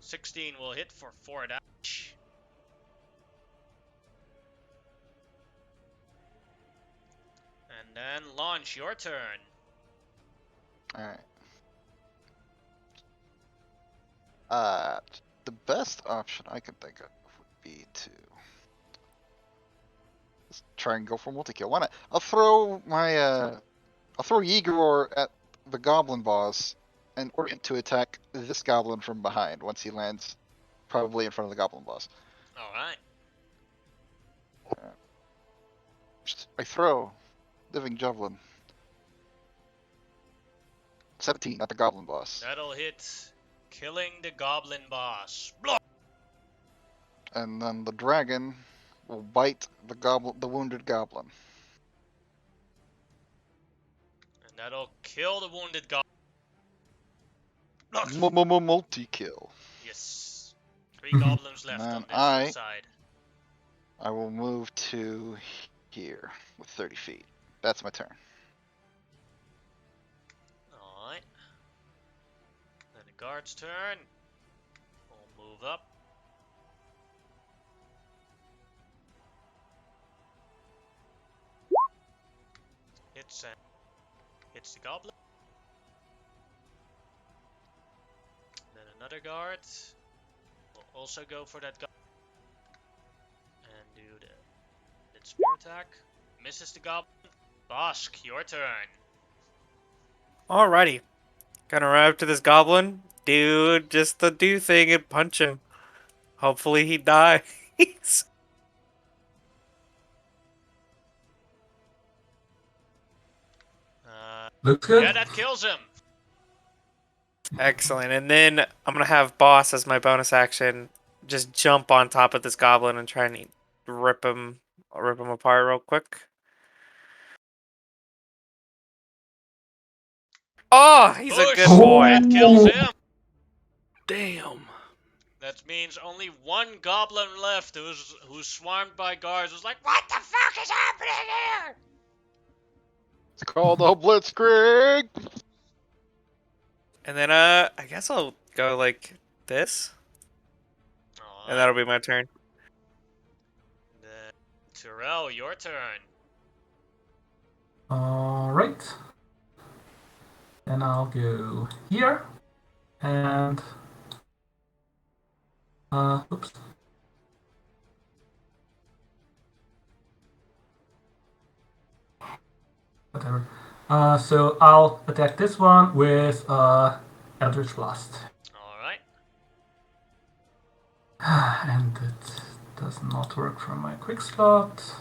16 will hit for 4 damage. And then launch, your turn. Alright. The best option I can think of would be to just try and go for multi-kill. Why not? I'll throw Yegor at the goblin boss and orient to attack this goblin from behind once he lands, probably in front of the goblin boss. Alright. I throw living javelin. 17 at the goblin boss. That'll hit, killing the goblin boss. Blah! And then the dragon will bite the wounded goblin. And that'll kill the wounded goblin. Multi-kill. Yes. 3 goblins left Man, on this side. I will move to here with 30 feet. That's my turn. Alright. Then the guard's turn. We'll move up. Hits the goblin. Then another guard will also go for that goblin. And do the spear attack. Misses the goblin. Bosk, your turn. Alrighty. Gonna run up to this goblin. Dude, just the do thing and punch him. Hopefully he dies. Looks good. Yeah, that kills him. Excellent. And then I'm gonna have boss as my bonus action. Just jump on top of this goblin and try and rip him apart real quick. Oh, he's a good Push. boy. That kills him. Damn. That means only one goblin left who's swarmed by guards. Who's like, what the fuck is happening here? It's called the Blitzkrieg. And then I guess I'll go like this. And that'll be my turn. Then, Tyrell, your turn. Alright. And I'll go here. And oops. Whatever. So I'll attack this one with Eldritch Blast. Alright. And it does not work from my quick slot.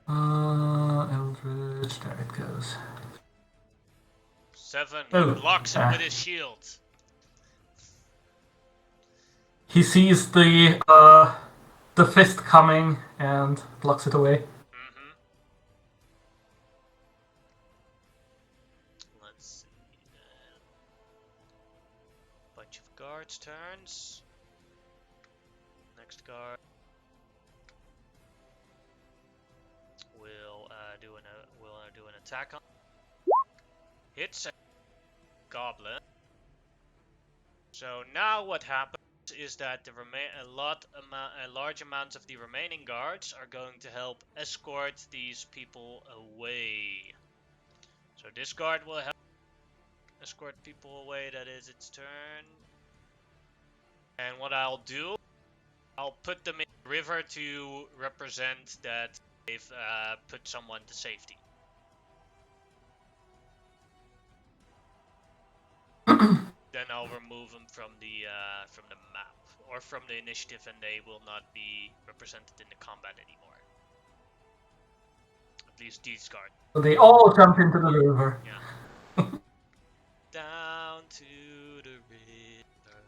Eldritch, there it goes. 7. Oh, He blocks him with his shield. He sees the fist coming and blocks it away. Mm-hmm. Let's see. Bunch of guards' turns. Next guard. We'll do an attack on. Hits a goblin. So now what happens is that a large amount of the remaining guards are going to help escort these people away. So this guard will help escort people away. That is its turn. And what I'll do, I'll put them in the river to represent that they've put someone to safety. Then I'll remove them from the map or from the initiative, and they will not be represented in the combat anymore. At least these guards. So they all jump into the river. Yeah. Down to the river.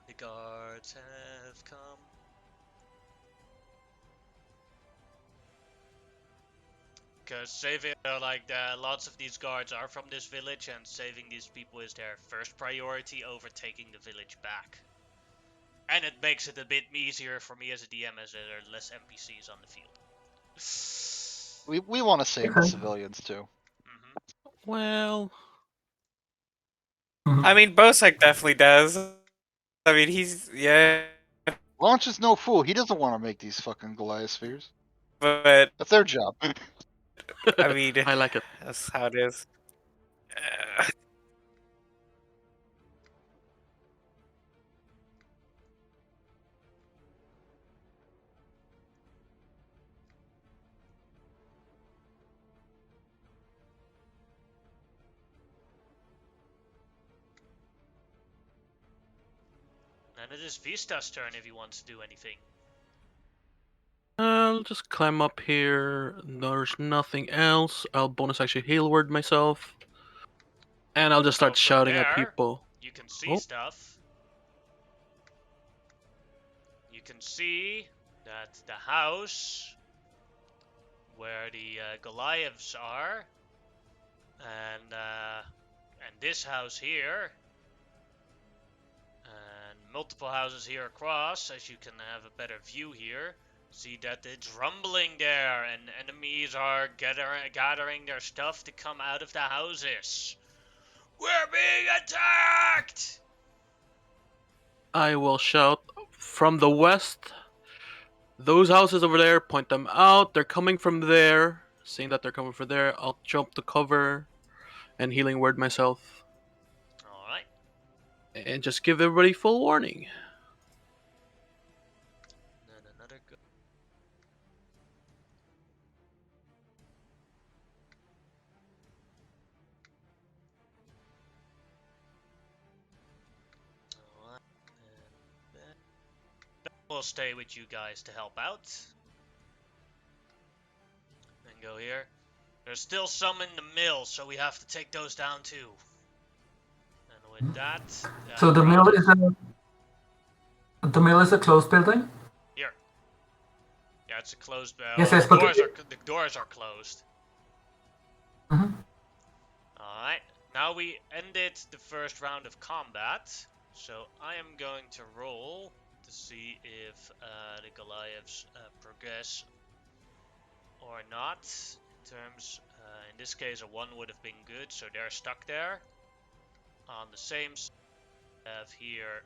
The guards have come. Because saving, lots of these guards are from this village, and saving these people is their first priority over taking the village back. And it makes it a bit easier for me as a DM, as there are less NPCs on the field. We want to save the civilians too. Mm-hmm. Well, I mean, Bosek definitely does. I mean, yeah, Launch is no fool. He doesn't want to make these fucking Goliath spheres. but That's their job. I mean, I like it. that's how it is. And it is Vista's turn if he wants to do anything. I'll just climb up here. There's nothing else. I'll bonus actually heal word myself. And I'll just start So from shouting at there, people. You can see stuff. You can see that the house where the Goliaths are, and this house here, and multiple houses here across, as you can have a better view here. See that it's rumbling there, and enemies are gathering their stuff to come out of the houses. We're being attacked! I will shout from the west. Those houses over there, point them out. They're coming from there. Seeing that they're coming from there, I'll jump to cover and healing word myself. Alright. And just give everybody full warning. Another go. Alright, and Ben will stay with you guys to help out. And go here. There's still some in the mill, so we have to take those down too. And with that, So the mill is a closed building. here. Yeah, it's a closed. Yes, Well, yes, but the doors are closed. Mhm. All right. Now we ended the first round of combat, so I am going to roll to see if the Goliaths progress or not. In terms, in this case, a 1 would have been good, so they're stuck there. On the same side, we have here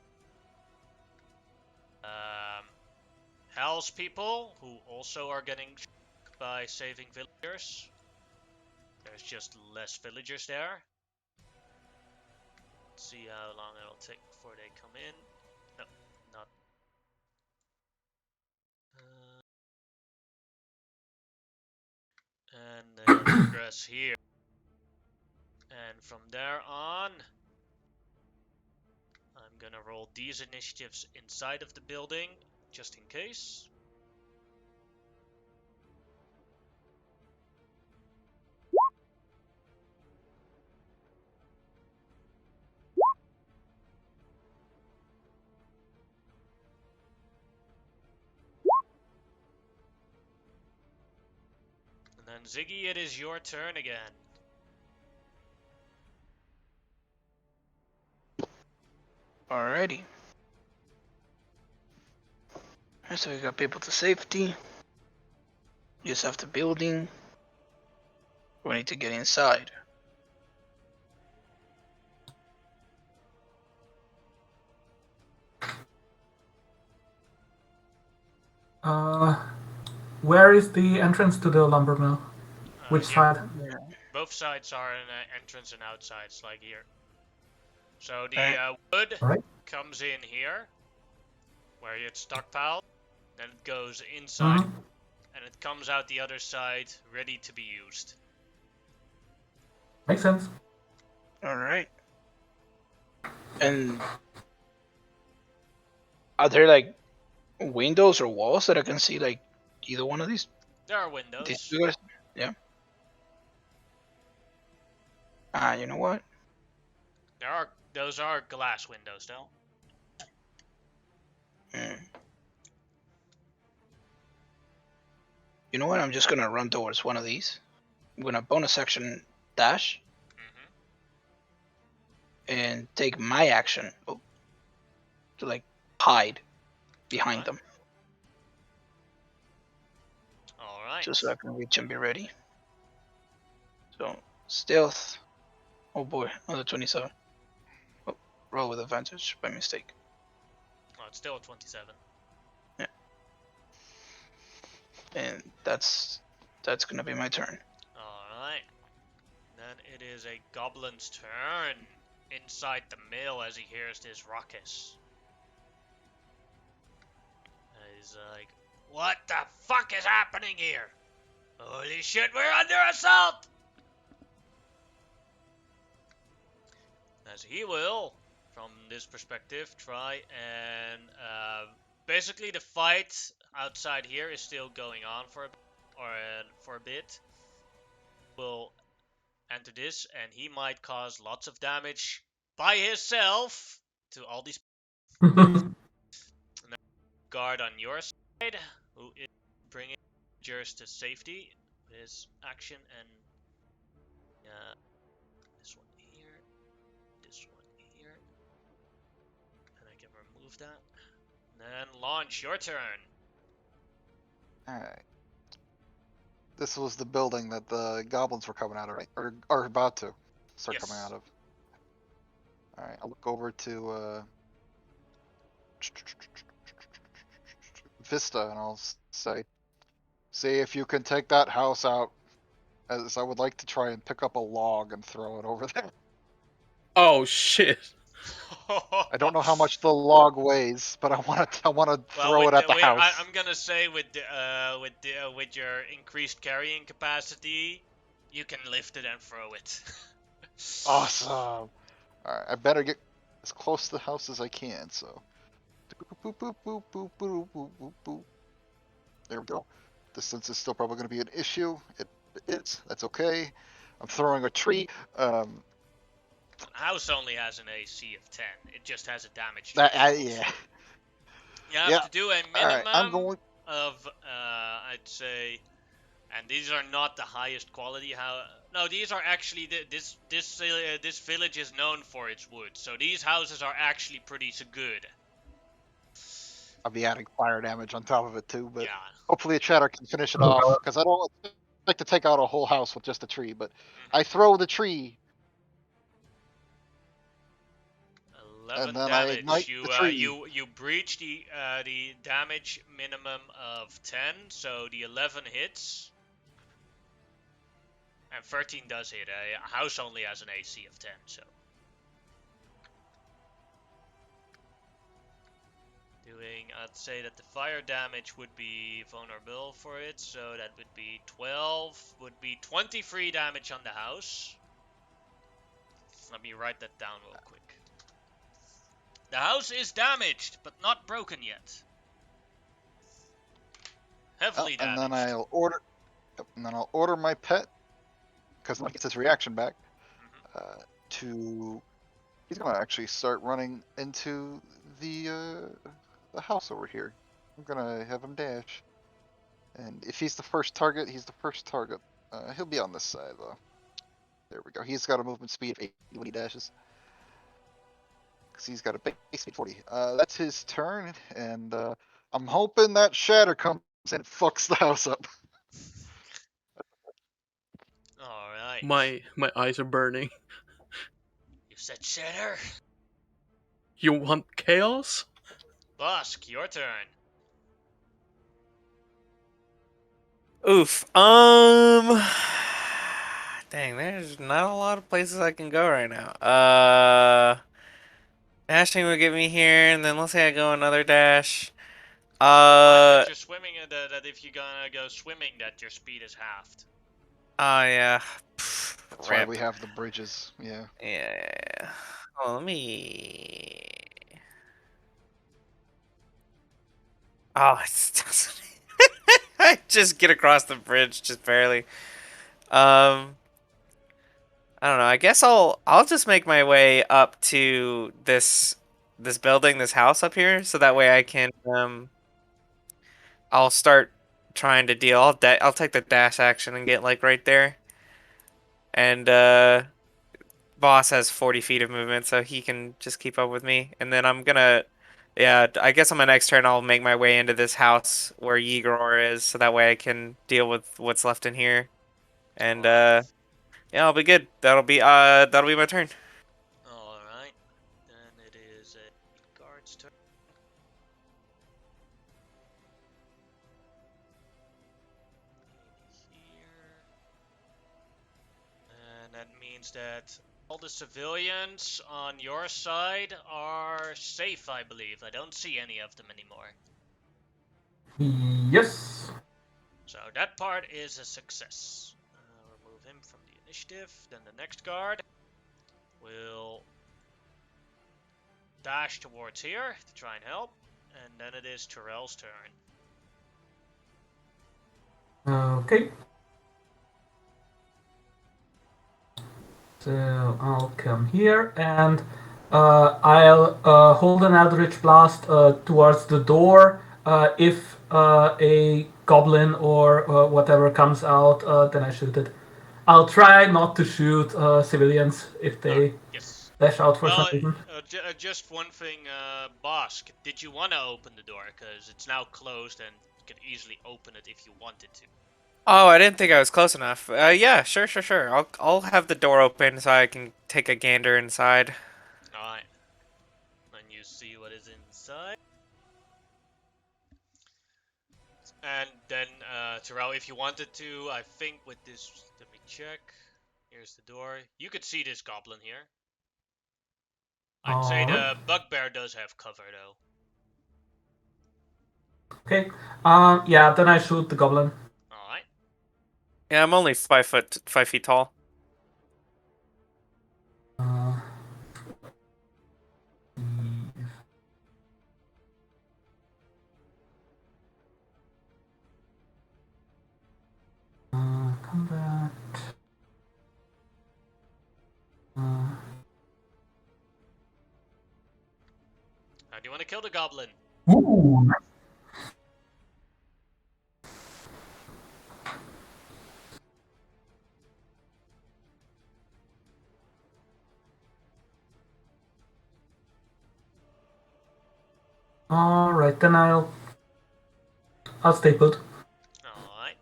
Hell's people, who also are getting shocked by saving villagers. There's just less villagers there. Let's see how long it'll take before they come in. No, not. And they'll progress here. And from there on, I'm gonna roll these initiatives inside of the building, just in case. And then Ziggy, it is your turn again. Alrighty. So we got people to safety. Just have the building. We need to get inside. Where is the entrance to the lumber mill? Which Here. side? Yeah. Both sides are an entrance and outsides, like here. So the wood Right. comes in here, where it's stockpiled. Then it goes inside, Mhm. and it comes out the other side, ready to be used. Makes sense. Alright. And are there like windows or walls that I can see like either one of these? There are These windows. two guys? Yeah. You know what? Those are glass windows, though. You know what? I'm just gonna run towards one of these. I'm gonna bonus action dash and take my action to like hide behind them, All right. just so I can reach and be ready. So stealth. Oh boy, another 27. Oh, roll with advantage by mistake. Oh, it's still a 27. Yeah. And that's gonna be my turn. All right. Then it is a goblin's turn inside the mill as he hears this ruckus. And he's like, "What the fuck is happening here? Holy shit, we're under assault!" As he will, from this perspective, try and basically the fight outside here is still going on for a bit. Will enter this, and he might cause lots of damage by himself to all these guard on your side, who is bringing villagers to safety with his action, and this one here, this one here, and I can remove that. And then launch your turn. Alright. This was the building that the goblins were coming out of, right? Or are about to start coming Yes. out of. Alright, I'll look over to Vista and I'll say, see if you can take that house out, as I would like to try and pick up a log and throw it over there. Oh shit! I don't know how much the log weighs, but I want to throw it at the house. I'm gonna say with your increased carrying capacity, you can lift it and throw it. Awesome. All right, I better get as close to the house as I can. So, boop, boop, boop, boop, boop, boop, boop, boop. There we go. Distance is still probably going to be an issue. It is. That's okay. I'm throwing a tree. The house only has an AC of 10. It just has a damage threshold. Yeah. You have Yeah. to do a All right. I'm minimum going. of, I'd say, and these are not the highest quality. No, these are actually this village is known for its wood, so these houses are actually pretty good. I'll be adding fire damage on top of it too, but Yeah. hopefully a chatter can finish it off because I don't like to take out a whole house with just a tree. But I throw the tree 11 and then I damage. ignite the tree. You breach the damage minimum of 10, so the 11 hits. And 13 does hit. A house only has an AC of 10, so. I'd say that the fire damage would be vulnerable for it, so that would be 12, would be 23 damage on the house. Let me write that down real quick. The house is damaged, but not broken yet. Heavily damaged. And then I'll order my pet because he gets his reaction back. He's gonna actually start running into the house over here. I'm gonna have him dash, and if he's the first target, he's the first target. He'll be on this side though. There we go. He's got a movement speed of 80 when he dashes. Because he's got a base speed 40. That's his turn, and I'm hoping that shatter comes and fucks the house up. Alright. My eyes are burning. You said shatter? You want chaos? Bosk, your turn. Oof. Dang, there's not a lot of places I can go right now. Dashing would get me here, and then let's say I go another dash. That you're swimming, that if you're gonna go swimming, that your speed is halved. Oh yeah. That's why we have the bridges. Yeah. Yeah. Oh, let me. Oh, it doesn't. I just get across the bridge just barely. I don't know. I guess I'll just make my way up to this building, this house up here, so that way I can I'll start trying to deal. I'll take the dash action and get like right there. And boss has 40 feet of movement, so he can just keep up with me. And then I'm gonna, yeah, I guess on my next turn I'll make my way into this house where Yigor is, so that way I can deal with what's left in here. And yeah, I'll be good. That'll be my turn. Alright. Then it is a guard's turn. Here. And that means that all the civilians on your side are safe, I believe. I don't see any of them anymore. Yes. So that part is a success. Remove him from the initiative. Then the next guard will dash towards here to try and help. And then it is Terrell's turn. Okay. So I'll come here and I'll hold an Eldritch Blast towards the door. If a goblin or whatever comes out, then I shoot it. I'll try not to shoot civilians if they Yes. dash out for some reason. Just one thing, Bosk. Did you want to open the door? Because it's now closed and you can easily open it if you wanted to. Oh, I didn't think I was close enough. Yeah, sure. I'll have the door open so I can take a gander inside. Alright. And you see what is inside. And then, Terrell, if you wanted to, I think with this, let me check. Here's the door. You could see this goblin here. I'd say the Alright. bugbear does have cover though. Okay. Yeah, then I shoot the goblin. Alright. Yeah, I'm only 5 feet tall. Uh, combat. How do you want to kill the goblin? Ooh. Alright, then I'll stay put. Alright.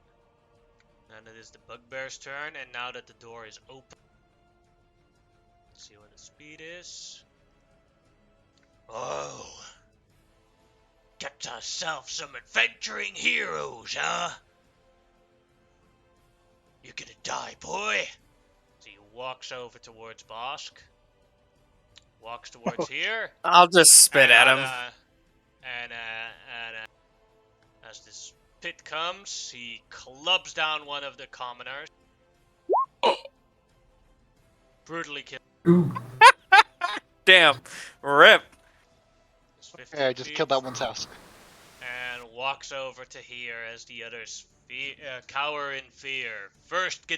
Then it is the bugbear's turn, and now that the door is open, let's see what the speed is. Oh. Get yourself some adventuring heroes, huh? You're gonna die, boy. So he walks over towards Bosk. Walks towards here. I'll just spit at and, him. As this pit comes, he clubs down one of the commoners. Brutally kills. Ooh. Damn. Rip. Yeah, I just killed that one's house. And walks over to here as the others cower in fear. First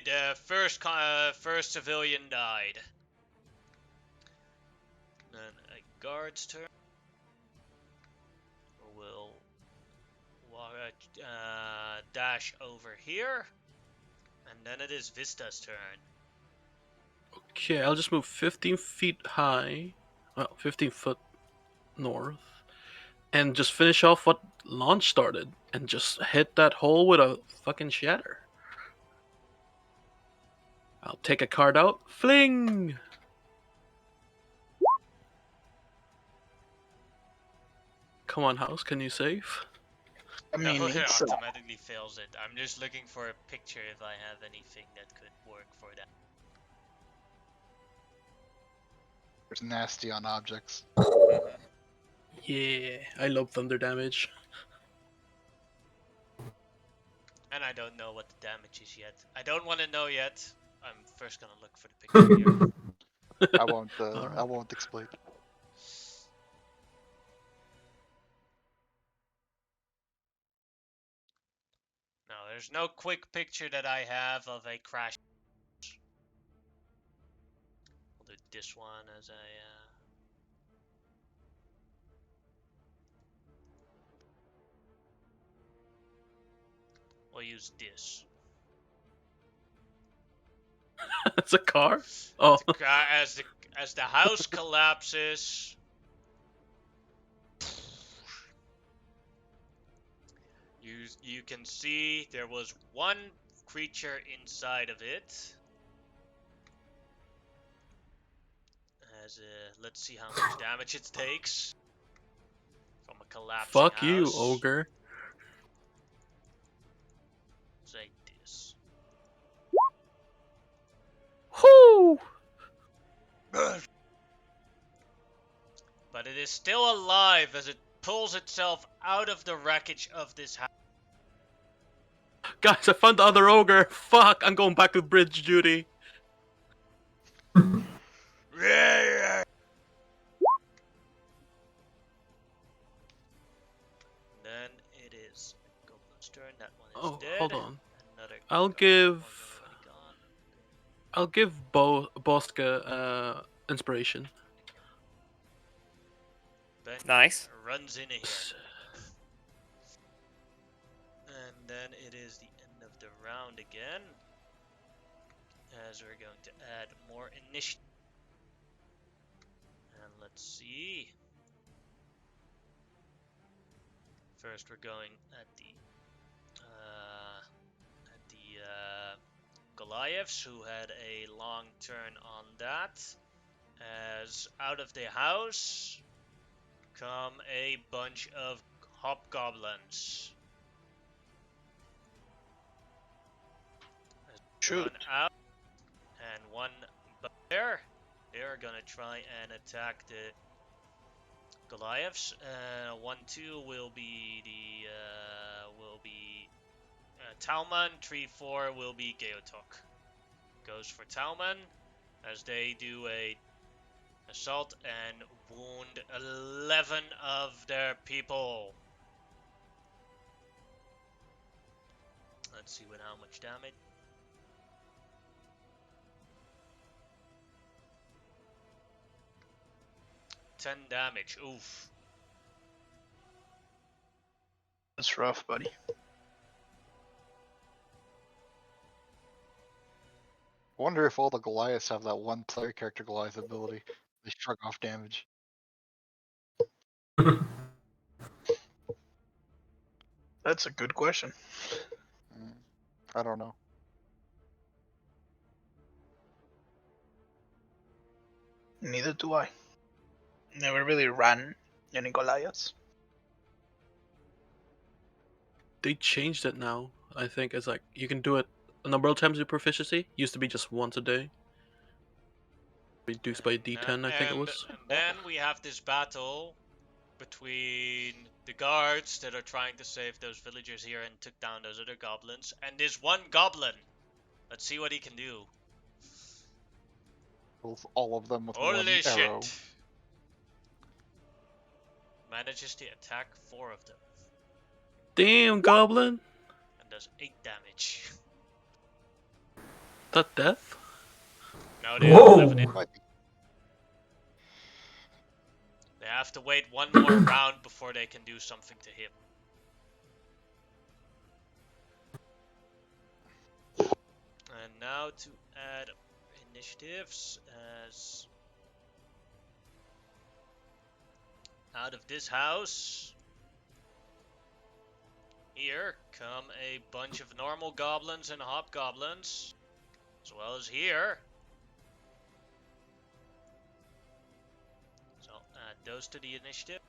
civilian died. Then a guard's turn. Will dash over here, and then it is Vista's turn. Okay, I'll just move 15 feet high, well, 15 foot north, and just finish off what launch started, and just hit that hole with a fucking shatter. I'll take a card out, fling! Come on, house, can you save? I mean, No, it it's automatically fails it. I'm just looking for a picture if I have anything that could work for that. There's nasty on objects. Yeah, I love thunder damage. And I don't know what the damage is yet. I don't want to know yet. I'm first gonna look for the picture here. I won't. I Alright. won't explain. No, there's no quick picture that I have of a crash. We'll do this one as a. We'll use this. It's a car? Oh, As the house collapses. You can see there was one creature inside of it. Let's see how much damage it takes from a collapsing fuck house. you, ogre. Say this. Whoo! But it is still alive as it pulls itself out of the wreckage of this house. Guys, I found the other ogre. Fuck, I'm going back to bridge duty. Then it is Goblin's turn. That one is Oh, dead. hold on. Another I'll guard, give- one's already gone. I'll give Boska inspiration. Ben Nice. runs in here. And then it is the end of the round again. As we're going to add more initiative. And let's see. First, we're going at the Goliaths, who had a long turn on that. As out of the house come a bunch of hobgoblins. shoot. One out and one bear. They're gonna try and attack the Goliaths. 1-2 will be Talman. 3-4 will be Geotok. Goes for Talman as they do a assault and wound 11 of their people. Let's see with how much damage. 10 damage. Oof. That's rough, buddy. I wonder if all the Goliaths have that one player character Goliath ability. They shrug off damage. That's a good question. I don't know. Neither do I. Never really ran any Goliaths. They changed it now. I think it's like you can do it a number of times with proficiency. Used to be just once a day. Reduced by D10, I think it was. And then we have this battle between the guards that are trying to save those villagers here and took down those other goblins, and this one goblin. Let's see what he can do. Kills all of them with one Holy arrow. shit! Manages to attack 4 of them Damn, goblin! and does 8 damage. That death? No, they have 11 Whoa! in. Might be. They have to wait one more round before they can do something to him. And now to add initiatives as out of this house here come a bunch of normal goblins and hobgoblins, as well as here. So add those to the initiative.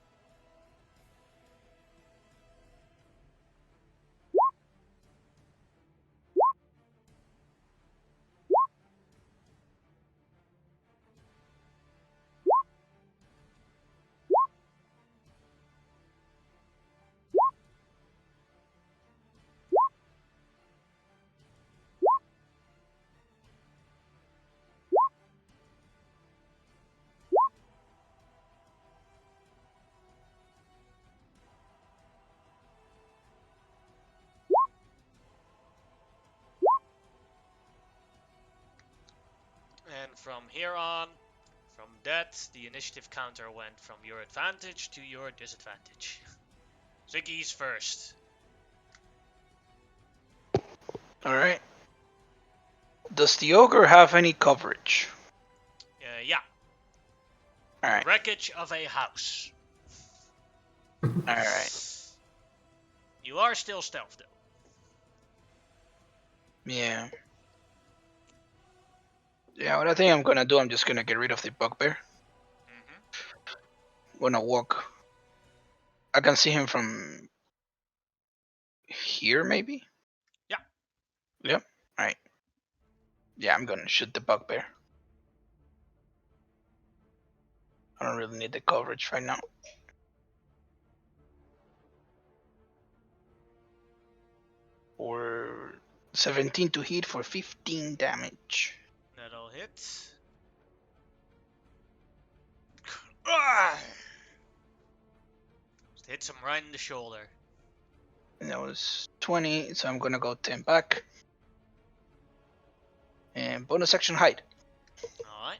And from here on, from that, the initiative counter went from your advantage to your disadvantage. Ziggy's first. Alright. Does the ogre have any coverage? Yeah. Alright. Wreckage of a house. Alright. You are still stealth though. Yeah. Yeah, what I think I'm gonna do, I'm just gonna get rid of the bugbear. Gonna walk. I can see him from here, maybe? Yeah. Yep. Alright. Yeah, I'm gonna shoot the bugbear. I don't really need the coverage right now. Or 17 to hit for 15 damage. That'll hit. Ah! Just hits him right in the shoulder. And that was 20, so I'm gonna go 10 back. And bonus action hide. Alright.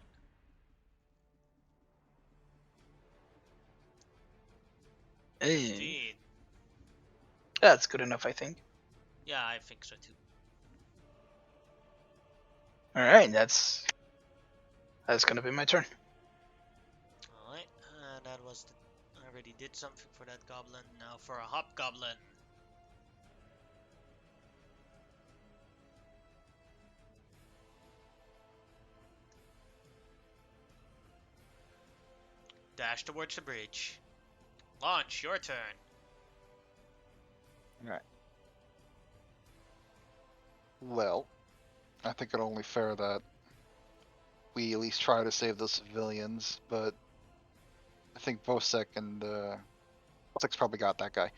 Hey, 15. that's good enough, I think. Yeah, I think so too. Alright, that's gonna be my turn. Alright, that was I already did something for that goblin. Now for a hobgoblin. Dash towards the bridge. Launch, your turn. Alright. Well, I think it only fair that we at least try to save those civilians, but I think Vosek and Vosek's probably got that guy.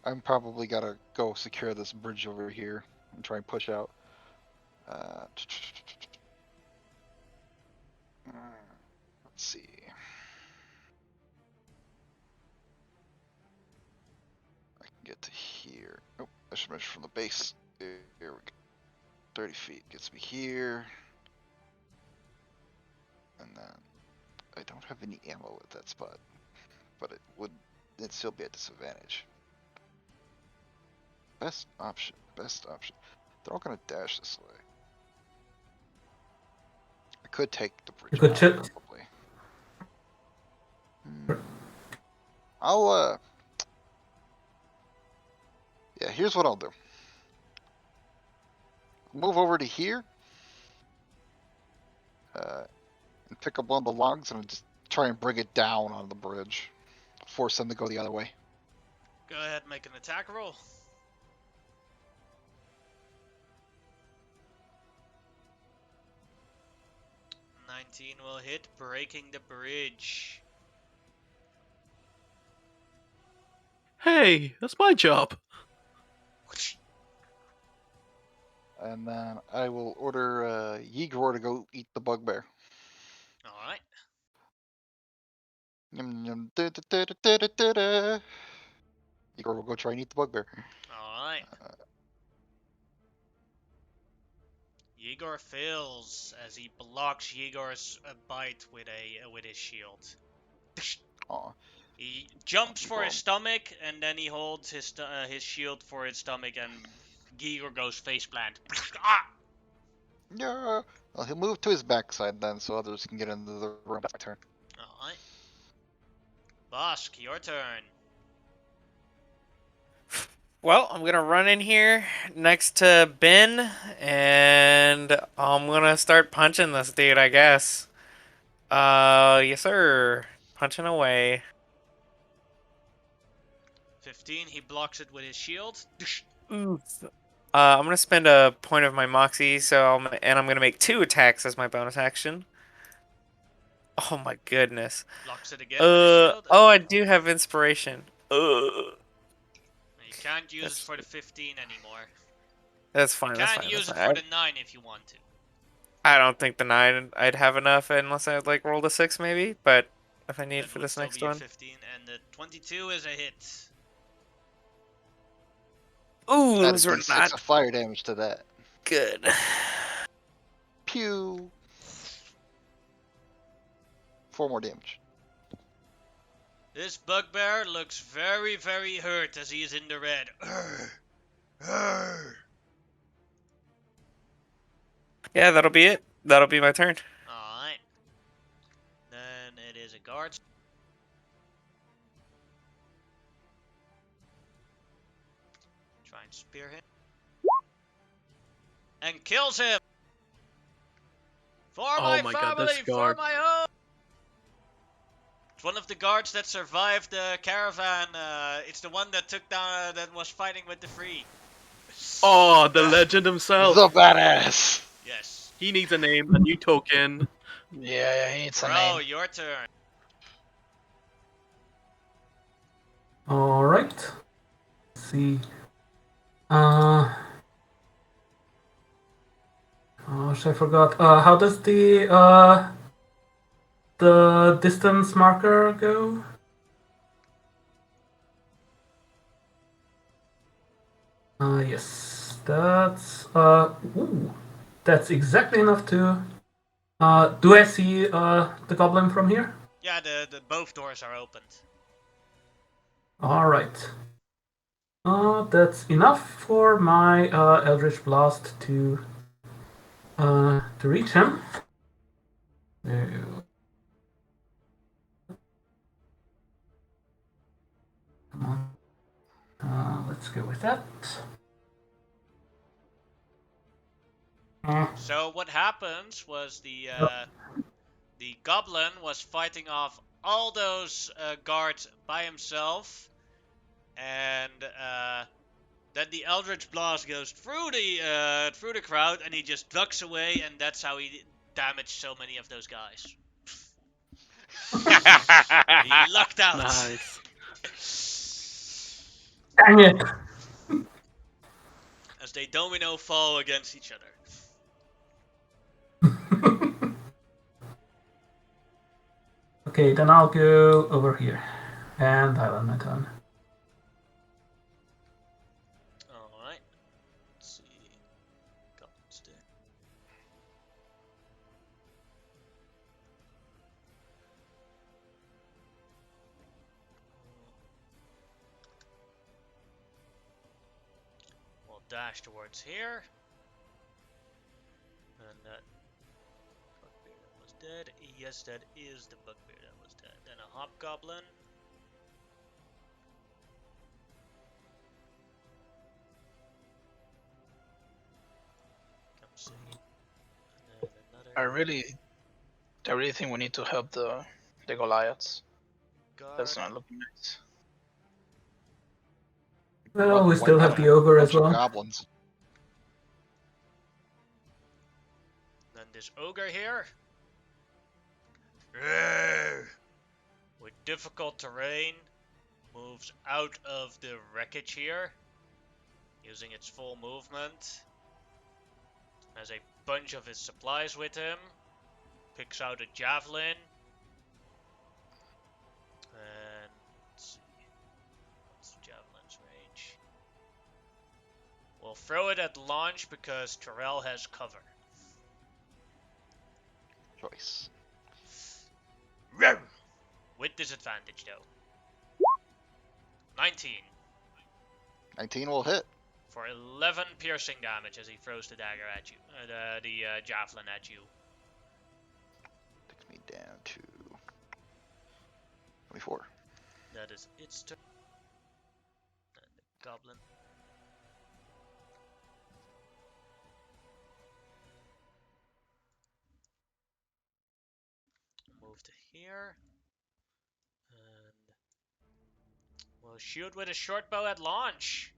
I'm probably gotta go secure this bridge over here and try and push out. Let's see. I can get to here. Oh, I should measure from the base. Here we go. 30 feet gets me here. And then I don't have any ammo at that spot, but it'd still be a disadvantage. Best option. They're all gonna dash this way. I could take the bridge. You could out, probably. I'll yeah, here's what I'll do. Move over to here. And pick up one of the logs and just try and bring it down on the bridge. Force them to go the other way. Go ahead and make an attack roll. $19 will hit, breaking the bridge. Hey, that's my job. And then I will order Yegor to go eat the bugbear. Alright. Yegor will go try and eat the bugbear. Alright. Yegor fails as he blocks Yegor's bite with his shield. Aw. He jumps for his stomach and then he holds his shield for his stomach and Yegor goes face plant. Ah! Yeah. Well, he'll move to his backside then, so others can get into the room. That's my turn. Alright. Bosk, your turn. Well, I'm gonna run in here next to Ben, and I'm gonna start punching this dude, I guess. Yes sir. Punching away. 15, he blocks it with his shield. Oof. I'm gonna spend a point of my moxie, and I'm gonna make 2 attacks as my bonus action. Oh my goodness. Blocks it again with his shield. Oh, I do have inspiration. You can't use it for the 15 anymore. That's fine. You That's can fine. use That's it fine. for the 9 if you want to. I don't think the 9 I'd have enough unless I like rolled a 6 maybe, but if I need That for would this still next be a one. 15, and the 22 is a hit. Ooh, Add a those were D6 not of fire damage to that. good. Pew. 4 more damage. This bugbear looks very, very hurt as he is in the red. Yeah, that'll be it. That'll be my turn. Alright. Then it is a guard. Try and spear him. And kills him! For my Oh my family, god, this for guard. my home! It's one of the guards that survived the caravan. It's the one that took down, that was fighting with the Free. Oh, the legend himself. The badass. Yes. He needs a name, a new token. Yeah, he needs a Bro, name. your turn. All right. Let's see. Gosh, I forgot. How does the distance marker go? Yes, that's ooh, that's exactly enough to. Do I see the goblin from here? Yeah, the both doors are opened. All right. That's enough for my Eldritch Blast to reach him. No. Come on. Let's go with that. So what happens was the goblin was fighting off all those guards by himself, and then the Eldritch Blast goes through the crowd, and he just ducks away, and that's how he damage so many of those guys. He lucked out. Nice. Dang it! As they domino fall against each other. Okay, then I'll go over here. And I'll end my turn. Alright. Let's see. Goblins there. We'll dash towards here. And that bugbear that was dead. Yes, that is the bugbear that was dead. Then a hobgoblin. Come see. And then another I really think we need to help the Goliaths. guard. That's not looking nice. Well, we Wipe still out have the ogre as bunch of well. goblins. Then this ogre here. Roar! With difficult terrain, moves out of the wreckage here, using its full movement. Has a bunch of his supplies with him. Picks out a javelin. And let's see. What's the javelin's range? We'll throw it at launch because Terrell has cover. Choice. Roar! With disadvantage though. 19 19 will hit. for 11 piercing damage as he throws the dagger at you, the javelin at you. Takes me down to 24. That is its turn. And the goblin. Move to here. And we'll shoot with a short bow at launch.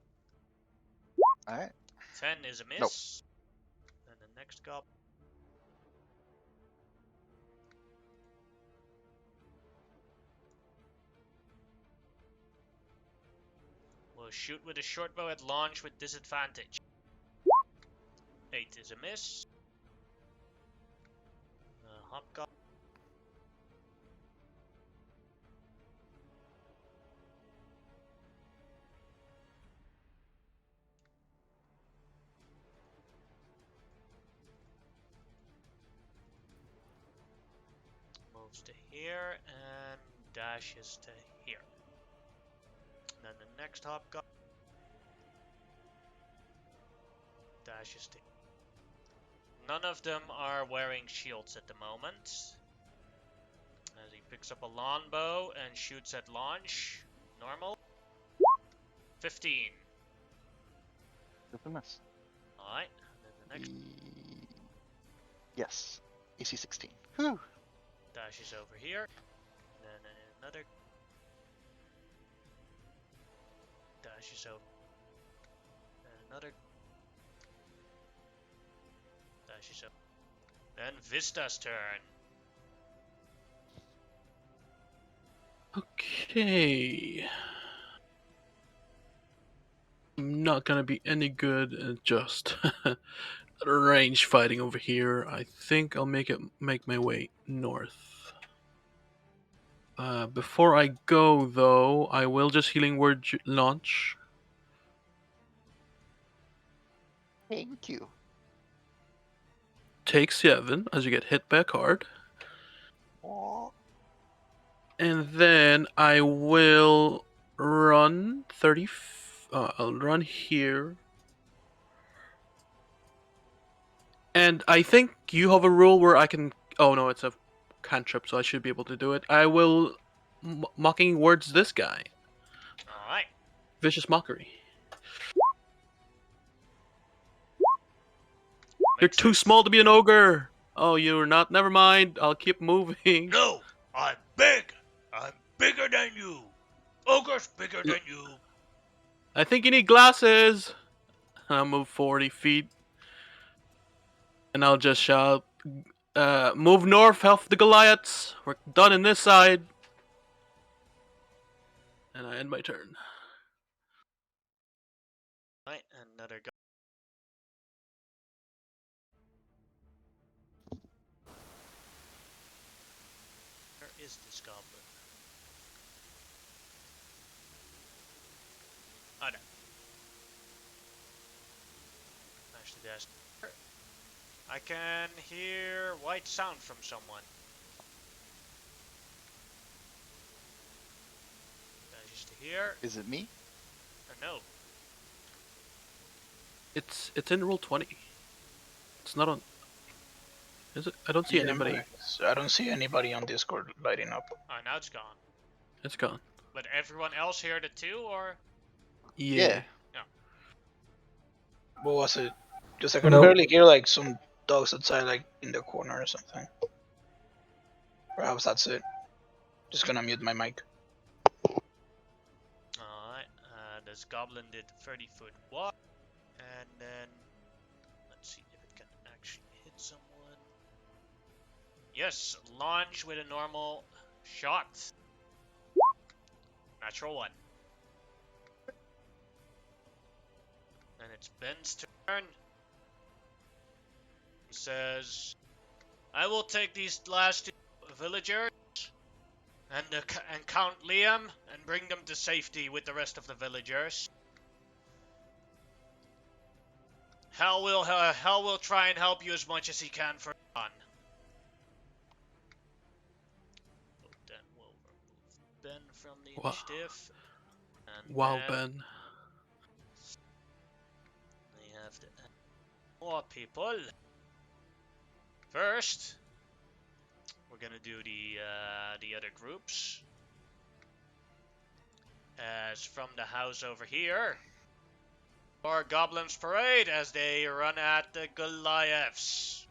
Alright. 10 is a miss. Nope. And the next goblin. We'll shoot with a short bow at launch with disadvantage. 8 is a miss. Hobgoblin. Moves to here and dashes to here. And then the next hobgoblin dashes to. None of them are wearing shields at the moment. As he picks up a longbow and shoots at launch. Normal. 15. That's a miss. Alright. And then the next Yes. AC 16. Whew. dashes over here. And then another dashes over. And another dashes over. Then Vista's turn. Okay. I'm not gonna be any good at just range fighting over here. I think I'll make my way north. Before I go though, I will just healing word launch. Thank you. Take 7 as you get hit by a card. Aw. And then I will run 30. I'll run here. And I think you have a rule where I can. Oh no, it's a cantrip, so I should be able to do it. I will mocking words this guy. Alright. Vicious mockery. You're Makes too sense. small to be an ogre. Oh, you're not. Never mind. I'll keep moving. No, I'm big. I'm bigger than you. Ogre's bigger than you. I think you need glasses. I'll move 40 feet. And I'll just shout, Move north, help the Goliaths. We're done in this side. And I end my turn. Right, another go. Where is this goblin? Oh no. Actually, there's. I can hear white sound from someone. Just to hear. Is it me? No. It's in roll 20. It's not on. Is it? I don't see anybody. I don't see anybody on Discord lighting up. Oh, now it's gone. It's gone. But everyone else heard it too, or? Yeah. What was it? Just I can No. barely hear like some dogs outside, like in the corner or something. Perhaps that's it. Just gonna mute my mic. Alright, this goblin did 30-foot walk, and then let's see if it can actually hit someone. Yes, launch with a normal shot. Natural one. And it's Ben's turn. He says, I will take these last 2 villagers and Count Liam and bring them to safety with the rest of the villagers. Hal will try and help you as much as he can for fun. Then we'll remove Ben from the initiative. And Wow, then Ben. we have to add more people. First, we're gonna do the other groups. As from the house over here, or Goblins Parade as they run at the Goliaths.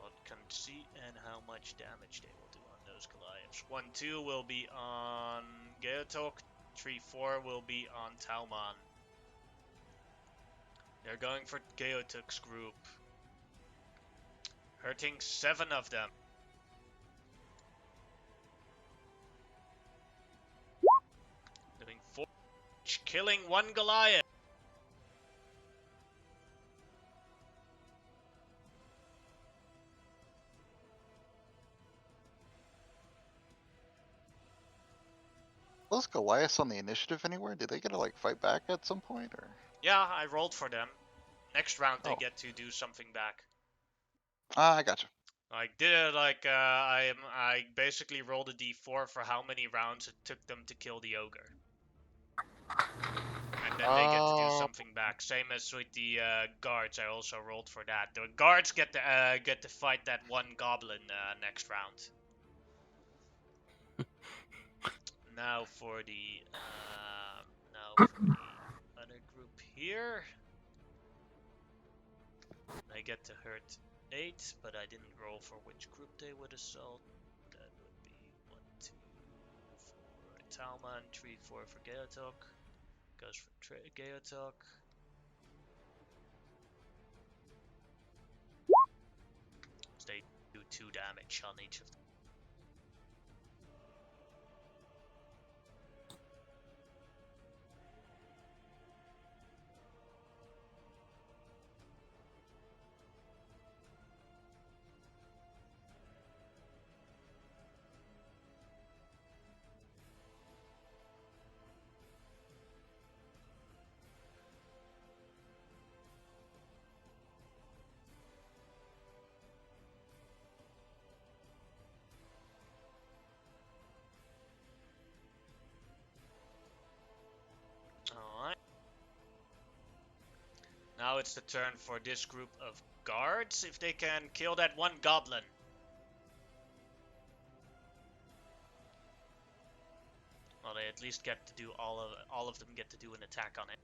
I can see and how much damage they will do on those Goliaths. 1-2 will be on Geotok. 3-4 will be on Talman. They're going for Geotok's group. Hurting 7 of them. Doing 4, killing 1 Goliath. Those Goliaths on the initiative anywhere? Did they get to like fight back at some point, or? Yeah, I rolled for them. Next round they Oh. get to do something back. Ah, I gotcha. I did it like I basically rolled a d4 for how many rounds it took them to kill the ogre, and then they get to do something back. Same as with the guards, I also rolled for that. The guards get to fight that 1 goblin next round. Now for the other group here. They get to hurt 8, but I didn't roll for which group they would assault. That would be 1, 2 for Talman, 3, 4 for Geotok. Goes for Geotok. So they do 2 damage on each of them. Alright. Now it's the turn for this group of guards, if they can kill that 1 goblin. Well, they at least get to do all of them get to do an attack on it.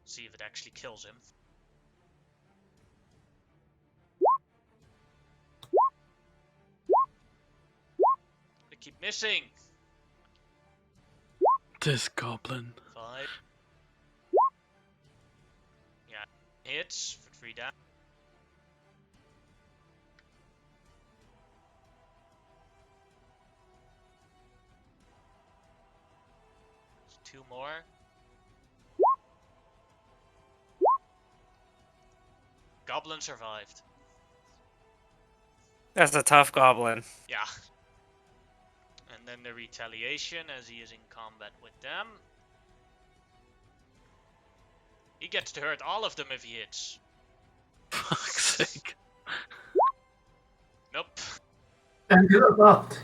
See if it actually kills him. They keep missing. This goblin. 5. Yeah, hits for 3 damage. 2 more. Goblin survived. That's a tough goblin. Yeah. And then the retaliation as he is in combat with them. He gets to hurt all of them if he hits. Fuck's sake. Nope. And you're not.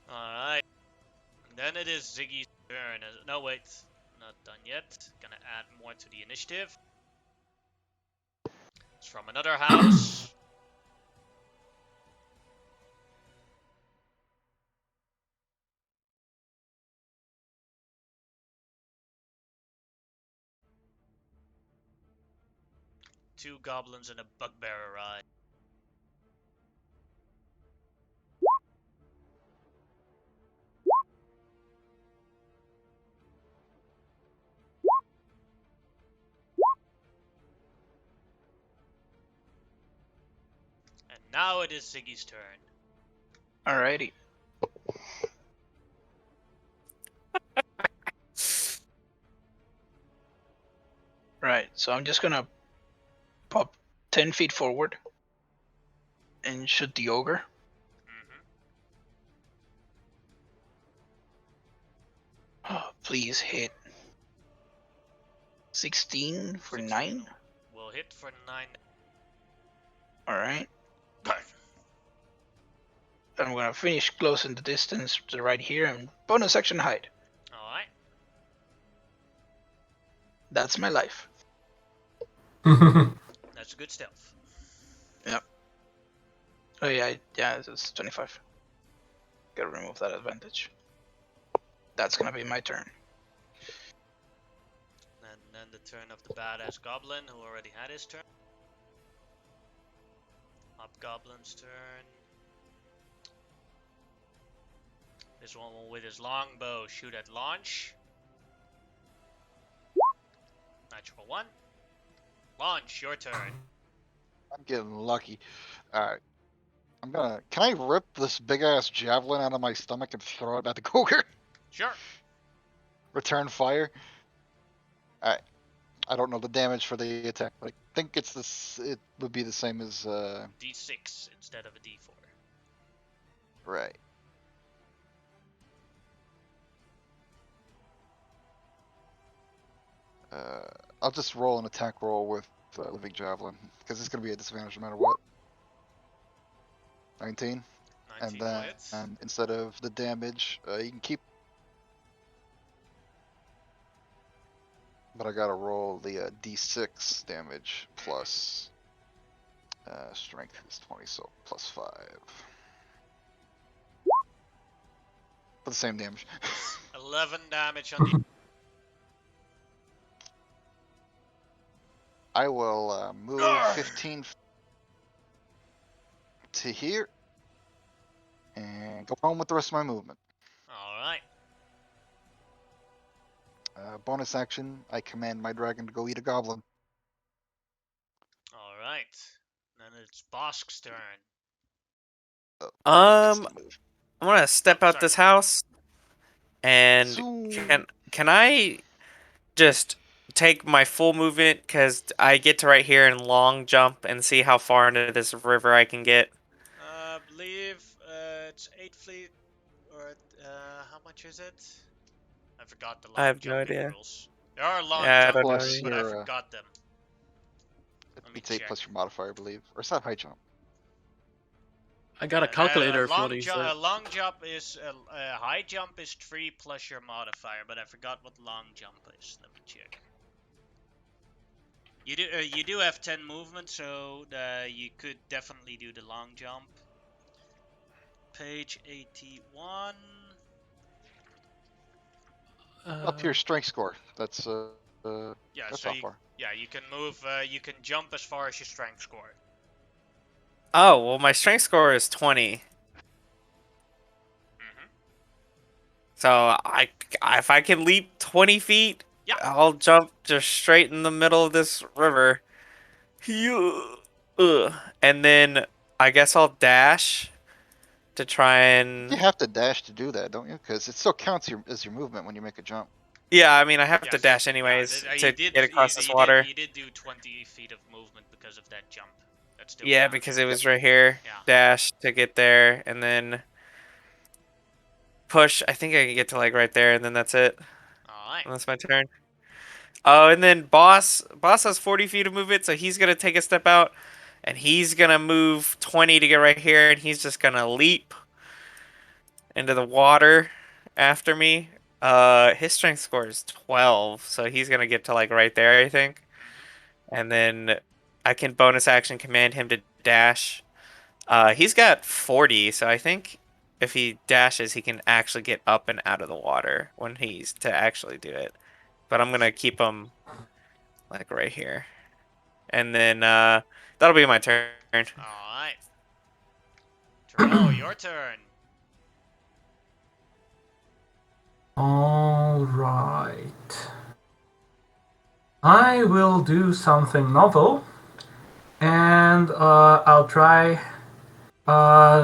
Alright. And then it is Ziggy's turn. No, wait. Not done yet. Gonna add more to the initiative. It's from another house. Two goblins and a bugbear arrive. And now it is Ziggy's turn. Alrighty. Right, so I'm just gonna pop 10 feet forward and shoot the ogre. Oh, please hit. 16 for 16 9. Will hit for 9. Alright. I'm gonna finish close in the distance to right here and bonus action hide. Alright. That's my life. That's a good stealth. Yep. Oh yeah, it's 25. Gotta remove that advantage. That's gonna be my turn. And then the turn of the badass goblin who already had his turn. Hobgoblin's turn. This one will with his longbow shoot at launch. Natural 1. Launch, your turn. I'm getting lucky. Alright. Can I rip this big ass javelin out of my stomach and throw it at the ogre? Sure. Return fire? Alright. I don't know the damage for the attack, but I think it would be the same as, D6 instead of a D4. right. I'll just roll an attack roll with Living Javelin, because it's going to be a disadvantage no matter what. 19. 19 And then hits. instead of the damage, you can keep. But I gotta roll the d6 damage plus strength is 20, so plus 5. For the same damage. 11 damage on the... I will move 15 to here and go home with the rest of my movement. Alright. Bonus action, I command my dragon to go eat a goblin. Alright. Then it's Bosk's turn. Gets to move. I'm gonna step out sorry. this house, and Zoom. can I just take my full movement, because I get to right here and long jump and see how far into this river I can get? I believe it's 8 feet, or how much is it? I forgot the long I have no jumping idea. rules. There are long Yeah, I don't jumping know rules, either. but I Your, forgot them. Let me It's 8 check. plus your modifier, I believe. Or is that high jump? I got a calculator for long these. a long jump is high jump is 3 plus your modifier, but I forgot what long jump is. Let me check. You do have 10 movement, so you could definitely do the long jump. Page 81. Up to your strength score. That's Yeah, that's so not far. you can move. You can jump as far as your strength score. Oh, well, my strength score is 20. Mm-hmm. So if I can leap 20 feet, Yeah. I'll jump just straight in the middle of this river. And then I guess I'll dash to try You and. have to dash to do that, don't you? Because it still counts as your movement when you make a jump. Yeah, I mean, I have to Yes, dash yeah, anyways he to did. get across this water. He did do 20 feet of movement because of that jump. That still Yeah, counts. because it was right here. Yeah. Dash to get there, and then push. I think I can get to like right there, and then that's it. All right. And that's my turn. Oh, and then boss has 40 feet of movement, so he's gonna take a step out, and he's gonna move 20 to get right here, and he's just gonna leap into the water after me. His strength score is 12, so he's gonna get to like right there, I think. And then I can bonus action command him to dash. He's got 40, so I think if he dashes, he can actually get up and out of the water when he's to actually do it. But I'm gonna keep him like right here. And then that'll be my turn. All right. Terrell, your turn. All right. I will do something novel, and I'll try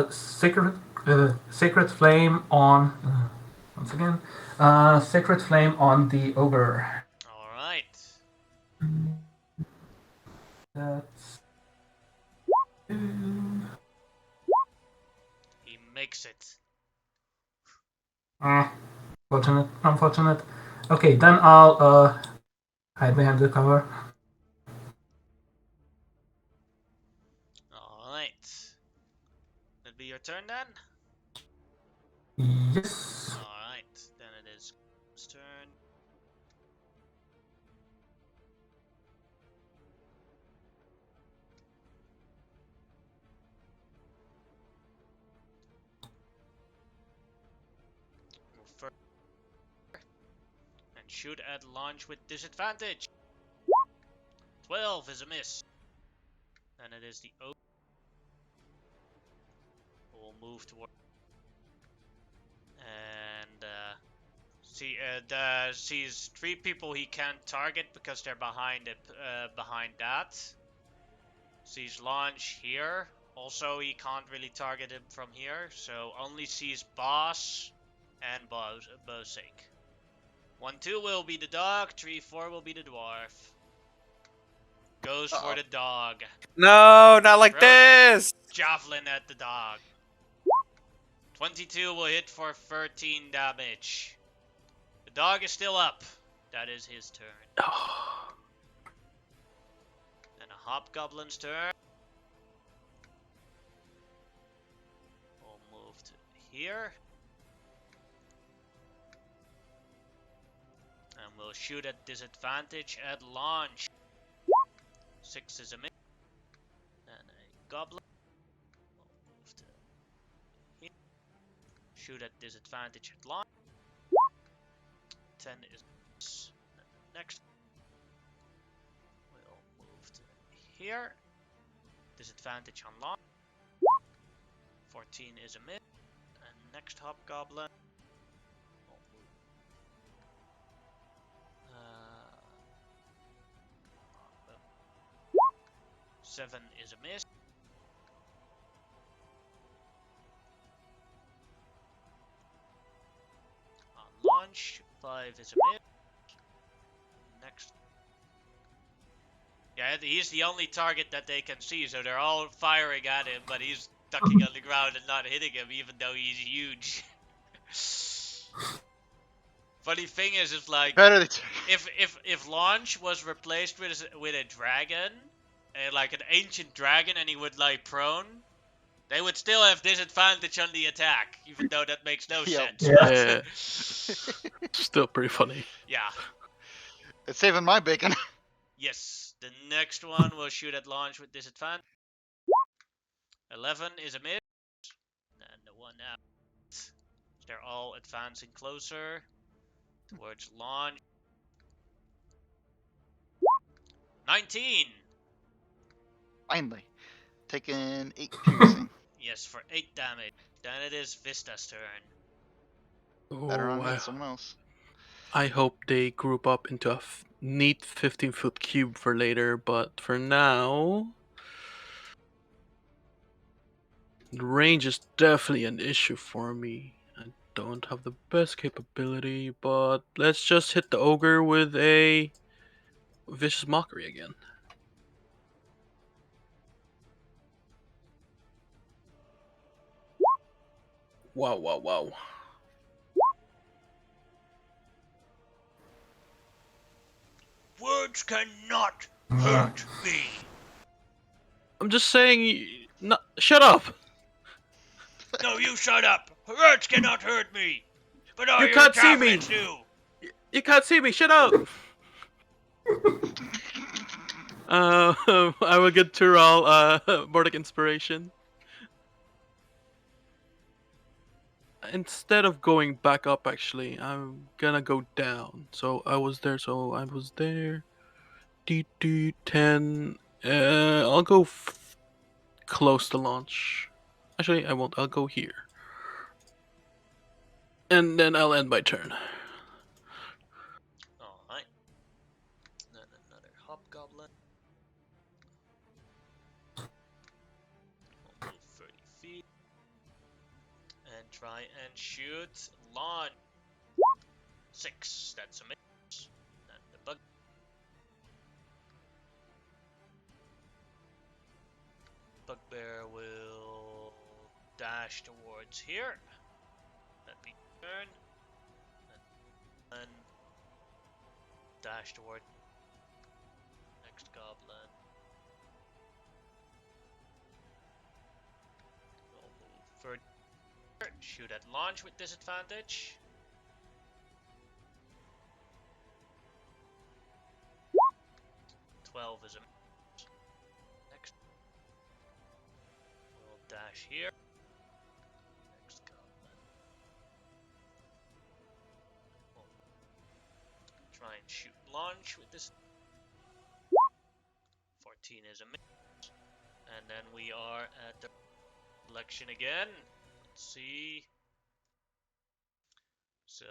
Sacred Flame on. Once again, Sacred Flame on the ogre. All right. That's. He makes it. Unfortunate. Okay, then I'll hide behind the cover. All right. That'll be your turn then. Yes. All right. Then it is his turn. Move further and shoot at launch with disadvantage. 12 is a miss. Then it is the ogre. We'll move toward and sees 3 people he can't target because they're behind it. Behind that, sees launch here. Also, he can't really target him from here, so only sees boss and Bosake. 1-2 will be the dog. 3-4 will be the dwarf. Goes for the dog. No, not like Throws a this. javelin at the dog. 22 will hit for 13 damage. The dog is still up. That is his turn. And a hobgoblin's turn. We'll move to here. And we'll shoot at disadvantage at launch. 6 is a miss. And a goblin. We'll move to here. Shoot at disadvantage at launch. 10 is a miss. And the next we'll move to here. Disadvantage on launch. 14 is a miss. And next hobgoblin. We'll move. 7 is a miss. On launch, 5 is a miss. Next. Yeah, he's the only target that they can see, so they're all firing at him, but he's ducking on the ground and not hitting him, even though he's huge. Funny thing is, it's like if launch was replaced with a dragon, like an ancient dragon, and he would lie prone, they would still have disadvantage on the attack, even though that makes no sense. Yeah. Still pretty funny. Yeah. It's saving my bacon. Yes. The next one will shoot at launch with disadvantage. 11 is a miss. And the one out. They're all advancing closer towards launch. 19. Finally. Taking 8 piercing. Yes, for 8 damage. Then it is Vista's turn. Better on Oh, me than someone else. I hope they group up into a neat 15-foot cube for later, but for now, Range is definitely an issue for me. I don't have the best capability, but let's just hit the ogre with a vicious mockery again. Wow, wow, wow. Words cannot hurt me. I'm just saying. No, shut up. No, you shut up. Words cannot hurt me. But all You your can't see me. javelins do. You can't see me. Shut up. I will get to roll Bardic Inspiration. Instead of going back up, actually, I'm gonna go down. So I was there. D10. I'll go close to launch. Actually, I won't. I'll go here. And then I'll end my turn. Alright. Then another hobgoblin. We'll move 30 feet. And try and shoot. Launch. 6. That's a miss. And the bugbear will dash towards here. That'd be turn. And dash toward next goblin. We'll move further. Shoot at launch with disadvantage. 12 is a miss. Next. We'll dash here. Next goblin. We'll try and shoot launch with this. 14 is a miss. And then we are at the election again. Let's see. So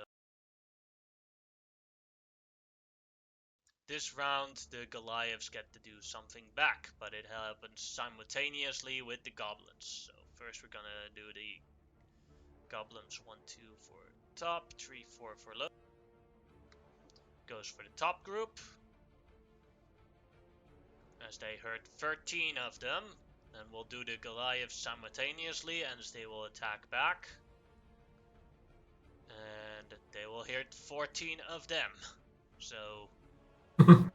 this round the Goliaths get to do something back, but it happens simultaneously with the goblins. So first we're gonna do the goblins 1, 2 for top, 3, 4 for low. Goes for the top group. As they hurt 13 of them. Then we'll do the Goliaths simultaneously as they will attack back. And they will hit 14 of them. So granted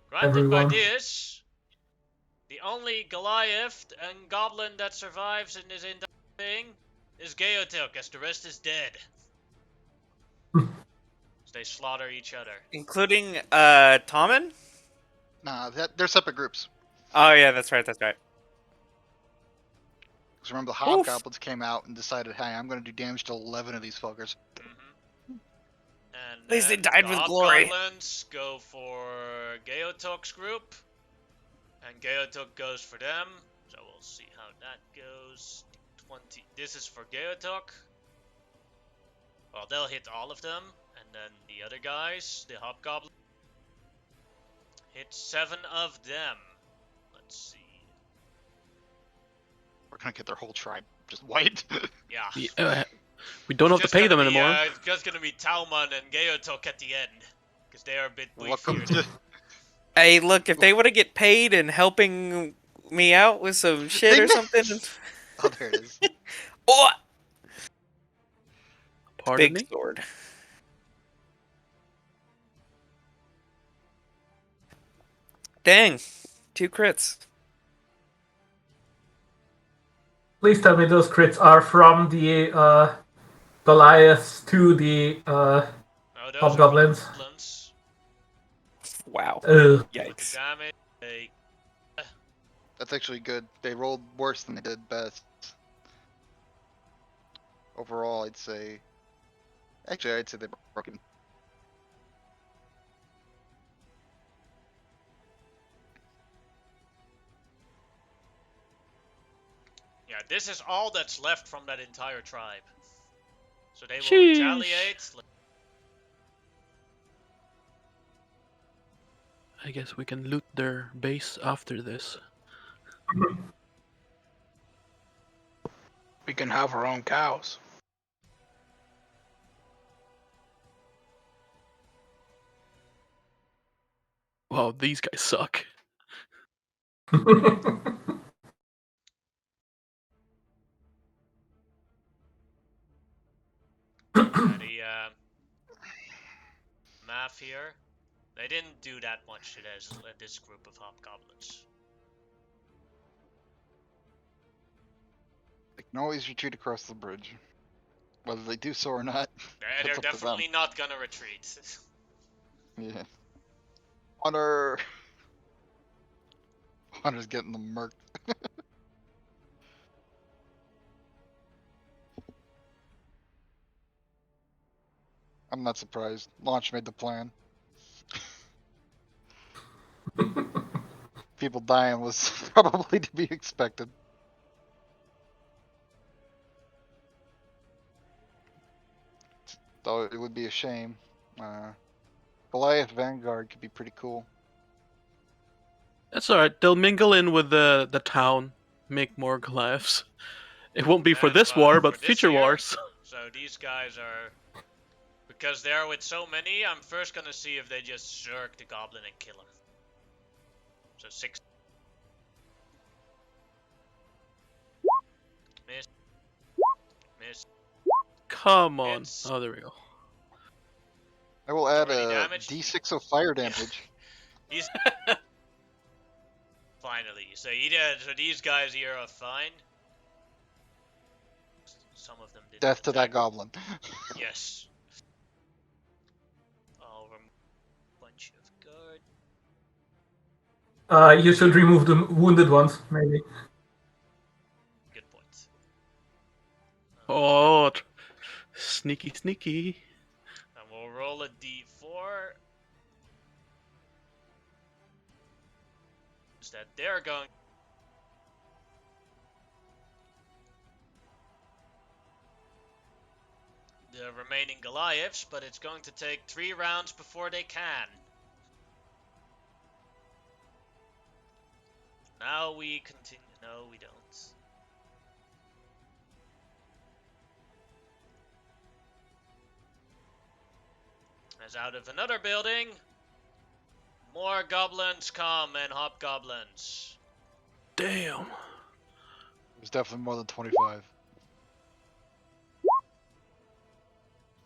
by Everyone. this, the only Goliath and goblin that survives in this entire thing is Geotok, as the rest is dead. So they slaughter each other. Including Tommen? Nah, they're separate groups. Oh yeah, that's right, that's right. Because remember, the hobgoblins came out and decided, hey, I'm going to do damage to 11 of these fuckers. And At least they then died the with glory. hobgoblins go for Geotok's group. And Geotok goes for them. So we'll see how that goes. 20. This is for Geotok. Well, they'll hit all of them. And then the other guys, the hobgoblins, hit 7 of them. Let's see. We're going to get their whole tribe just wiped. Yeah. We don't have to pay them anymore. It's just gonna be Talman and Geotok at the end. Because they are a bit Welcome beefier. to... Hey, look, if they would have get paid and helping me out with some shit or something. Oh, there it is. Oh! Pardon Big me? sword. Dang. 2 crits. Please tell me those crits are from the Goliaths to the No, those hobgoblins. are from the goblins. Wow. Ugh. Look at Yikes. damage. They... That's actually good. They rolled worse than they did best. Overall, I'd say... Actually, I'd say they're broken. Yeah, this is all that's left from that entire tribe. So they will Sheesh. retaliate. I guess we can loot their base after this. We can have our own cows. Wow, these guys suck. The math here. They didn't do that much to this group of hobgoblins. They can always retreat across the bridge. Whether they do so or not, They're that's up to them. definitely not gonna retreat. Yeah. Hunter. Hunter's getting them murked. I'm not surprised. Launch made the plan. People dying was probably to be expected. Though it would be a shame. Goliath Vanguard could be pretty cool. That's alright. They'll mingle in with the town, make more Goliaths. It won't be for this war, but for this future year, wars. So these guys are, because they're with so many, I'm first gonna see if they just zerk the goblin and kill him. So 6. Miss. Miss. Come on. It's Oh, there we go. I will add already a damaged. D6 of fire damage. He's finally. So these guys here are fine. Some of them didn't Death to that attack. goblin. Yes. I'll remove a bunch of guard. You should remove the wounded ones, maybe. Good point. Oh, sneaky, sneaky. And we'll roll a d4. Is that they're going. The remaining Goliaths, but it's going to take 3 rounds before they can. Now we continue. No, we don't. As out of another building, more goblins come and hobgoblins. Damn. It was definitely more than 25.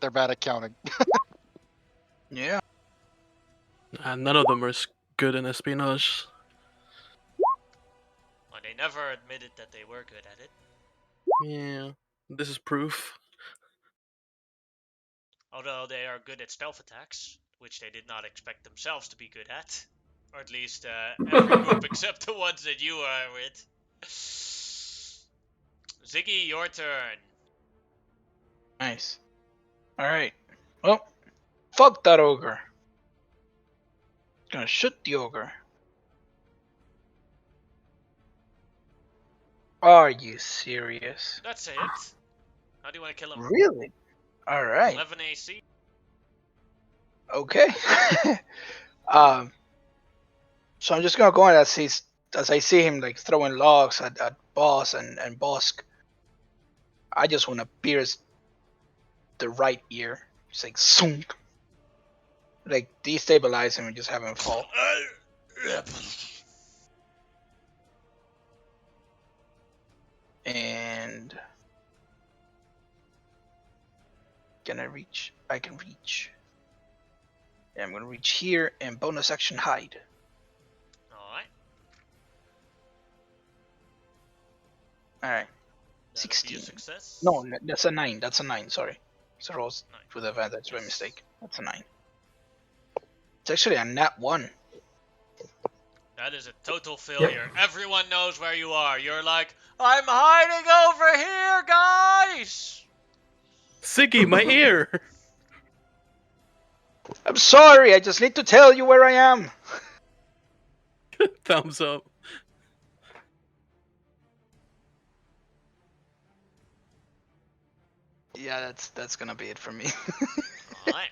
They're bad at counting. Yeah. And none of them are good in espionage. Well, they never admitted that they were good at it. Yeah. This is proof. Although they are good at stealth attacks, which they did not expect themselves to be good at. Or at least every group except the ones that you are with. Ziggy, your turn. Nice. Alright. Well, fuck that ogre. Gonna shoot the ogre. Are you serious? That's it. How do you want to kill him? Really? Alright. 11 AC? Okay. So I'm just gonna go in as I see him like throwing logs at Boss and Bosk. I just wanna pierce the right ear. Just like sunk. Like destabilize him and just have him fall. And can I reach? I can reach. Yeah, I'm gonna reach here and bonus action hide. Alright. Alright. That'll be a 16. success. No, that's a 9. That's a 9, sorry. So rolls 9. with advantage by Yes. mistake. That's a 9. It's actually a nat 1. That is a total failure. Yep. Everyone knows where you are. You're like, I'm hiding over here, guys! Siggy, my ear! I'm sorry, I just need to tell you where I am. Thumbs up. Yeah, that's gonna be it for me. Alright.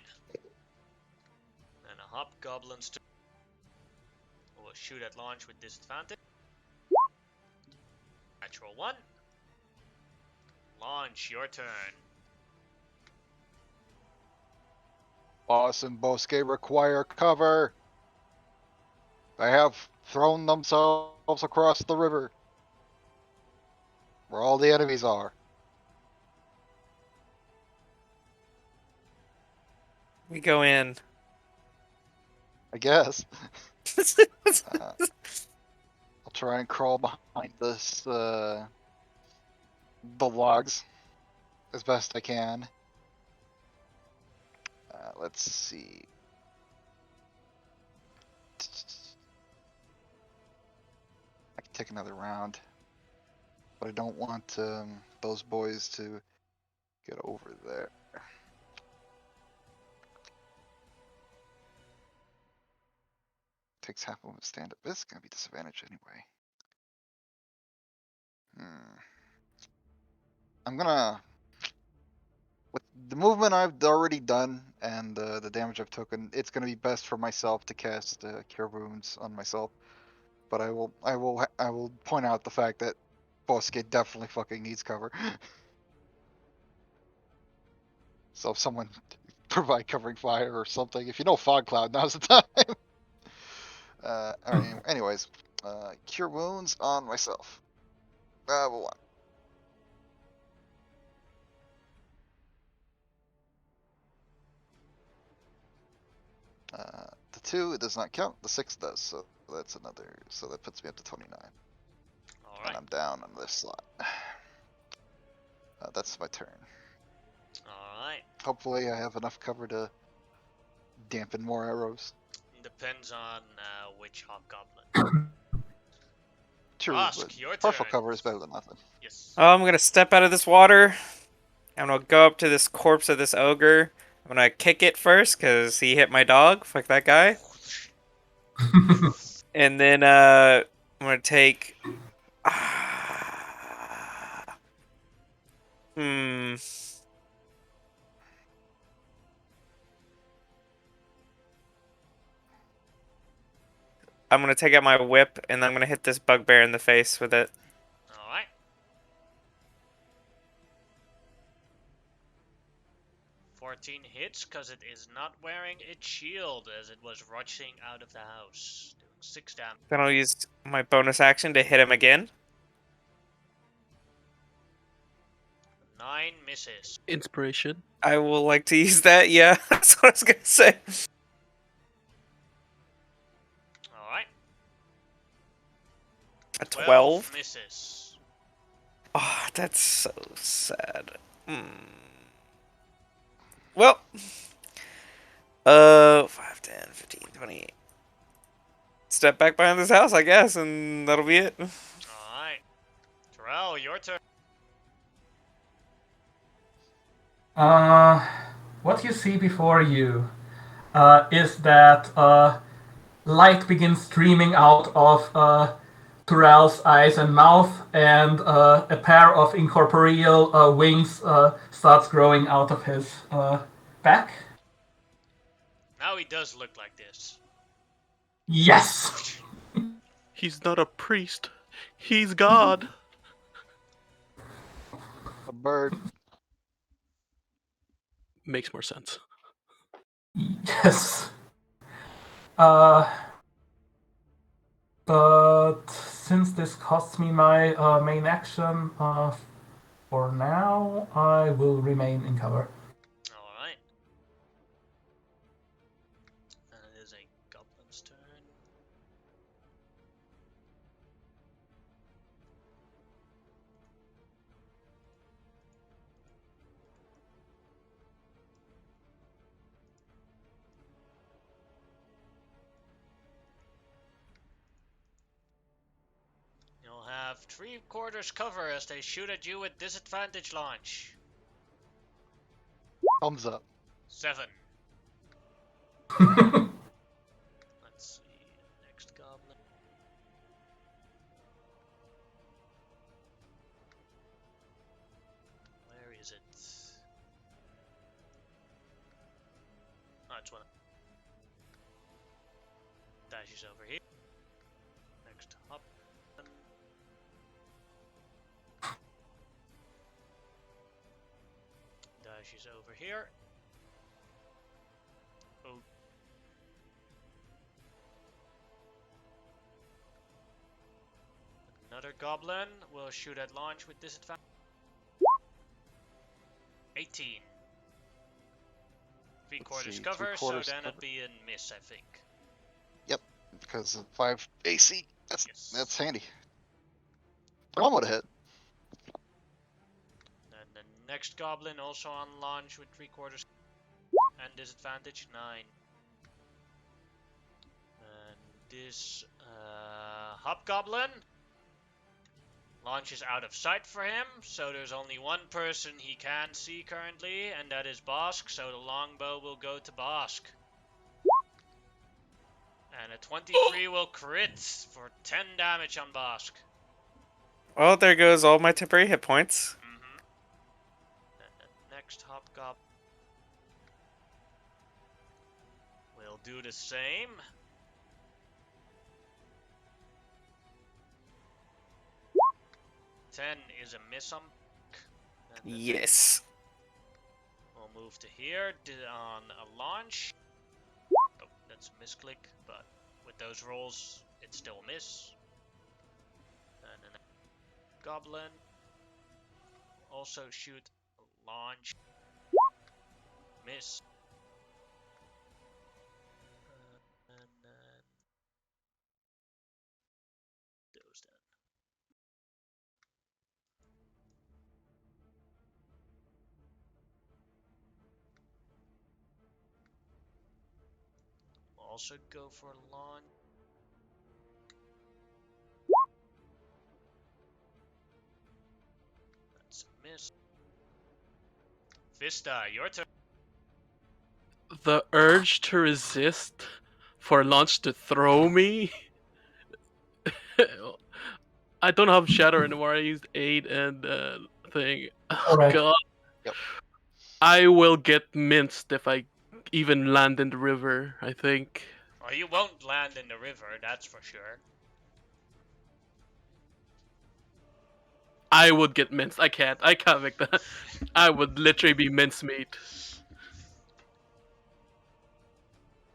And a hobgoblin's turn. We'll shoot at launch with disadvantage. Natural 1. Launch, your turn. Boss and Bosque require cover. They have thrown themselves across the river, where all the enemies are. We go in. I guess. I'll try and crawl behind this, the logs as best I can. Let's see. I can take another round, but I don't want those boys to get over there. Takes half a moment to stand up. This is gonna be disadvantage anyway. I'm gonna, with the movement I've already done and the damage I've taken, it's gonna be best for myself to cast Cure Wounds on myself. But I will point out the fact that Bosque definitely fucking needs cover. So if someone provide covering fire or something, if you know Fog Cloud, now's the time. Alright, anyways, Cure Wounds on myself. Level 1. The 2, it does not count. The 6 does, so that's another. So that puts me up to 29. Alright. And I'm down on this slot. That's my turn. Alright. Hopefully I have enough cover to dampen more arrows. Depends on which hobgoblin. True, Rosk, but your partial turn. cover is better than nothing. Yes. Oh, I'm gonna step out of this water. I'm gonna go up to this corpse of this ogre. I'm gonna kick it first because he hit my dog. Fuck that guy. And then I'm gonna take. Hmm. I'm gonna take out my whip and I'm gonna hit this bugbear in the face with it. Alright. Hits because it is not wearing its shield as it was rushing out of the house. Doing 6 damage. Then I'll use my bonus action to hit him again. 9 misses. Inspiration. I will like to use that. Yeah, that's what I was gonna say. Alright. A 12. Misses. Oh, that's so sad. Well, 5, 10, 15, 20. Step back behind this house, I guess, and that'll be it. Alright. Terrell, your turn. What you see before you is that light begins streaming out of Turel's eyes and mouth, and a pair of incorporeal wings starts growing out of his back. Now he does look like this. Yes! He's not a priest. He's God. A bird. Makes more sense. Yes. But since this costs me my main action, for now, I will remain in cover. Alright. And it is a goblin's turn. You'll have 3/4 cover as they shoot at you with disadvantage launch. Thumbs up. 7. Let's see. Next goblin. Where is it? Oh, it's one. Dashes over here. Next hop. she's over here. Oh. Another goblin will shoot at launch with disadvantage. 18. Three-quarters see, cover, three-quarters so then cover. it'd be a miss, I think. Yep, because of 5 AC. That's Yes. handy. One would have hit. And the next goblin also on launch with three-quarters and disadvantage 9. And this hobgoblin launches out of sight for him, so there's only one person he can see currently, and that is Bosk, so the longbow will go to Bosk. And a 23 will crit for 10 damage on Bosk. Well, there goes all my temporary hit points. And the next hobgoblin will do the same. Ten is a miss on. And then Yes. we'll move to here on a launch. Oh, that's a misclick, but with those rolls, it's still a miss. And then goblin also shoot a launch. Miss. And then those then. We'll also go for a launch. That's a miss. Vista, your turn. The urge to resist for launch to throw me. I don't have shatter anymore. I used 8 and thing. Oh Alright. god. Yep. I will get minced if I even land in the river, I think. Well, you won't land in the river, that's for sure. I would get minced. I can't make that. I would literally be mincemeat.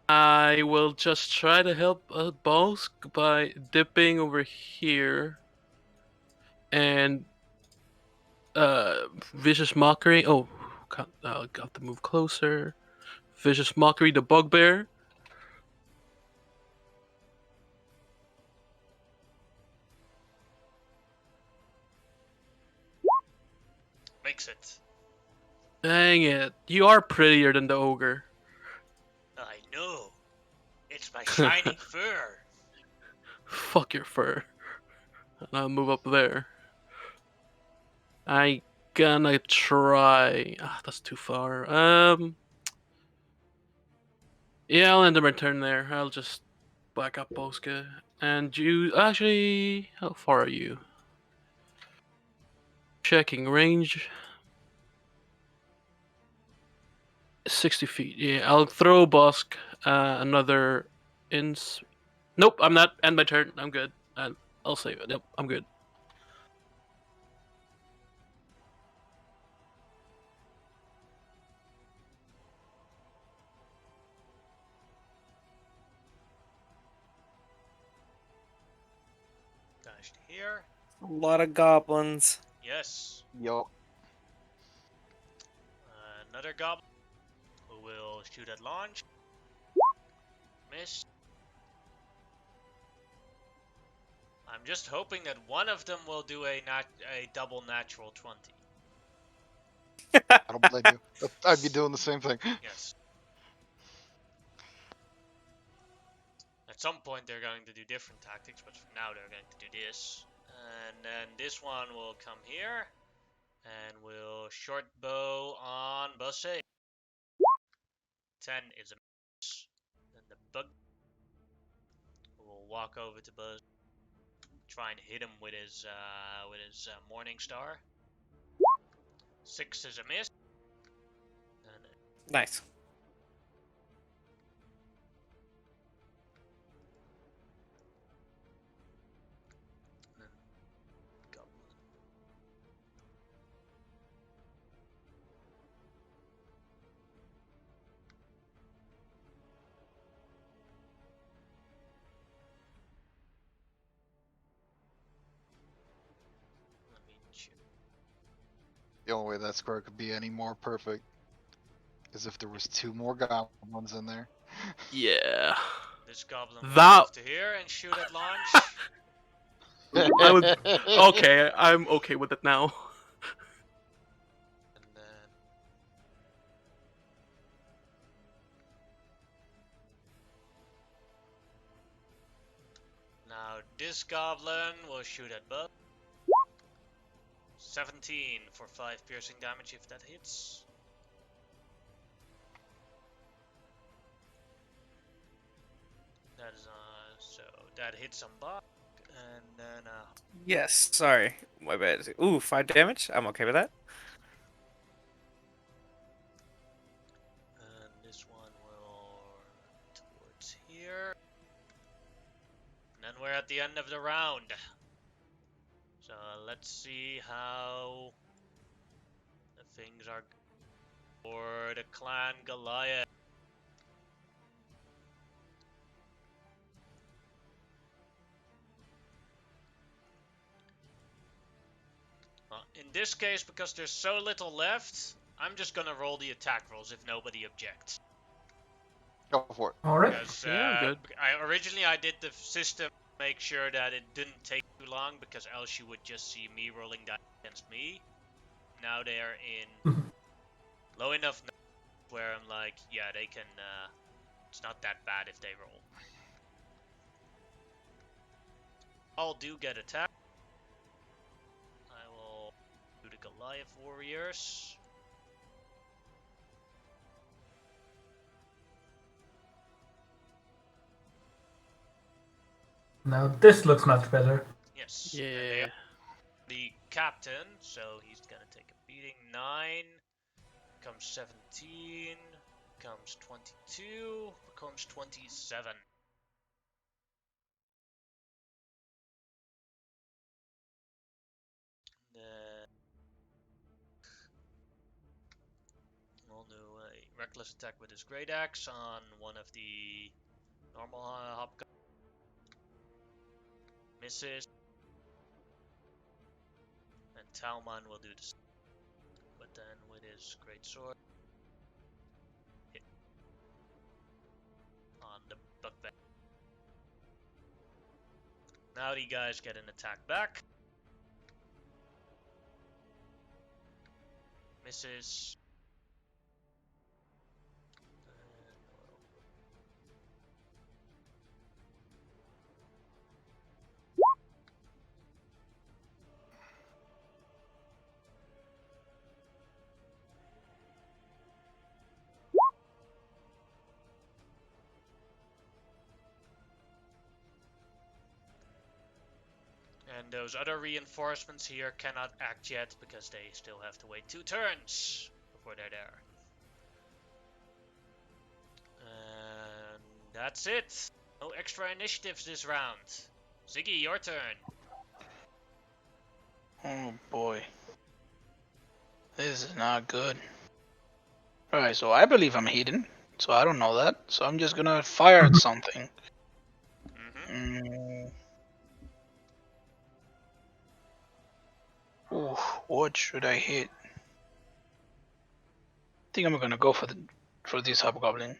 I will just try to help Bosk by dipping over here. And Vicious Mockery. Oh, got to move closer. Vicious Mockery, the bugbear. Makes it. Dang it. You are prettier than the ogre. I know. It's my shining fur. Fuck your fur. And I'll move up there. I gonna try. That's too far. Yeah, I'll end my turn there. I'll just back up Boska. And you actually, how far are you? Checking range. 60 feet. Yeah, I'll throw Bosk another ins. Nope, I'm not. End my turn. I'm good. I'll save it. Yep, I'm good. Dash to here. A lot of goblins. Yes. Yo. Another goblin who will shoot at launch. Miss. I'm just hoping that one of them will do a double natural 20. I don't blame you. I'd be doing the same thing. Yes. At some point they're going to do different tactics, but for now they're going to do this. And then this one will come here. And we'll short bow on Busse. 10 is a miss. Then the bug will walk over to Buzz. Try and hit him with his Morning Star. 6 is a miss. And Nice. goblin. The only way that square could be any more perfect is if there was 2 more goblins in there. Yeah. This goblin will That- move to here and shoot at launch. I would. Okay, I'm okay with it now. And then now this goblin will shoot at Bub. 17 for 5 piercing damage if that hits. That is so that hits on Bug, and then Yes, sorry. My bad. Ooh, 5 damage? I'm okay with that. and this one will towards here. And then we're at the end of the round. So let's see how the things are for the clan Goliath. In this case, because there's so little left, I'm just gonna roll the attack rolls if nobody objects. Go for it. All right. Because Yeah, good. originally I did the system to make sure that it didn't take too long, because else you would just see me rolling dice against me. Now they are in low enough where I'm like, yeah, they can. It's not that bad if they roll. All do get attacked. I will do the Goliath warriors. Now this looks much better. Yes. And they Yeah. are the captain, so he's gonna take a beating. 9 becomes 17, becomes 22, becomes 27. Then we'll do a reckless attack with his great axe on one of the normal hobgoblins. Misses. And Talman will do the same. But then with his great sword, hit on the buckback. Now the guys get an attack back. Misses. And those other reinforcements here cannot act yet because they still have to wait 2 turns before they're there. And that's it. No extra initiatives this round. Ziggy, your turn. Oh boy. This is not good. Alright, so I believe I'm hidden. So I don't know that. So I'm just gonna fire at something. Mm-hmm. Ooh, what should I hit? I think I'm gonna go for this hobgoblin.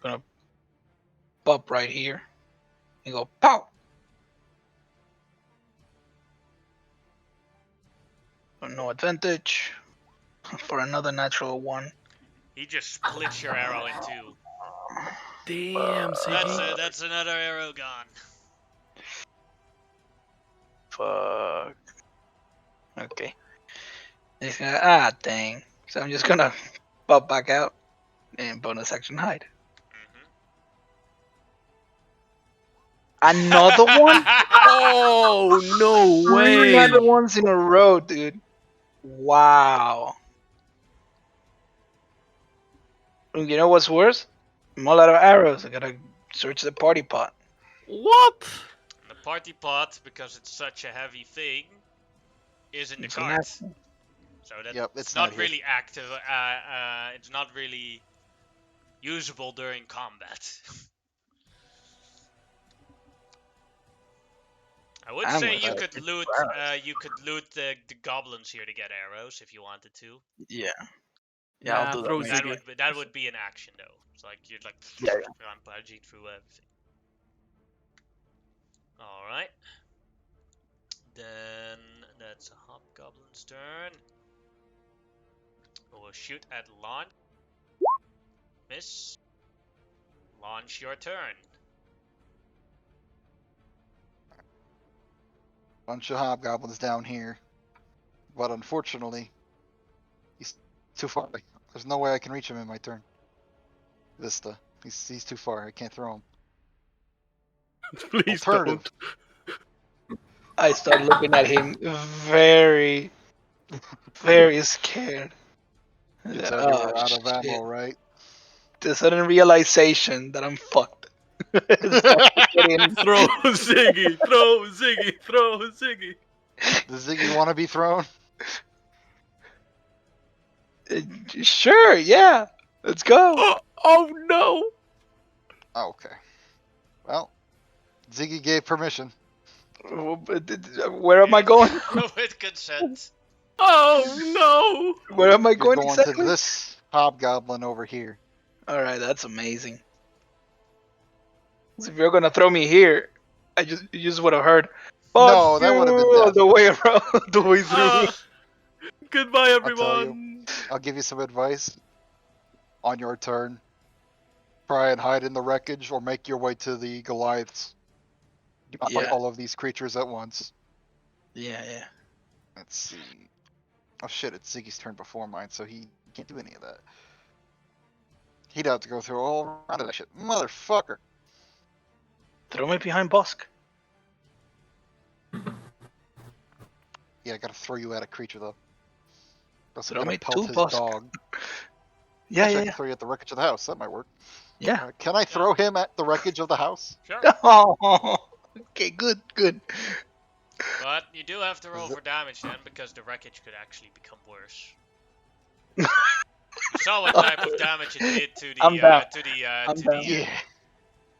Gonna pop right here and go pow. No advantage for another natural one. He just splits your arrow in 2. Damn, Ziggy. That's another arrow gone. Fuck. Okay. Dang. So I'm just gonna pop back out and bonus action hide. Mm-hmm. Another one? Oh no 3 way. other ones in a row, dude. Wow. And you know what's worse? I'm all out of arrows. I gotta search the party pot. What? The party pot, because it's such a heavy thing, is in the It's cart. an So that's Yep, it's not not here. really active. It's not really usable during combat. I would I'm say with you that. could It's loot. arrows. You could loot the goblins here to get arrows if you wanted to. Yeah. Yeah, I'll Nah, do that. throw Maybe. Ziggy. That would be an action though. It's like you're like Yeah, rampaging through everything. All right. Then that's a hobgoblin's turn. We'll shoot at launch. Miss. Launch your turn. Bunch of hobgoblins down here, but unfortunately, he's too far away. There's no way I can reach him in my turn. Vista. He's too far. I can't throw him. Please Alternative. don't. I start looking at him very, very scared. You said you Oh, were out of shit. ammo, right? The sudden realization that I'm fucked. Starts to set in. Throw Ziggy. Throw Ziggy. Throw Ziggy. Does Ziggy want to be thrown? Sure, yeah. Let's go. Oh no. Oh, okay. Well, Ziggy gave permission. Where am I going? With consent. Oh Where am I You're going going to exactly? this hobgoblin over here. Alright, that's amazing. So if you're gonna throw me here, you just would have heard. Fuck No, that you would have been all death. the way around, the way through. no. Goodbye, I'll tell you. everyone. I'll give you some advice. On your turn, try and hide in the wreckage or make your way to the Goliaths. Do not fight Yeah. all of these creatures at once. Yeah. Let's see. Oh shit, it's Ziggy's turn before mine, so he can't do any of that. He'd have to go through all round of that shit. Motherfucker. Throw me behind Bosk. Yeah, I gotta throw you at a creature though. Also Throw gotta me pelt to his Bosk. dog. Yeah, Actually, I yeah, can throw you at the wreckage of the house. That might work. yeah. Can I throw him at the wreckage of the house? Sure. Oh, okay, good. But you do have to roll Is it- for damage then, because the wreckage could actually become worse. You saw what type of damage it did to the I'm down. to down. the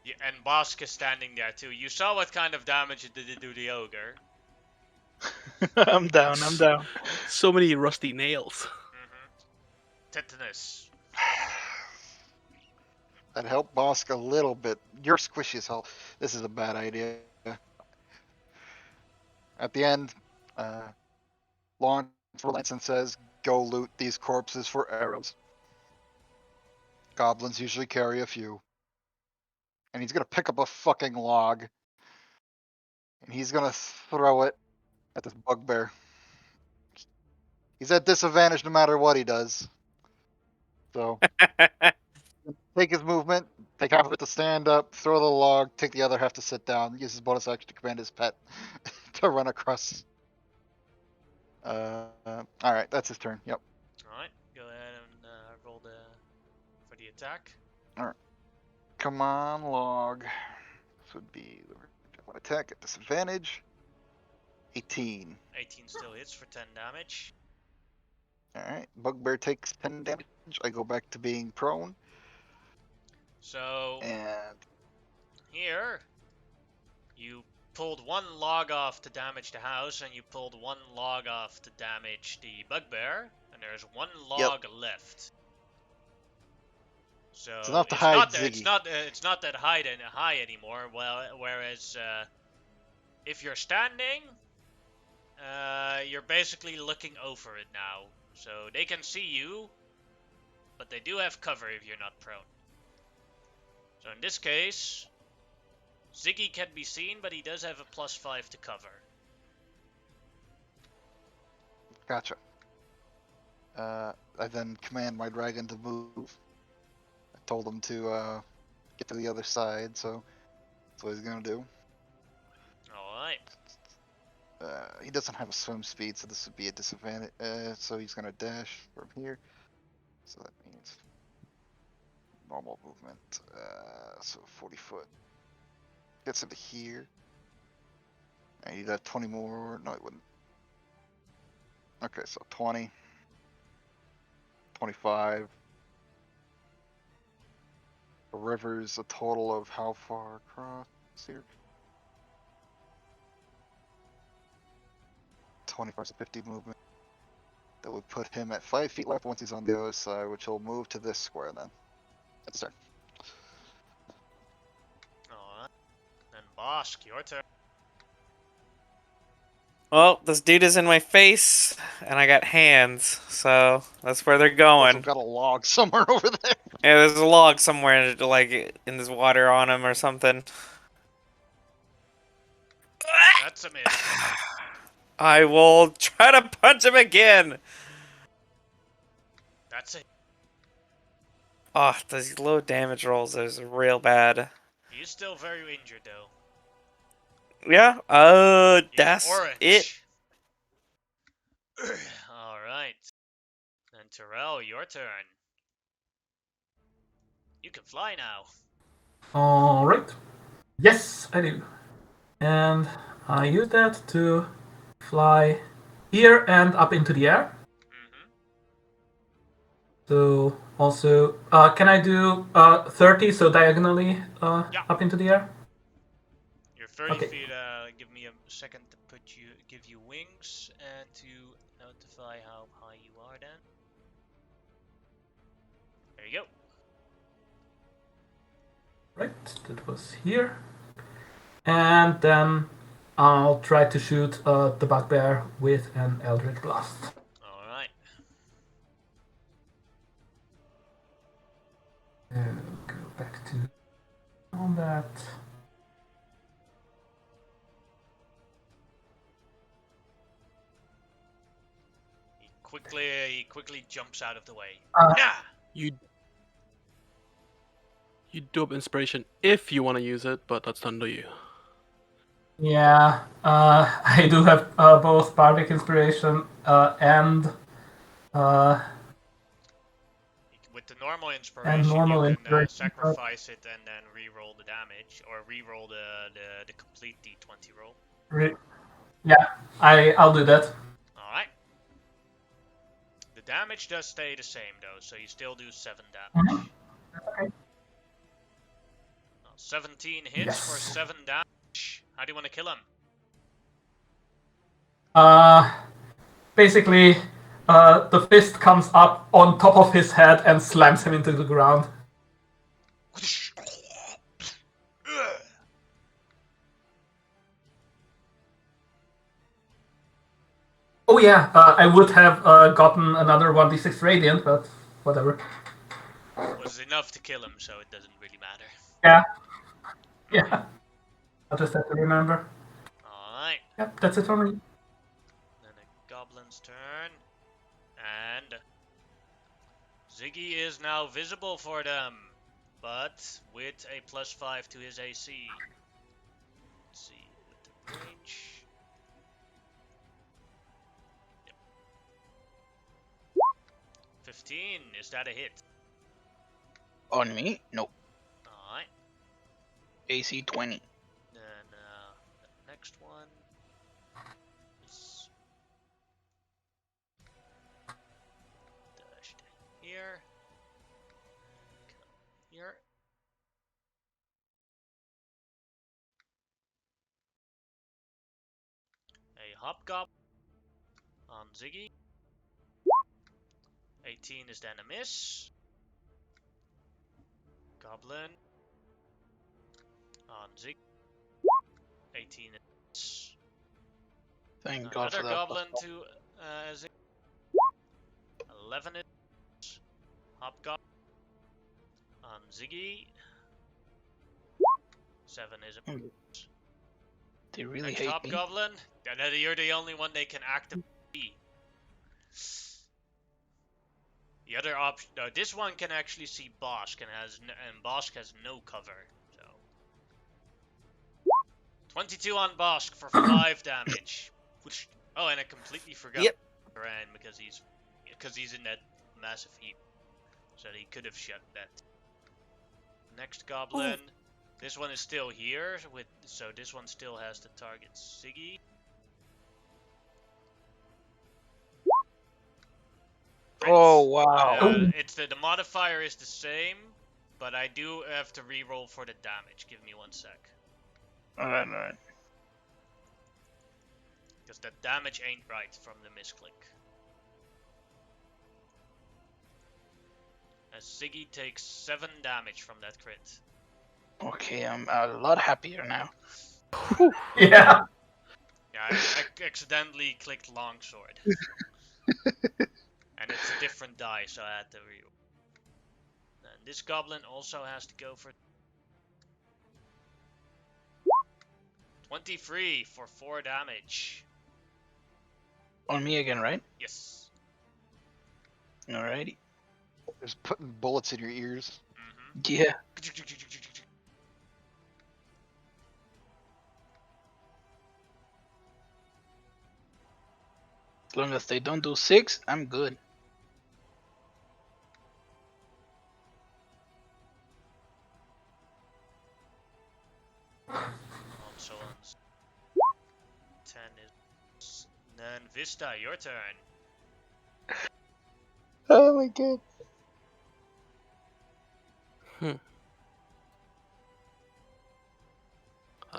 Yeah. and Bosk is standing there too. You saw what kind of damage it did to the ogre. I'm down. So many rusty nails. Tetanus. That helped Bosk a little bit. You're squishy as hell. This is a bad idea. At the end, Lawrence relents and says, go loot these corpses for arrows. Goblins usually carry a few. And he's gonna pick up a fucking log. And he's gonna throw it at this bugbear. He's at disadvantage no matter what he does. So, take his movement, take half of it to stand up, throw the log, take the other half to sit down, use his bonus action to command his pet to run across. Alright, that's his turn. Yep. Alright, go ahead and roll for the attack. Alright. Come on, log. This would be one attack at disadvantage. 18. 18 still hits for 10 damage. Alright. Bugbear takes 10 damage. I go back to being prone. So And here, you pulled one log off to damage the house, and you pulled one log off to damage the bugbear, and there's one log left. So it's enough to hide Ziggy. It's not that high anymore. Well, whereas if you're standing, you're basically looking over it now, so they can see you, but they do have cover if you're not prone. So in this case, Ziggy can be seen, but he does have a +5 to cover. Gotcha. I then command my dragon to move. I told him to get to the other side, so that's what he's gonna do. Alright. He doesn't have a swim speed, so this would be a disadvantage. So he's gonna dash from here. So that means normal movement. So 40 foot. Gets him to here. And he'd have 20 more. No, it wouldn't. Okay, so 20. 25. The river's a total of how far across here? 25 to 50 movement. That would put him at 5 feet left once he's on the other side, which he'll move to this square then. That's his turn. Alright. Then Bosk, your turn. Well, this dude is in my face, and I got hands, so that's where they're Also going. got a log somewhere over there. Yeah, there's a log somewhere, like, in this water on him or something. That's a miss. I will try to punch him again! That's a Oh, these low damage rolls is real bad. He's still very injured though. Yeah, He's that's orange. it. Alright. Then Terrell, your turn. You can fly now. Alright. Yes, I do. And I use that to fly here and up into the air. Mm-hmm. So also, can I do 30, so diagonally Yeah. up into the air? You're 30 Okay. feet, give me a second to give you wings and to notify how high you are then. There you go. Right, that was here. And then I'll try to shoot the bugbear with an Eldritch Blast. Alright. Go back to combat. He quickly jumps out of the way. Uh, You do have inspiration if you want to use it, but that's down to you. Yeah, I do have both Bardic Inspiration and With the normal inspiration, normal you can inspiration, sacrifice it and then re-roll the damage, or re-roll the complete d20 roll. yeah, I'll do that. Alright. The damage does stay the same though, so you still do 7 damage. Okay. 17 hits for Yes. 7 damage. How do you want to kill him? Basically, the fist comes up on top of his head and slams him into the ground. Oh yeah, I would have gotten another 1d6 radiant, but whatever. Was enough to kill him, so it doesn't really matter. Yeah. I'll just have to remember. Alright. Yep, that's it for me. Then a goblin's turn. And Ziggy is now visible for them, but with a +5 to his AC. Let's see, with the range. Yep. 15, is that a hit? On me? Nope. Alright. AC 20. Then the next one is dashed here. Come here. A hobgoblin on Ziggy. 18 is then a miss. Goblin on Ziggy. 18 is a miss. Thank God for Another that. goblin to Ziggy. 11 is hobgoblin on Ziggy. 7 is a miss. They really Next hate me. hobgoblin. You're the only one they can activate. The other option, no, this one can actually see Bosk and Bosk has no cover. So 22 on Bosk for 5 damage. Which, oh, and I completely forgot Ryan because he's in that massive heap, so he could have shut that. Next goblin. Ooh. This one is still here so this one still has to target Ziggy. Oh wow! It's the modifier is the same, but I do have to re-roll for the damage. Give me 1 sec. Alright. Because that damage ain't right from the misclick. As Ziggy takes 7 damage from that crit. Okay, I'm a lot happier now. Yeah. Yeah, I accidentally clicked longsword. And it's a different die, so I had to reroll. And this goblin also has to go for 23 for 4 damage. On me again, right? Yes. Alrighty. Just putting bullets in your ears. Yeah. As long as they don't do 6, I'm good. So on 10 is. Then Vista, your turn. Oh my god.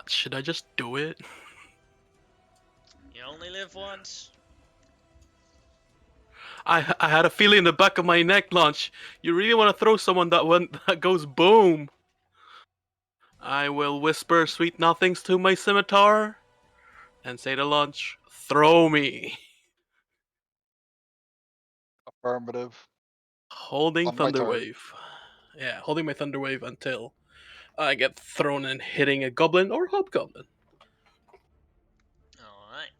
Should I just do it? You only live once. I had a feeling in the back of my neck, Launch. You really want to throw someone that goes boom? I will whisper sweet nothings to my scimitar and say to Launch, throw me. Affirmative. Holding On my turn. Thunderwave. Yeah, holding my Thunderwave until I get thrown and hitting a goblin or hobgoblin. Alright.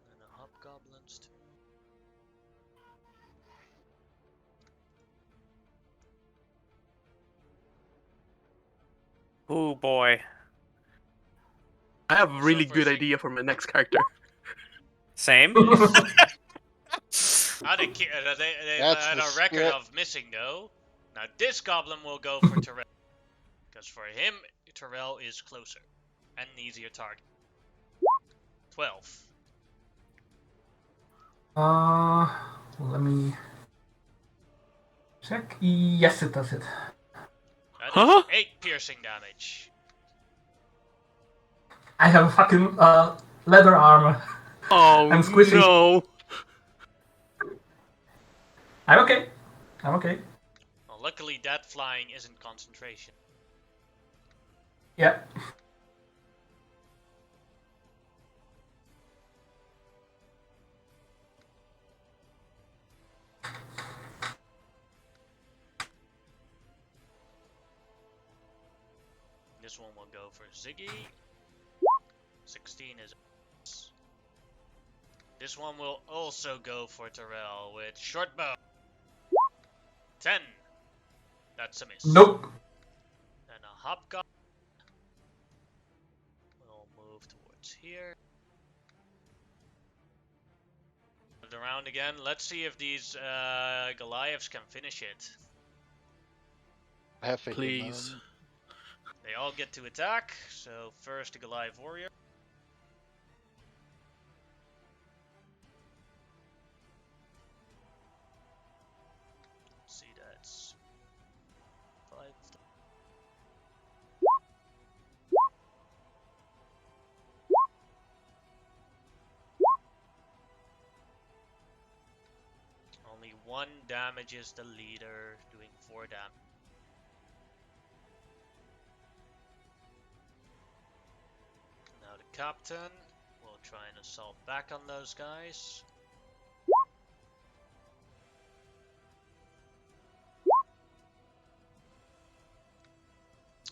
And the hobgoblins too. Oh boy. I have a really for good Ziggy. idea for my next character. Same. They That's had the a record skip. of missing though. Now this goblin will go for Terrell. Because for him, Terrell is closer. And an easier target. 12. Let me check. Yes, it does it. That Huh? is 8 piercing damage. I have a fucking leather armor. Oh I'm squishy. no. I'm okay. I'm okay. Well, luckily that flying isn't concentration. Yeah. This one will go for Ziggy. 16 is. This one will also go for Terrell with short bow. 10. That's a miss. Nope. And a hobgoblin will move towards here. Around again. Let's see if these Goliaths can finish it. I have faith in Please. them. They all get to attack. So first the Goliath warrior. See, that's 5 of them. Only 1 damages the leader, doing 4 damage. Now the captain will try and assault back on those guys.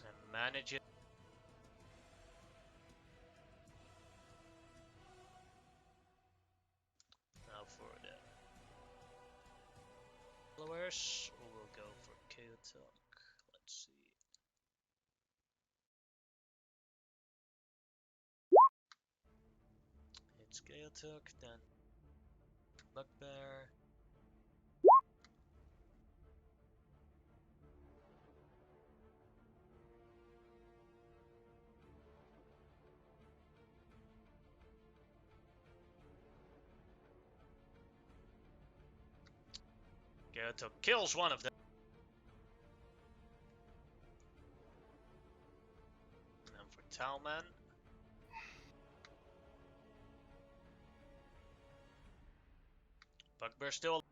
And manage it. Now for the followers, we'll go for Chaotic. Let's see. It's Chaotic, then Bugbear. Chaotic kills one of them. And then for Talman. Bugbear's still.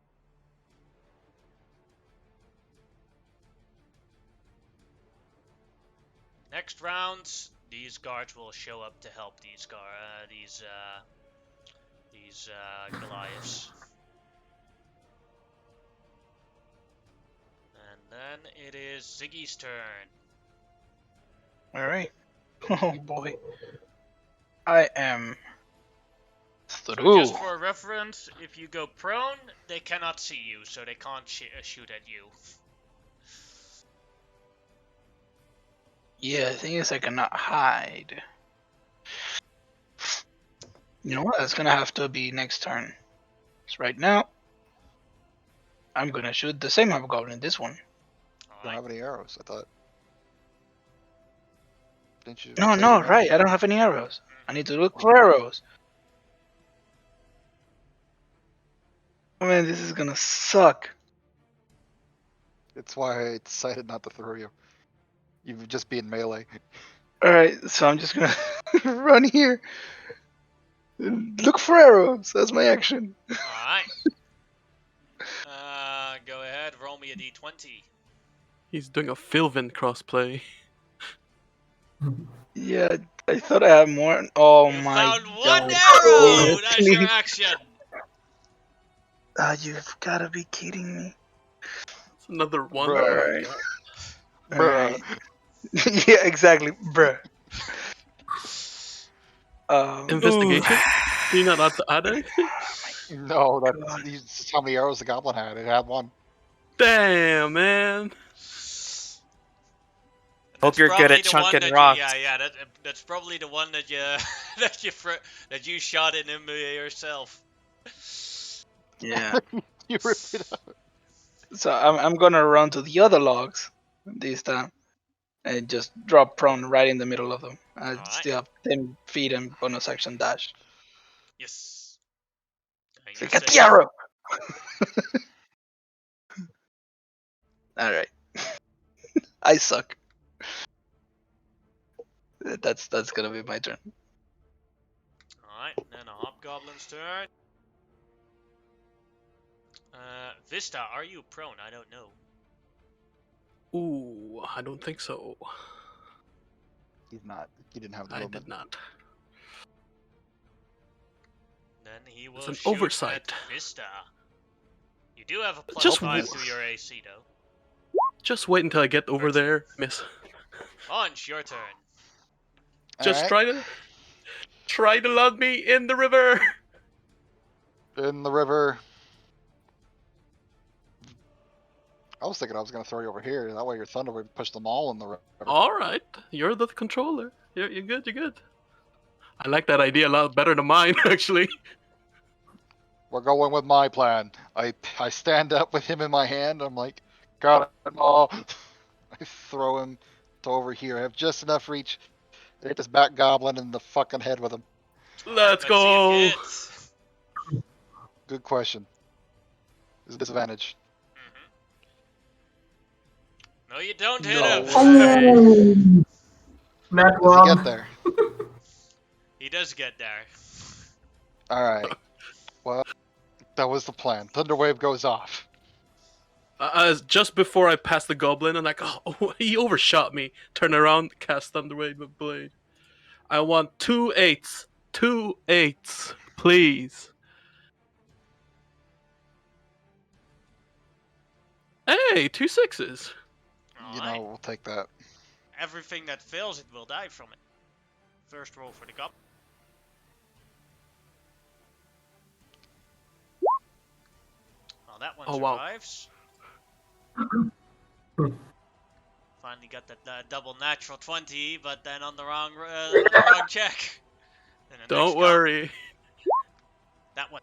Next round, these guards will show up to help these Goliaths. And then it is Ziggy's turn. All right. Oh boy. I am So through. just for reference, if you go prone, they cannot see you, so they can't shoot at you. Yeah, the thing is I cannot hide. You know what? That's gonna have to be next turn. So right now, I'm gonna shoot the same hobgoblin. This one. Don't Alright. have any arrows. I thought. Didn't you? No, say no, you had right. I don't have any arrows. I need to look for arrows. Oh man, this is gonna suck. It's why I decided not to throw you. You would just be in melee. Alright, so I'm just gonna run here. And look for arrows. That's my action. Alright. Go ahead, roll me a d20. He's doing a Philvin crossplay. Yeah, I thought I had more. Oh You my found one god. arrow! That's your Seriously? action! You've gotta be kidding me. It's another one. Bruh. Oh my Alright. god. Bruh. Alright. Yeah, exactly. Bruh. Investigation? ooh. Do you not have to add anything? No, God. that's how many arrows the goblin had. It had one. Damn, man. Hope you're good probably at the one chunking that rocks. that's probably the one that you that you shot in him yourself. Yeah. You ripped it up. So I'm gonna run to the other logs this time and just drop prone right in the middle of them. I Alright. still have 10 feet and bonus action dash. Yes. And So you get the say, arrow. All right. I suck. That's gonna be my turn. alright, then a hobgoblin's turn. Vista, are you prone? I don't know. Ooh, I don't think so. He's not. He didn't have the I movement. did not. Then he will an shoot oversight. at Vista. You do have a plus Just 5 to your AC though. Just wait until I get over 13. there, miss. Launch, your turn. Just Alright. try to land me in the river. In the river. I was thinking I was going to throw you over here. That way your thunder would push them all in the river. All right, you're the controller. You're good. You're good. I like that idea a lot better than mine, actually. We're going with my plan. I stand up with him in my hand. I'm like, got it all. I throw him to over here. I have just enough reach to hit this back goblin in the fucking head with him. Let's See if go. you hit. Good question. Is a disadvantage. No, you don't hit No him. way. Oh, that Does he one. get there? He does get there. Alright. Well, that was the plan. Thunderwave goes off. Just before I pass the goblin, I'm like, oh, he overshot me. Turn around, cast Thunderwave Blade. I want 2 8s. 2 8s, please. Hey, 2 6s. You Alright. know, we'll take that. Everything that fails, it will die from it. First roll for the goblin. Well, that one Oh, wow. survives. Finally got that double natural 20, but then on the wrong check. Then the next Don't worry. that one.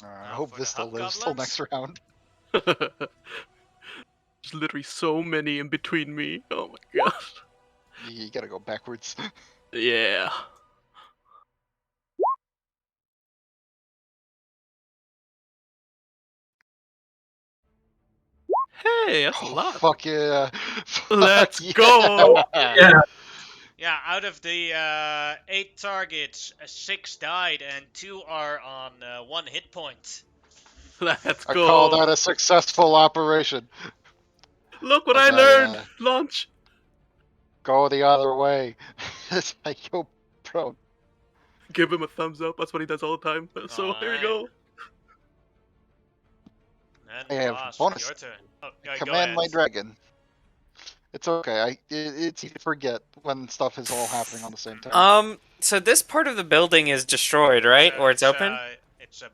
I Now hope for the Vista lives till hobgoblins. next round. There's literally so many in between me. Oh my god. You gotta go backwards. Yeah. Hey, that's a Oh, lot. fuck yeah. Let's Fuck go. Yeah. Yeah, out of the 8 targets, 6 died and 2 are on 1 hit point. Let's I call go. that a successful operation. Look what Was I that, learned. Launch. Go the other way. It's like, yo, bro. Give him a thumbs up. That's what he does all the time. So here we Alright. go. And I have boss, bonus. your turn. Oh, yeah, go Command ahead. my dragon. It's okay. It's easy to forget when stuff is all happening on the same time. So this part of the building is destroyed, right? Or it's open? It's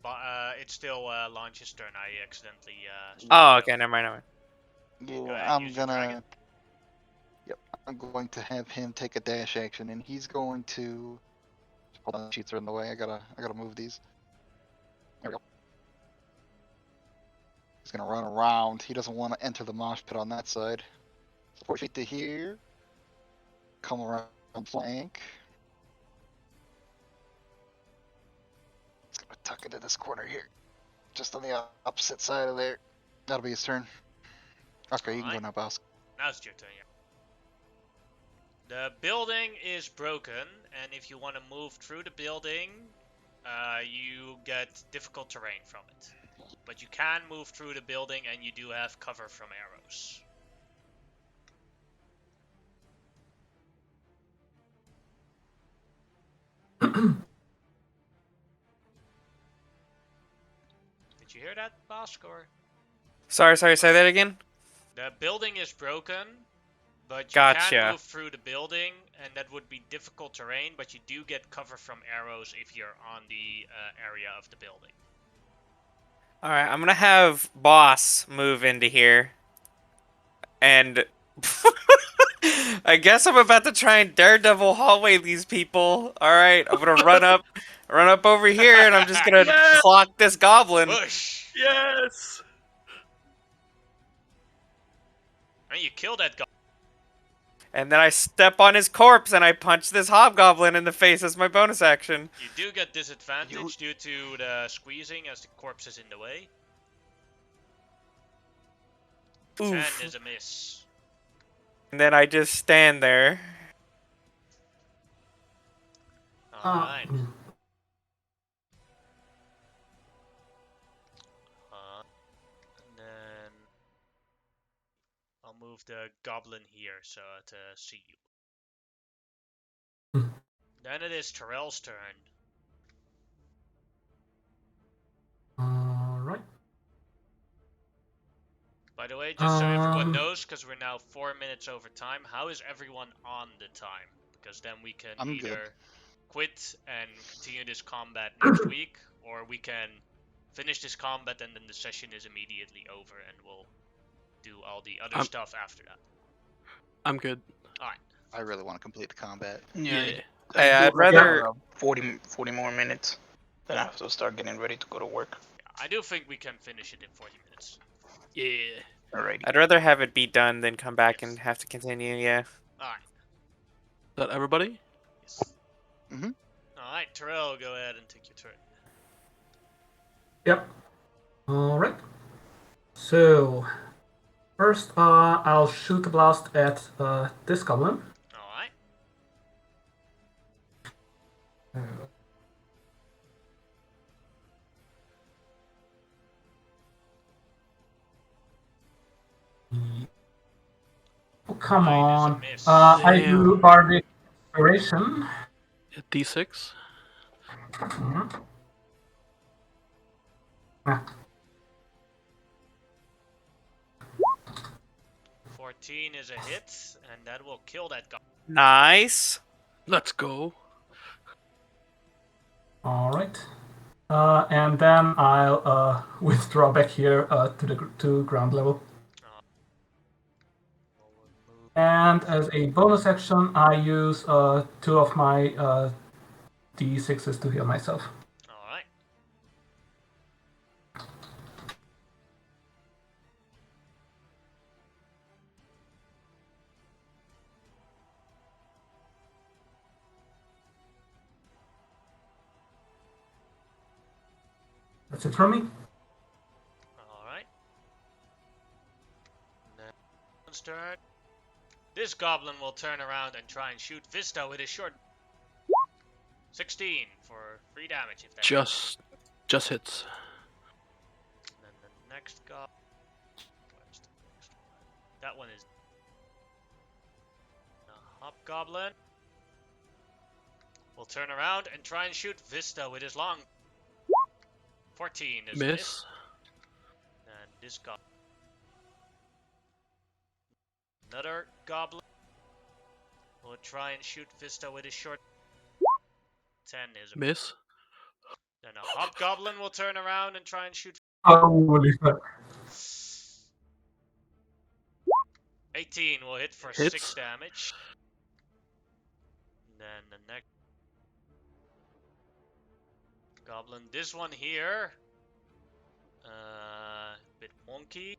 still Launch's turn. I accidentally Oh, it okay, off. never mind, never mind. Go Yeah, ahead, use your dragon. I'm going to have him take a dash action, and he's going to. Hold on, sheets are in the way. I gotta move these. There we go. He's gonna run around. He doesn't want to enter the mosh pit on that side. 4 feet to here. Come around flank. He's gonna tuck into this corner here, just on the opposite side of there. That'll be his turn. Okay, you can go Alright. now, boss. Now it's your turn, yeah. The building is broken, and if you want to move through the building, you get difficult terrain from it. But you can move through the building, and you do have cover from arrows. Did you hear that, Bosk? Or Sorry, say that again? the building is broken, but you Gotcha. can move through the building, and that would be difficult terrain, but you do get cover from arrows if you're on the area of the building. Alright, I'm gonna have Boss move into here. And I guess I'm about to try and daredevil hallway these people. Alright, I'm gonna run up over here, and I'm just gonna Yeah. clock this goblin. Push! Yes. And you kill that guy. And then I step on his corpse and I punch this hobgoblin in the face as my bonus action. You do get disadvantage due to the squeezing as the corpse is in the way. Oof. 10 is a miss. And then I just stand there. Alright. Mm. And then I'll move the goblin here so to see you. Hmm. Then it is Terrell's turn. Alright. By the way, just so everyone Um, knows, because we're now 4 minutes over time, how is everyone on the time? Because then we can I'm either good. quit and continue this combat next week, or we can finish this combat and then the session is immediately over and we'll do all the other stuff after that. I'm good. Alright. I really want to complete the combat. Yeah. I'd do rather- have 40 more minutes. Then I have to start getting ready to go to work. I do think we can finish it in 40 minutes. Yeah. Alrighty. I'd rather have it be done than come back Yes. and have to continue, yeah. Alright. Is that everybody? Yes. Mhm. Alright, Terrell, go ahead and take your turn. Yep. Alright. So, first I'll shoot a blast at this goblin. Alright. Oh, come 9 is a on. miss. I do Damn. Bardic Inspiration. D6. Mhm. Ah, 14 is a hit, and that will kill that guy. Nice. Let's go. Alright. And then I'll withdraw back here to ground level. And as a bonus action, I use 2 of my D6s to heal myself. Alright. That's it from me. Alright. Next turn. This goblin will turn around and try and shoot Vista with his short. 16 for 3 damage if that hits. Just hits. And then the next goblin. Where's the next one? That one is a hobgoblin. Will turn around and try and shoot Vista with his long. 14 is a miss. And this goblin. Another goblin will try and shoot Vista with his short. 10 is a miss. Then a hobgoblin will turn around and try and shoot. Holy fuck. 18 will hit for Hits. 6 damage. And then the next goblin, this one here, bit wonky.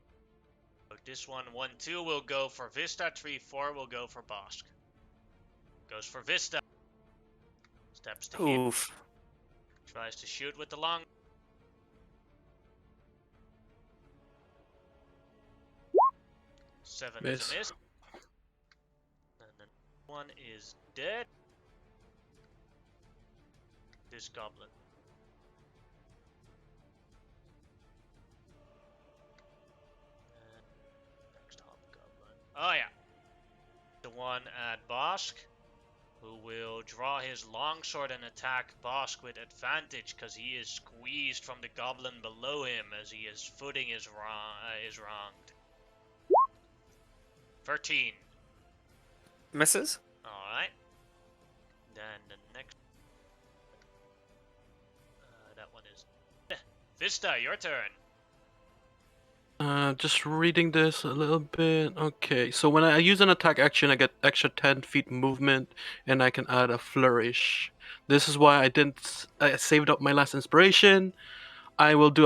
So this one, 1-2 will go for Vista, 3-4 will go for Bosk. Goes for Vista. Steps to hit. Oof. Tries to shoot with the long. 7 is a miss. And then one is dead. This goblin. And next hobgoblin. Oh yeah. The one at Bosk, who will draw his longsword and attack Bosk with advantage because he is squeezed from the goblin below him as his footing is wronged. 13. Misses? Alright. Then the next. That one is. Vista, your turn. Just reading this a little bit. Okay, so when I use an attack action, I get extra 10 feet movement, and I can add a flourish. This is why I saved up my last inspiration. I will do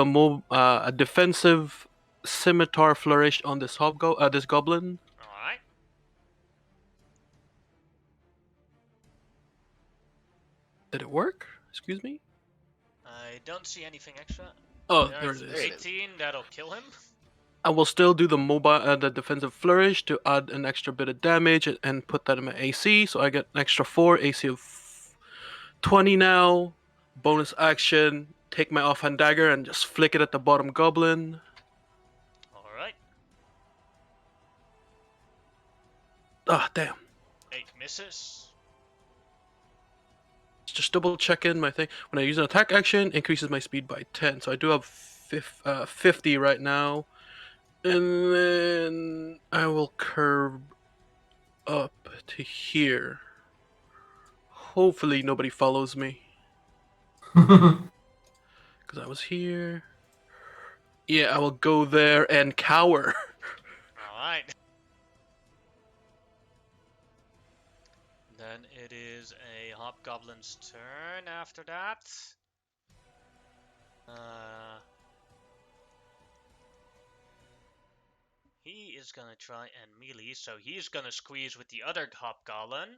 a defensive scimitar flourish on this this goblin. Alright. Did it work? Excuse me? I don't see anything extra. Oh, there it is. 18, that'll kill him. I will still do the defensive flourish to add an extra bit of damage and put that in my AC, so I get an extra 4 AC of 20 now. Bonus action, take my offhand dagger and just flick it at the bottom goblin. Alright. Ah, damn. 8 misses. Just double checking my thing. When I use an attack action, increases my speed by 10. So I do have 50 right now. And then I will curve up to here. Hopefully nobody follows me. Because I was here. Yeah, I will go there and cower. Alright. Then it is a hobgoblin's turn after that. He is gonna try and melee, so he's gonna squeeze with the other hobgoblin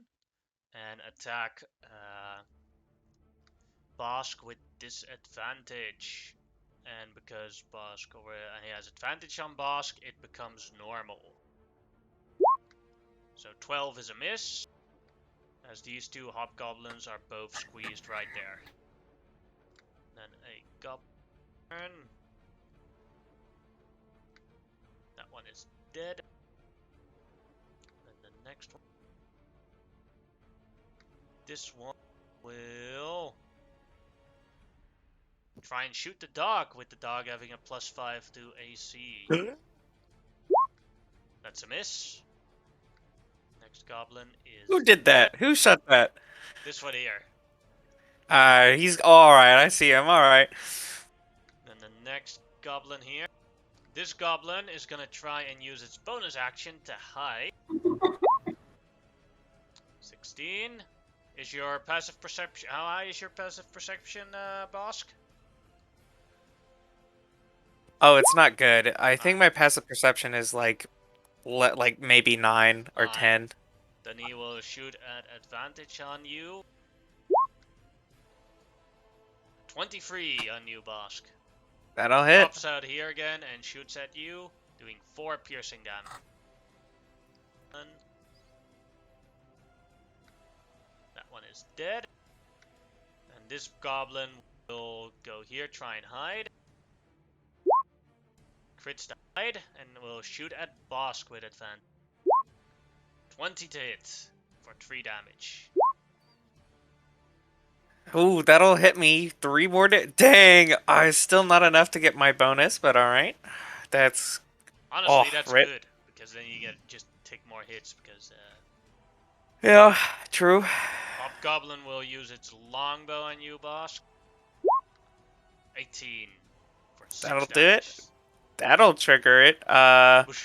and attack Bosk with disadvantage. And because Bosk he has advantage on Bosk, it becomes normal. So 12 is a miss, as these two hobgoblins are both squeezed right there. Then a goblin. That one is dead. And the next one. This one will try and shoot the dog, with the dog having a +5 to AC. That's a miss. Next goblin is. Who did that? Who shot that? This one here. He's alright. I see him. Alright. Then the next goblin here. This goblin is gonna try and use its bonus action to hide. 16. Is your passive perception? How high is your passive perception, Bosk? Oh, it's not good. I think my passive perception is like maybe 9 or 10. Then he will shoot at advantage on you. 23 on you, Bosk. That'll hit. Pops out here again and shoots at you, doing 4 piercing damage. That one is dead. And this goblin will go here, try and hide. Crits to hide, and will shoot at Bosk with advantage. 20 to hit for 3 damage. Ooh, that'll hit me. 3 more. Dang, still not enough to get my bonus, but all right. That's Honestly, that's rip. good because then you get just take more hits because Yeah, true. Hobgoblin will use its longbow on you, Bosk. 18 for 6 That'll damage. do it. That'll trigger it. Whoosh.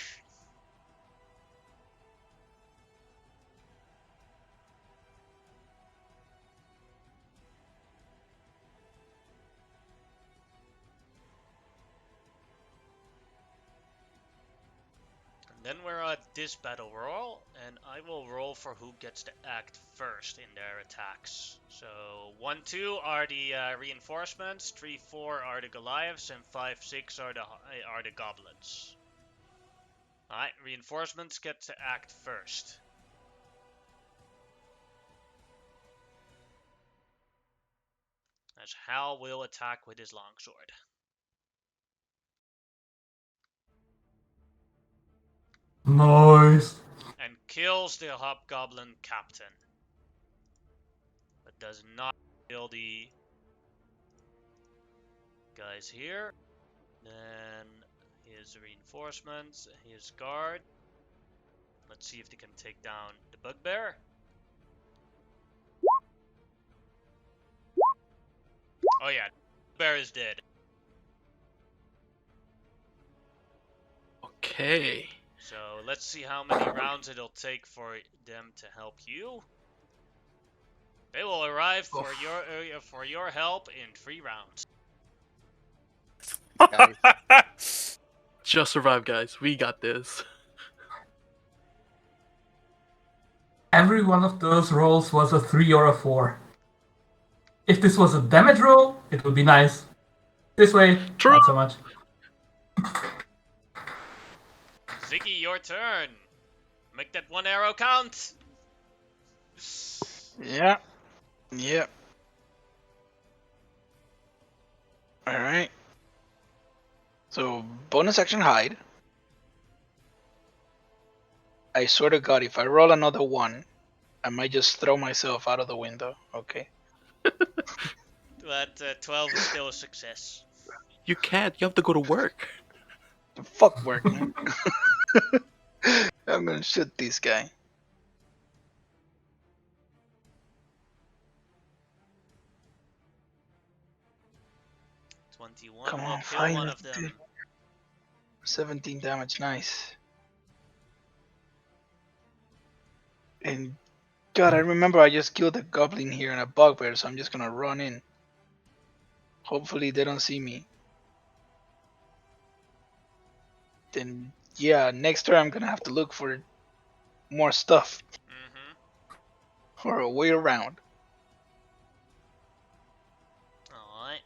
Then we're at this battle roll, and I will roll for who gets to act first in their attacks. So 1, 2 are the reinforcements, 3, 4 are the Goliaths, and 5, 6 are the goblins. Alright, reinforcements get to act first. As Hal will attack with his longsword. Nice. And kills the hobgoblin captain. But does not kill the guys here. Then his reinforcements, his guard. Let's see if they can take down the bugbear. Oh yeah, bear is dead. Okay. So let's see how many rounds it'll take for them to help you. They will arrive for your help in 3 rounds. Guys, Just survive, guys. We got this. Every one of those rolls was a 3 or a 4. If this was a damage roll, it would be nice. This way, True. not so much. Ziggy, your turn. Make that 1 arrow count. Yeah. Yep. Alright. So, bonus action hide. I swear to God, if I roll another 1, I might just throw myself out of the window. Okay. But 12 is still a success. You can't. You have to go to work. Fuck work, man. I'm gonna shoot this guy. Come will on, kill fine. one of them. 17 damage, nice. And God, I remember I just killed a goblin here and a bugbear, so I'm just gonna run in. Hopefully they don't see me. Then yeah, next turn I'm gonna have to look for more stuff or a way around. Alright.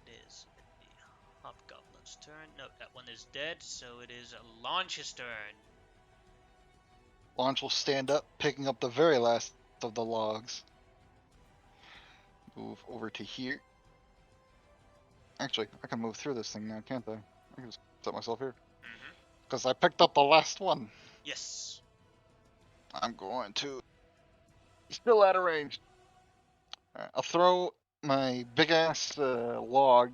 It is the hobgoblin's turn. No, that one is dead, so it is Launch's turn. Launch will stand up, picking up the very last of the logs. Move over to here. Actually, I can move through this thing now, can't I? I can just set myself here. Because I picked up the last one. Yes. I'm going to... Still out of range. I'll throw my big-ass log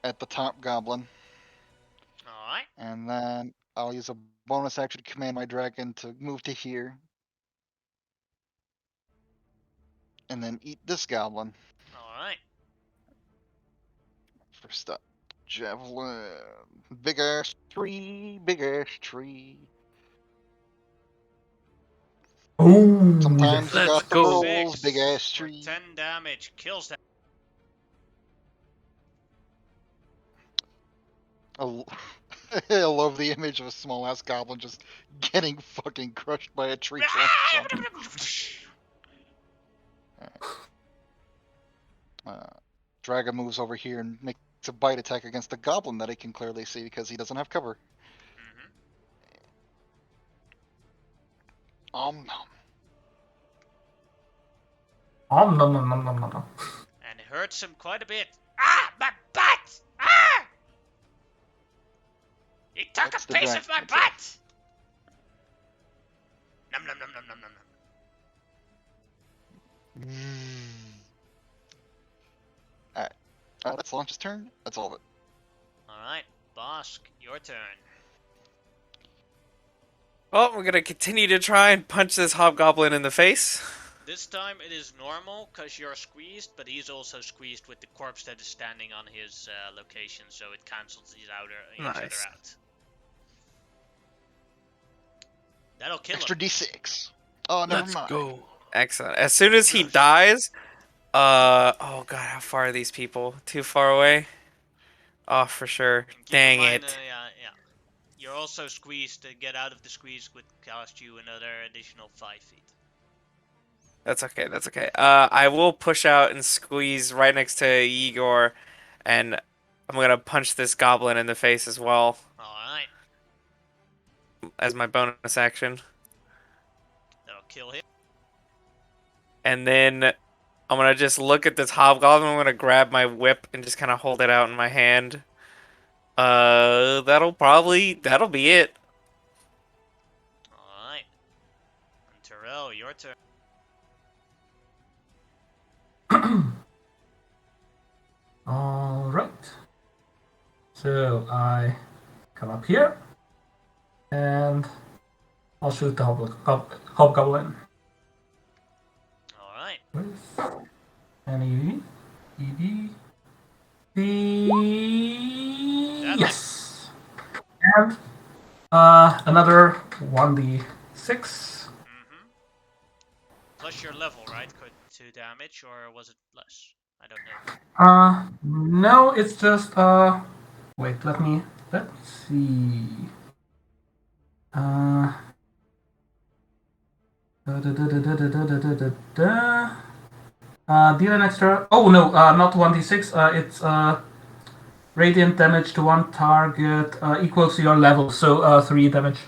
at the top goblin. Alright. And then I'll use a bonus action to command my dragon to move to here. And then eat this goblin. Alright. First up, javelin. Big ass tree, big ass tree. Ooh, Sometimes you Let's got the go. rolls, big ass For tree. 10 damage. Kills that. I love the image of a small ass goblin just getting fucking crushed by a tree trunk. Dragon moves over here and makes It's a bite attack against the goblin that he can clearly see because he doesn't have cover. Mm-hmm. Nom nom nom nom nom nom. And it hurts him quite a bit. Ah, my butt! Ah! He took That's a the piece giant of my itself. butt! Nom nom nom nom nom nom nom. Alright. That's Launch's turn. That's all of it. Alright, Bosk, your turn. Well, we're gonna continue to try and punch this hobgoblin in the face. This time it is normal because you're squeezed, but he's also squeezed with the corpse that is standing on his location, so it cancels each other Nice. out. That'll kill Extra him. D6. Oh, never Let's mind. go. Excellent. As soon as he dies, oh god, how far are these people? Too far away? Oh, for sure. And keep Dang in mind, it. yeah. You're also squeezed. To get out of the squeeze would cost you another additional 5 feet. That's okay, that's okay. I will push out and squeeze right next to Igor, and I'm gonna punch this goblin in the face as well Alright, as my bonus action. that'll kill him. And then I'm gonna just look at this hobgoblin. I'm gonna grab my whip and just kind of hold it out in my hand. That'll be it. Alright. And Terrell, your turn. All right. So I come up here, and I'll shoot the hobgoblin. Alright. With an EV. Yes. And another 1d6. Mm-hmm. Plus your level, right? Could 2 damage, or was it less? I don't know. No, it's just wait, let me see. Deal an extra. Oh no, not 1d6. It's radiant damage to one target equals to your level, so 3 damage.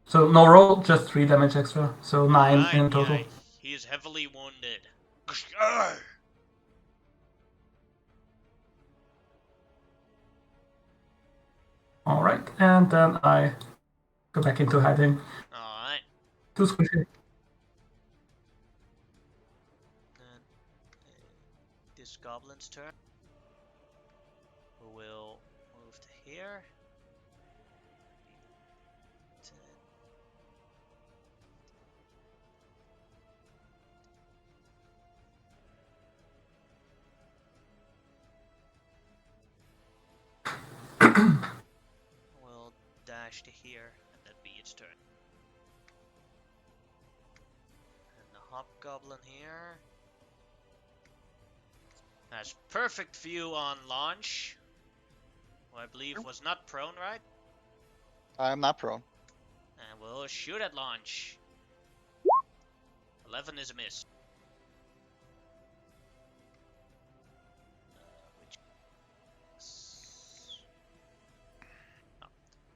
So no roll, just 3 damage extra, so 9 Alright, in total. yeah, he is heavily wounded. All right, and then I go back into hiding. Alright. Too squishy. Then this goblin's turn. Who will move to here. 10. Will dash to here, and then be its turn. And the hobgoblin here has perfect view on launch, who I believe was not prone, right? I'm not prone. And we'll shoot at launch. 11 is a miss. Which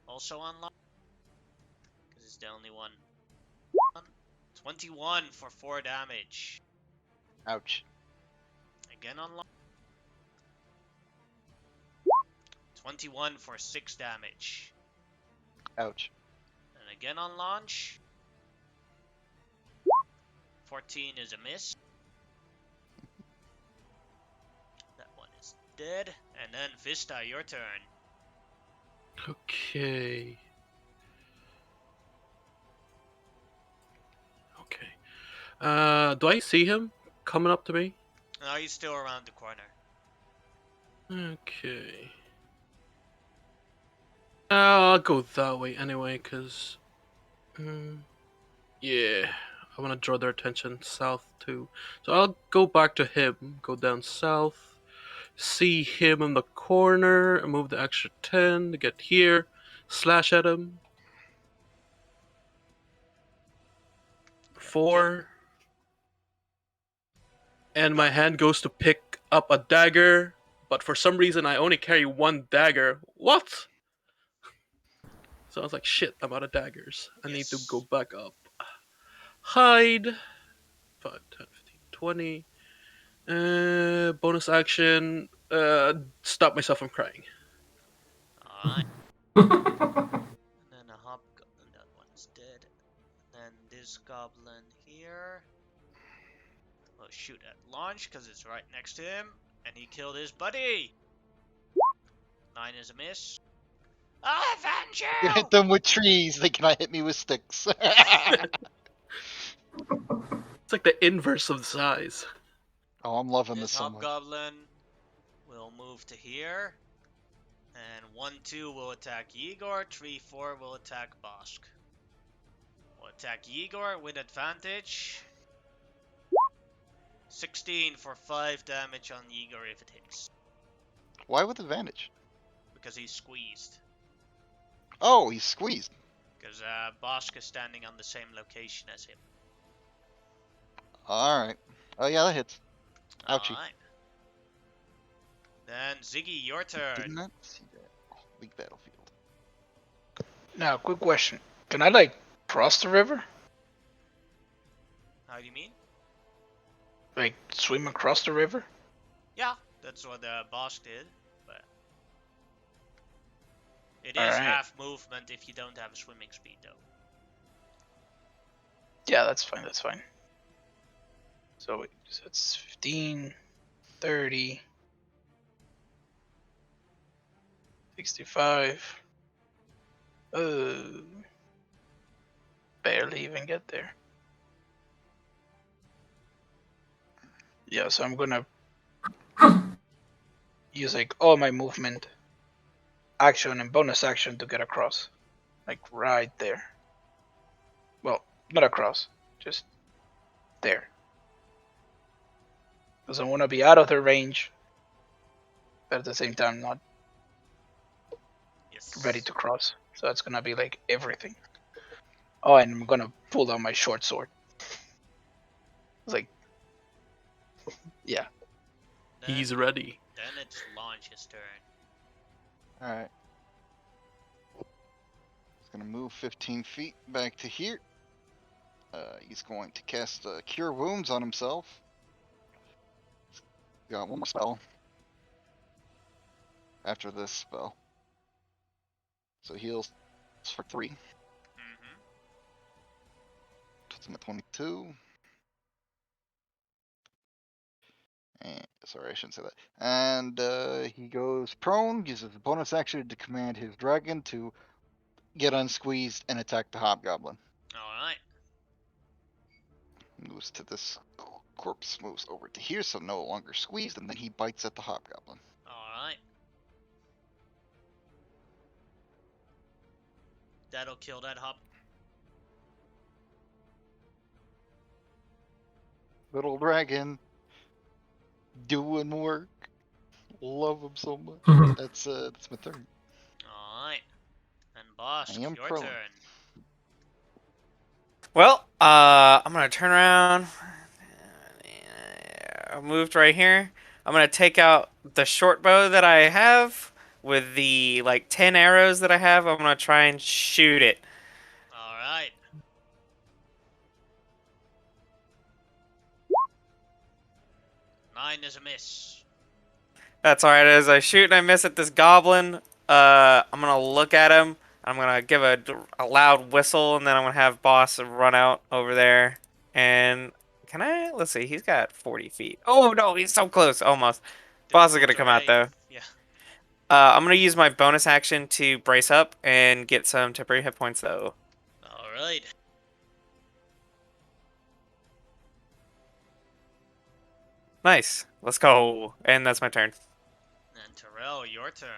also on launch, because it's the only one. 21 for 4 damage. Ouch. Again on launch. 21 for 6 damage. Ouch. And again on launch. 14 is a miss. That one is dead. And then Vista, your turn. Okay. Do I see him coming up to me? No, he's still around the corner. Okay. I'll go that way anyway, cause yeah, I want to draw their attention south too. So I'll go back to him, go down south, see him in the corner, and move the extra 10 to get here, slash at him. 4. and my hand goes to pick up a dagger, but for some reason I only carry one dagger. What? So I was like, shit, I'm out of daggers. I need to go Yes. back up. Hide. 5, 10, 15, 20. Bonus action. Stop myself from crying. Alright. And then a hobgoblin, that one's dead. And then this goblin here. We'll shoot at launch because it's right next to him. And he killed his buddy! 9 is a miss. I'll avenge You you! hit them with trees, they cannot hit me with sticks. It's like the inverse of the size. Oh, I'm loving This this so much. hobgoblin will move to here. And 1, 2 will attack Igor. 3, 4 will attack Bosk. We'll attack Igor with advantage. 16 for 5 damage on Igor if it hits. Why with advantage? Because he's squeezed. Oh, he's squeezed. Because Bosk is standing on the same location as him. Alright. Oh yeah, that hits. Ouchie. Alright. Then Ziggy, your Did turn. not see that. Oh, big battlefield. Now, quick question: can I like cross the river? How do you mean? Like swim across the river? Yeah, that's what Bosk did. But it is Alright. half movement if you don't have a swimming speed, though. Yeah, that's fine. That's fine. So it's 15, 30, 65. Barely even get there. Yeah, so I'm gonna use like all my movement, action, and bonus action to get across. Like right there. Well, not across, just there. Because I want to be out of their range, but at the same time not Yes. ready to cross. So it's gonna be like everything. Oh, and I'm gonna pull out my short sword. It's like, yeah. Then, He's ready. Then it's Launch's turn. Alright. He's gonna move 15 feet back to here. He's going to cast Cure Wounds on himself. Got one more spell. After this spell. So heals for 3. Mm-hmm. Puts him at 22. And, sorry, I shouldn't say that. And he goes prone, uses a bonus action to command his dragon to get unsqueezed and attack the hobgoblin. Alright. Moves to this corpse, moves over to here, so no longer squeezed, and then he bites at the hobgoblin. Alright. That'll kill that hop. Little dragon, doing work. Love him so much. Mhm. That's my turn. Alright. And Bosk, I am your prone. turn. Well, I'm gonna turn around. I moved right here. I'm gonna take out the short bow that I have with the like 10 arrows that I have. I'm gonna try and shoot it. Alright. Nine is a miss. That's alright. As I shoot and I miss at this goblin, I'm gonna look at him. I'm gonna give a loud whistle, and then I'm gonna have Boss run out over there. And can I? Let's see. He's got 40 feet. Oh no, he's so close. Almost. Boss is gonna Difficult come out though. terrain. Yeah. I'm gonna use my bonus action to brace up and get some temporary hit points though. Alright. Nice. Let's go. And that's my turn. And Terrell, your turn.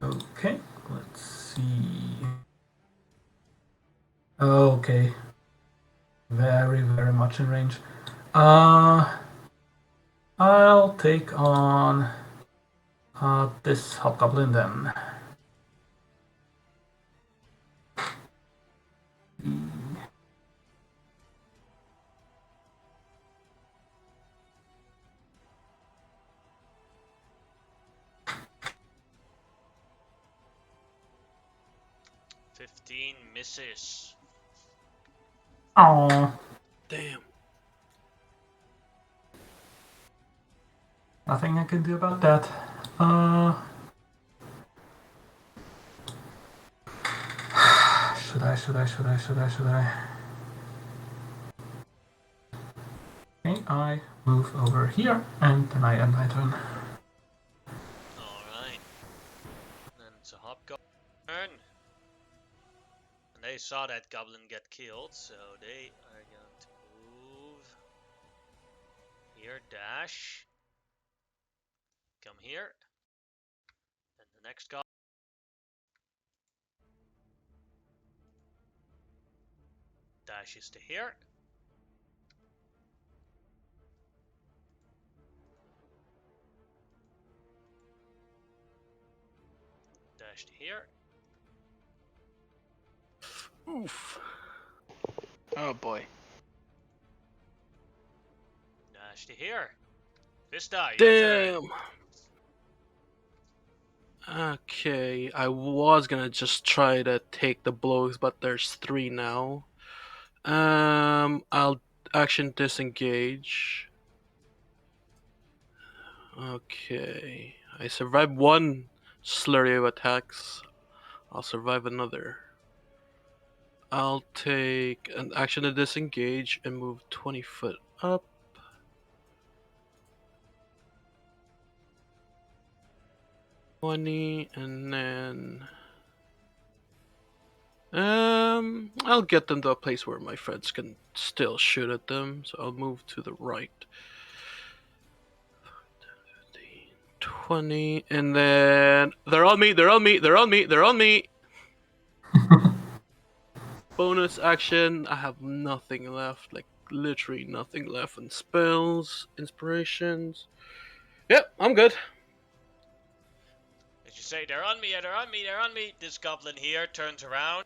Okay, let's see. Okay. Very, very much in range. I'll take on this hobgoblin then. 15 misses. Oh, Damn. nothing I can do about that. Uh, should I? May I move over here and then I end my turn? Alright. Then it's a hobgoblin turn. And they saw that goblin get killed, so they are going to move here, dash. Come here. And the next goblin dashes to here. Dash to here. Oof. Oh boy. Dash to here. Vista, your turn. Damn. Okay, I was gonna just try to take the blows, but there's 3 now. I'll action disengage. Okay, I survived 1 slurry of attacks. I'll survive another. I'll take an action to disengage and move 20 foot up. And then I'll get them to a place where my friends can still shoot at them. So I'll move to the right. 20, and then they're on me. Bonus action. I have nothing left, like literally nothing left in spells, inspirations. Yep, I'm good. As you say, they're on me. This goblin here turns around.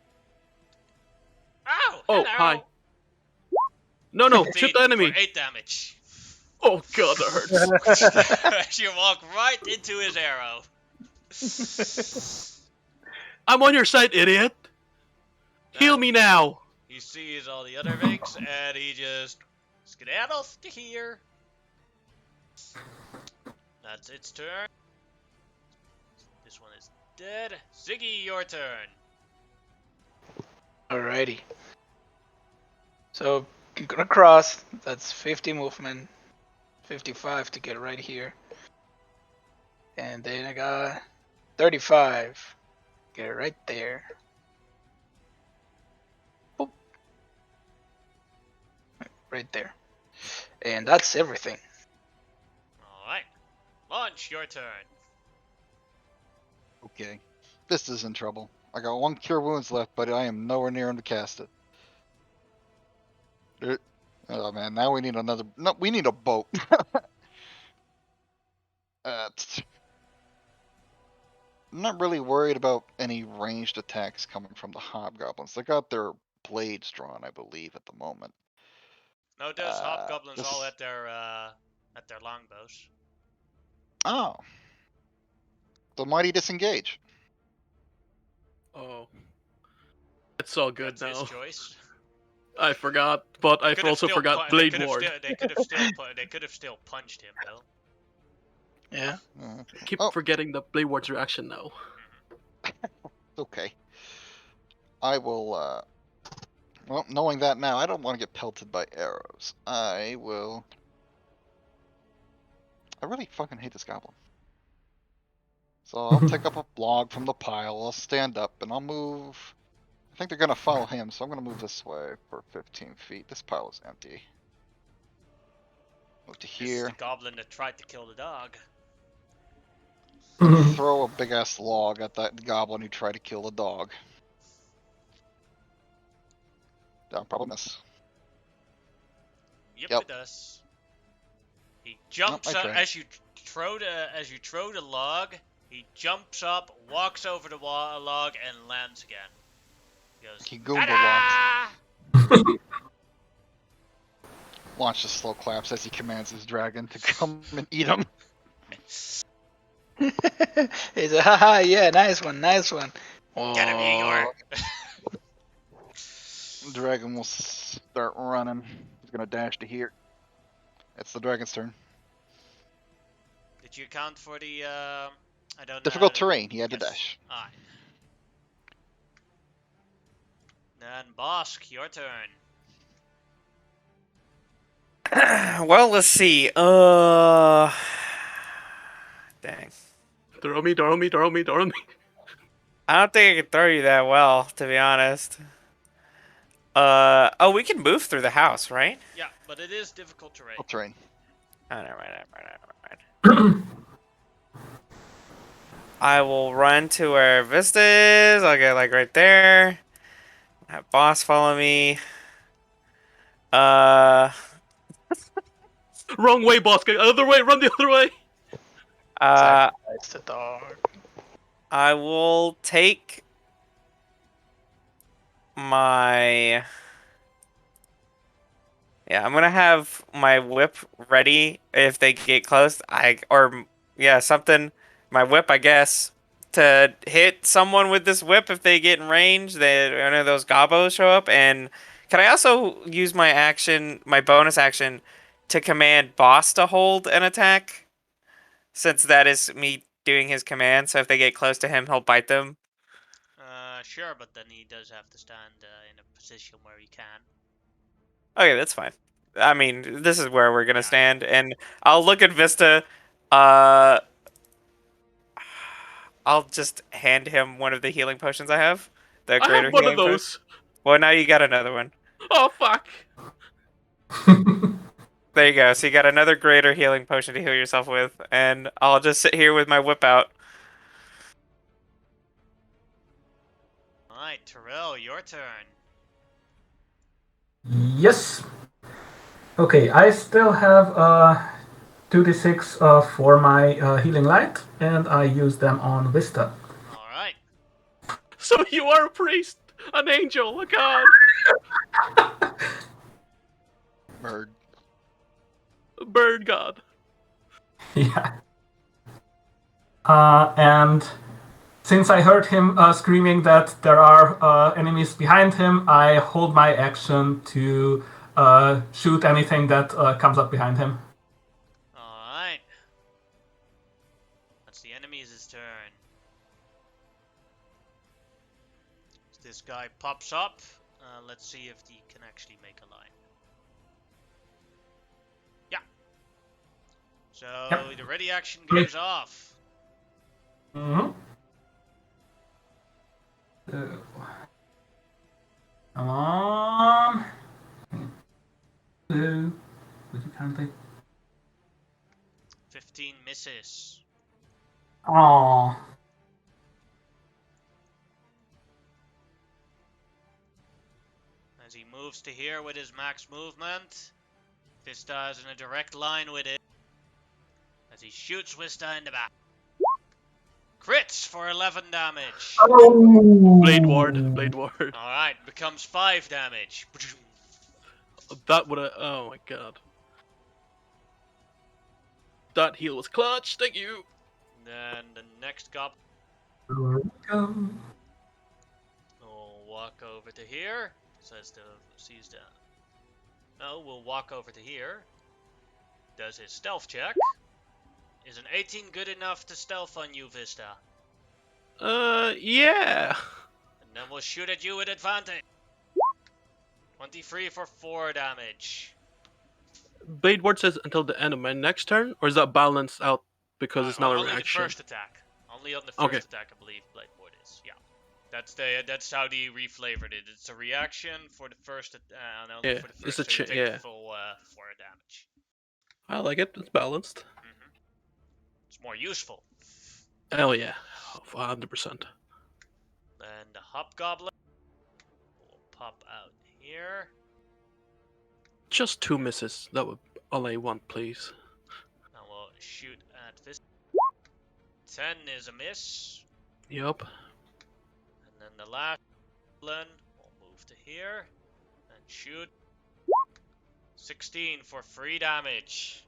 Ow! Oh, hello! hi. No, shoot the enemy. For 8 damage. Oh god, that hurts. As you walk right into his arrow. I'm on your side, idiot. Heal me now. He sees all the other Vinks and he just skedaddles to here. That's its turn. This one is dead. Ziggy, your turn. Alrighty. So I'm gonna cross. That's 50 movement, 55 to get right here, and then I got 35. Get right there. Boop. Right there. And that's everything. Alright. Launch, your turn. Okay. Vista's in trouble. I got 1 cure wounds left, but I am nowhere near him to cast it. Oh man, now we need another. No, we need a boat. I'm not really worried about any ranged attacks coming from the hobgoblins. They got their blades drawn, I believe, at the moment. No, those hobgoblins this all is- at their longbows. Oh. The mighty disengage. Oh. It's all good That's now. his choice. I forgot, but I also forgot Blade Ward. They could have still punched him though. Yeah. I keep Oh. forgetting the Blade Ward's reaction now. Okay. I will, well, knowing that now, I don't want to get pelted by arrows. I really fucking hate this goblin. So I'll take up a log from the pile, I'll stand up, and I'll move. I think they're gonna follow him, so I'm gonna move this way for 15 feet. This pile is empty. Move to This is here. the goblin that tried to kill the dog. Throw a big ass log at that goblin who tried to kill the dog. That'll probably miss. Yep, Yep. it does. He jumps I up tried. as you throw the log. He jumps up, walks over the log, and lands again. He goes. He Goomba "Ta-da!" Launches slow claps as he commands his dragon to come and eat him. He's a haha, yeah, nice one. Get him, Igor. Dragon will start running. He's gonna dash to here. It's the dragon's turn. Did you account for the I don't know. Difficult terrain. He had to Yes. dash. Alright. Then Bosk, your turn. Well, let's see. Dang. Throw me, throw me, throw me, throw me. I don't think I can throw you that well, to be honest. Oh, we can move through the house, right? Yeah, but it is difficult terrain. Difficult terrain. Oh, never mind. I will run to where Vista is. I'll get like right there. Have boss follow me. Wrong way, boss. Get other way. Run the other way. Sacrifice the dog. I will take my. Yeah, I'm gonna have my whip ready if they get close. Something. My whip, I guess, to hit someone with this whip if they get in range. One of those gobos show up, and can I also use my action, my bonus action, to command boss to hold an attack, since that is me doing his command. So if they get close to him, he'll bite them. Sure, but then he does have to stand in a position where he can. Okay, that's fine. I mean, this is where we're gonna Yeah. stand, and I'll look at Vista. Uh, I'll just hand him one of the healing potions I have. The I greater have one of healing potion. those. Well, now you got another one. Oh fuck. There you go. So you got another greater healing potion to heal yourself with, and I'll just sit here with my whip out. Alright, Terrell, your turn. Yes. Okay, I still have 2d6 for my healing light, and I use them on Vista. Alright. So you are a priest, an angel, a god, Bird. a bird god. Yeah. And since I heard him screaming that there are enemies behind him, I hold my action to shoot anything that comes up behind him. Alright. That's the enemy's turn. This guy pops up. Let's see if he can actually make a line. Yeah. So Yep. the ready action goes off. Mm-hmm. So, come on. Blue. Would you kindly? 15 misses. Aww. As he moves to here with his max movement, Vista is in a direct line with it. As he shoots Vista in the back. Crits for 11 damage. Oh. Blade ward, blade ward. Alright, becomes 5 damage. That would have. Oh my god. That heal was clutch. Thank you. Then the next goblin Welcome. will walk over to here. Sees the. No, we'll walk over to here. Does his stealth check. Is an 18 good enough to stealth on you, Vista? Yeah. And then we'll shoot at you with advantage. 23 for 4 damage. Blade ward says until the end of my next turn, or is that balanced out because it's not a only reaction? the first attack. Only on the first attack, I believe, Blade Ward is. Yeah. That's how they reflavored it. It's a reaction for the first and only Yeah, for the first. it's a so you take yeah. the full 4 damage. I like it. It's balanced. It's more useful. Hell yeah, 100%. Then the Hobgoblin will pop out here. Just 2 misses. That would all I want, please. And we'll shoot at this. 10 is a miss. Yup. And then the last Goblin will move to here and shoot. 16 for 3 damage.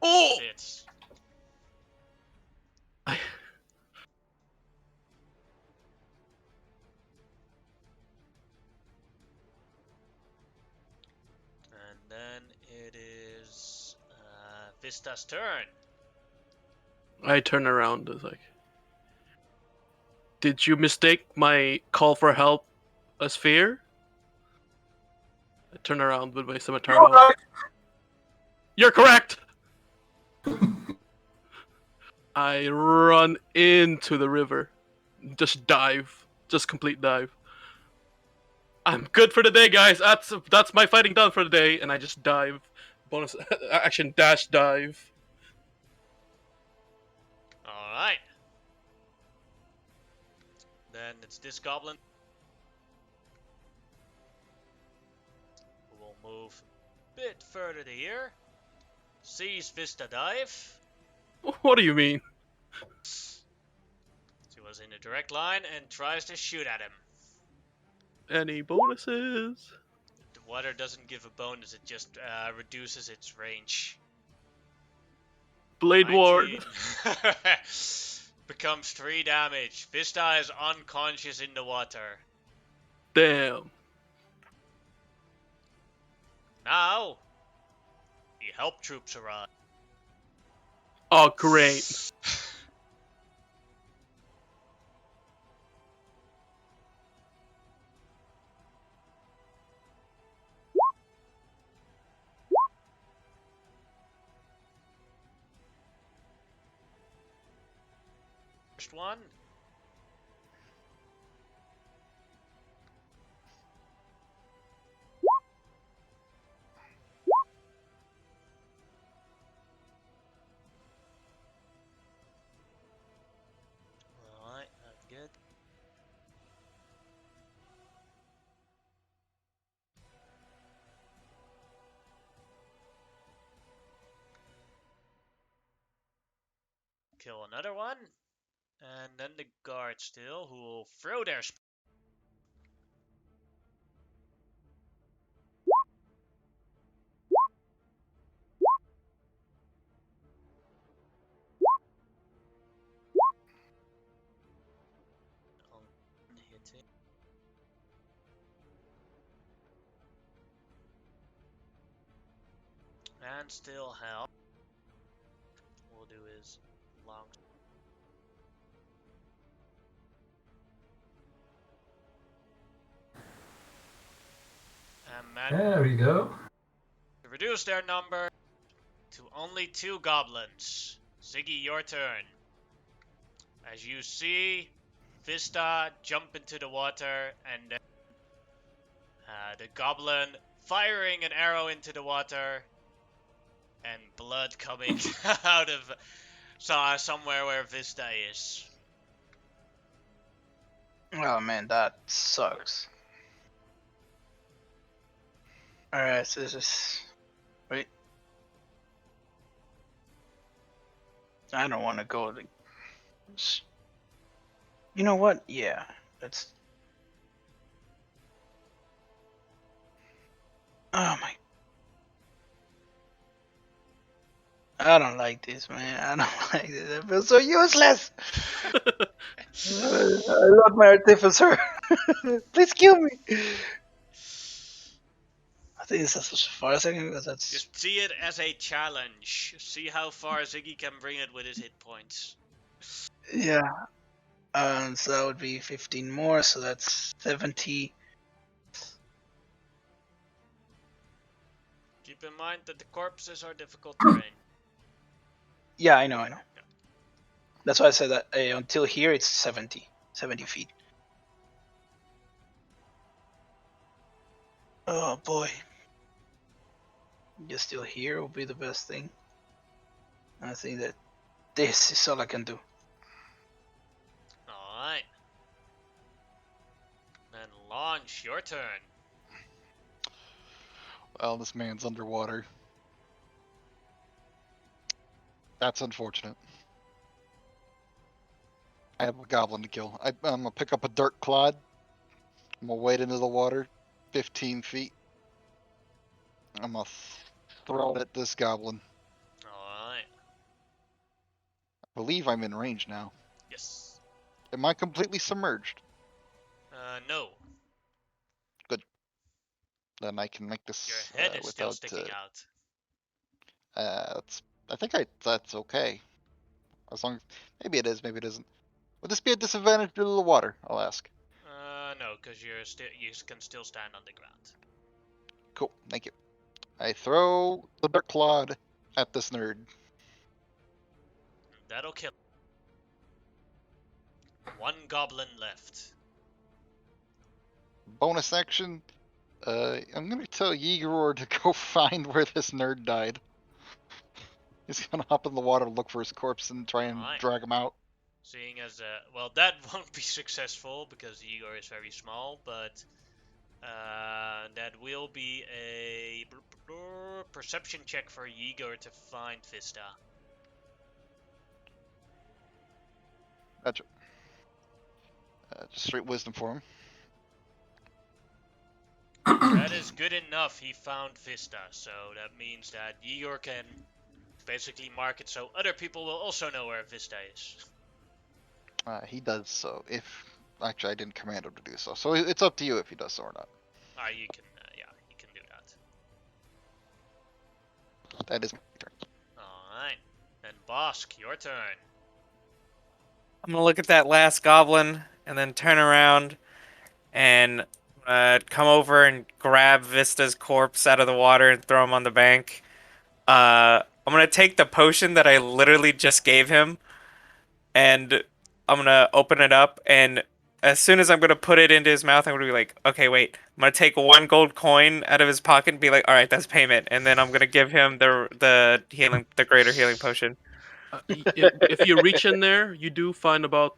Oh! Hits. Vista's turn. I turn around and like, did you mistake my call for help as fear? I turn around with my scimitar You're out. right. You're correct! I run into the river. Just dive. Just complete dive. I'm good for the day, guys. That's my fighting done for the day. And I just dive. Bonus action dash dive. Alright. Then it's this goblin who will move a bit further to here. Sees Vista dive. What do you mean? She was in a direct line and tries to shoot at him. Any bonuses? The water doesn't give a bonus, it just reduces its range. Blade Ward. 19. Becomes 3 damage. Vista is unconscious in the water. Damn. Now, the help troops arrive. Oh, great. First one. Alright, that's good. Kill another one. And then the guard still, who will throw their hitting. And still help. We'll do his long. And man, There we go. to reduce their number to only 2 goblins. Ziggy, your turn. As you see Vista jump into the water and then the goblin firing an arrow into the water and blood coming out of somewhere where Vista is. Oh man, that sucks. Alright, so this is. Wait. I don't want to go. You know what? Yeah, let's. Oh my. I don't like this, man. I don't like this. I feel so useless. I love my artificer. Please kill me. I think it's as far as I can go. That's Just see it as a challenge. See how far Ziggy can bring it with his hit points. yeah. So that would be 15 more. So that's 70. Keep in mind that the corpses are difficult terrain. Yeah, I know. That's why I said that until here it's 70 feet. Oh boy. Just still here will be the best thing. I think that this is all I can do. Alright. Then launch, your turn. Well, this man's underwater. That's unfortunate. I have a goblin to kill. I'm gonna pick up a dirt clod. I'm gonna wade into the water, 15 feet. I'm gonna throw it at this goblin. Alright. I believe I'm in range now. Yes. Am I completely submerged? No. Then I can make this Your head is still without. sticking out. I think that's okay. As long as maybe it is, maybe it isn't. Would this be a disadvantage due to the water? I'll ask. No, because you can still stand on the ground. Cool, thank you. I throw the Dark Clod at this nerd. That'll kill. One goblin left. Bonus action. I'm gonna tell Yegor to go find where this nerd died. He's gonna hop in the water to look for his corpse and try and Alright. drag him out. Seeing as well, that won't be successful because Igor is very small, but that will be a perception check for Igor to find Vista. Gotcha. Just straight wisdom for him. That is good enough. He found Vista, so that means that Igor can basically mark it so other people will also know where Vista is. He does so. If actually, I didn't command him to do so. So it's up to you if he does so or not. You can, yeah, you can do that. That is my turn. Alright. Then Bosk, your turn. I'm gonna look at that last goblin and then turn around and come over and grab Vista's corpse out of the water and throw him on the bank. I'm gonna take the potion that I literally just gave him, and I'm gonna open it up, and as soon as I'm gonna put it into his mouth, I'm gonna be like, okay, wait. I'm gonna take one gold coin out of his pocket and be like, all right, that's payment, and then I'm gonna give him the greater healing potion. If you reach in there, you do find about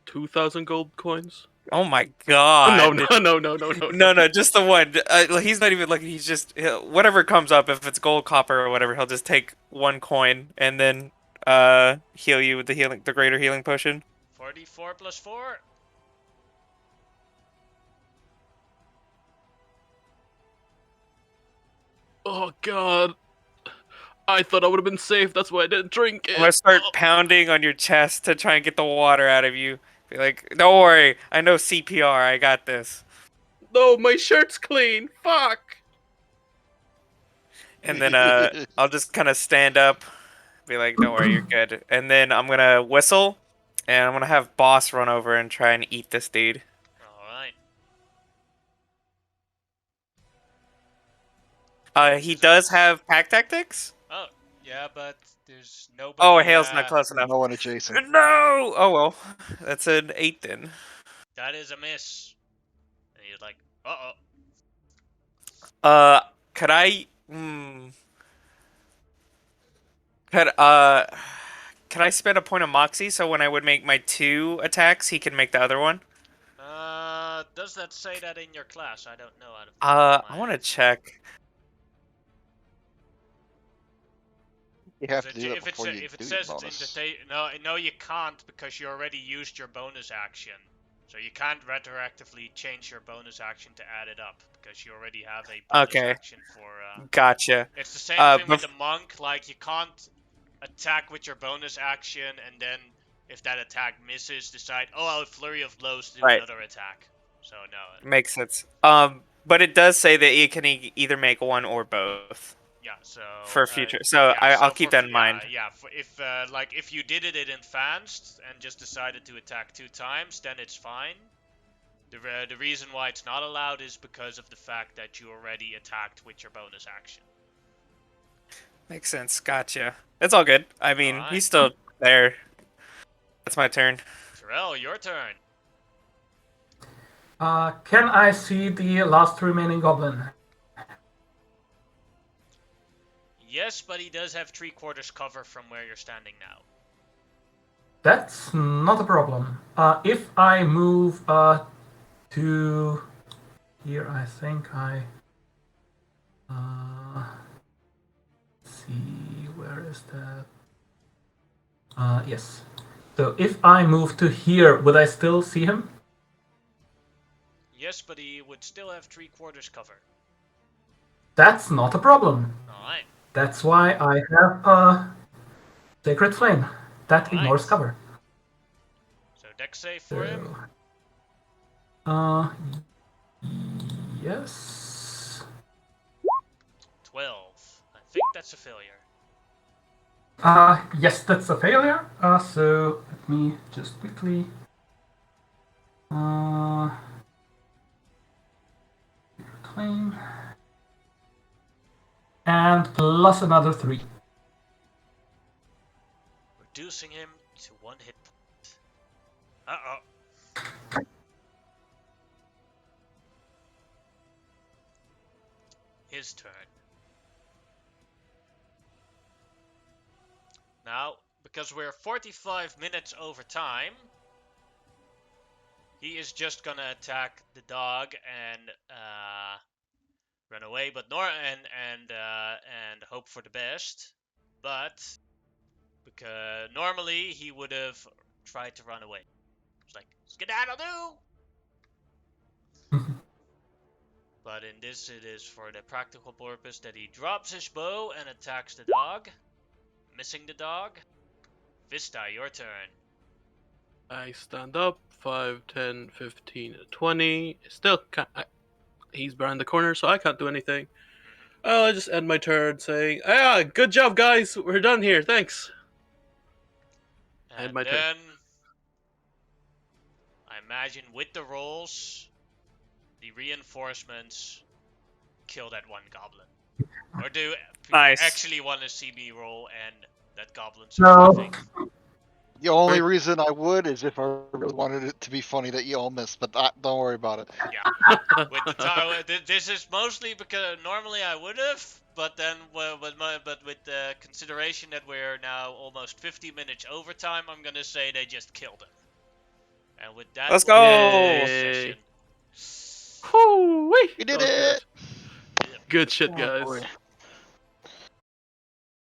2,000 gold coins. Oh my Oh, god! no. Just the one. He's not even looking. He's just whatever comes up. If it's gold, copper, or whatever, he'll just take one coin and then heal you with the greater healing potion. 44 plus 4. Oh god. I thought I would have been safe, that's why I didn't drink it. I'm gonna start pounding on your chest to try and get the water out of you. Be like, don't worry, I know CPR. I got this. No, my shirt's clean. Fuck. And then I'll just kind of stand up, be like, don't worry, you're good. And then I'm gonna whistle, and I'm gonna have Boss run over and try and eat this dude. Alright. He does have pack tactics? Oh, yeah, but there's nobody. Oh, Hale's not close enough. No one adjacent. No! Oh well, that's an 8 then. That is a miss. And you're like, Could I? Could I spend a point of Moxie so when I would make my 2 attacks, he can make the other one? Does that say that in your class? I don't know. I want to check. You have to do that If before you it do says your it's bonus. in the no, you can't because you already used your bonus action. So you can't retroactively change your bonus action to add it up because you already have a bonus action for. Gotcha. It's the same thing with the monk. Like you can't attack with your bonus action and then if that attack misses, decide, oh, I'll flurry of blows to do another attack. So no. Makes sense. But it does say that you can either make one or both. Yeah, so for future, so I'll keep that in mind. Yeah, if you did it in advanced and just decided to attack 2 times, then it's fine. The reason why it's not allowed is because of the fact that you already attacked with your bonus action. Makes sense. Gotcha. It's all good. I mean, he's still there. That's my turn. Terrell, your turn. Can I see the last remaining goblin? Yes, but he does have 3/4 cover from where you're standing now. That's not a problem. If I move to here, I think I see where is that? Yes. So if I move to here, would I still see him? Yes, but he would still have 3/4 cover. That's not a problem. Alright. That's why I have a Sacred Flame. That ignores cover. So dex save for him? Yes. 12. I think that's a failure. Yes, that's a failure. So let me just quickly. Claim. And plus another 3. Reducing him to 1 hit point. Uh-oh. His turn. Now, because we're 45 minutes over time, he is just gonna attack the dog and run away, but and hope for the best. But because normally he would have tried to run away. It's like skedaddle. But in this, it is for the practical purpose that he drops his bow and attacks the dog, missing the dog. Vista, your turn. I stand up. 5, 10, 15, 20. Still can't. He's behind the corner, so I can't do anything. I'll just end my turn saying, good job, guys. We're done here. Thanks. And my turn. then I imagine with the rolls, the reinforcements kill that one goblin. Or do people Nice. actually want to see me roll and that goblin No. surviving? The only reason I would is if I really wanted it to be funny that you all missed, but don't worry about it. Yeah. With the time, this is mostly because normally I would have, but then but with the consideration that we're now almost 50 minutes overtime, I'm gonna say they just killed him. And with that, Let's we'll end go! this session. Whoo-wee! We did That was it! good. Good shit, Oh, guys. boy.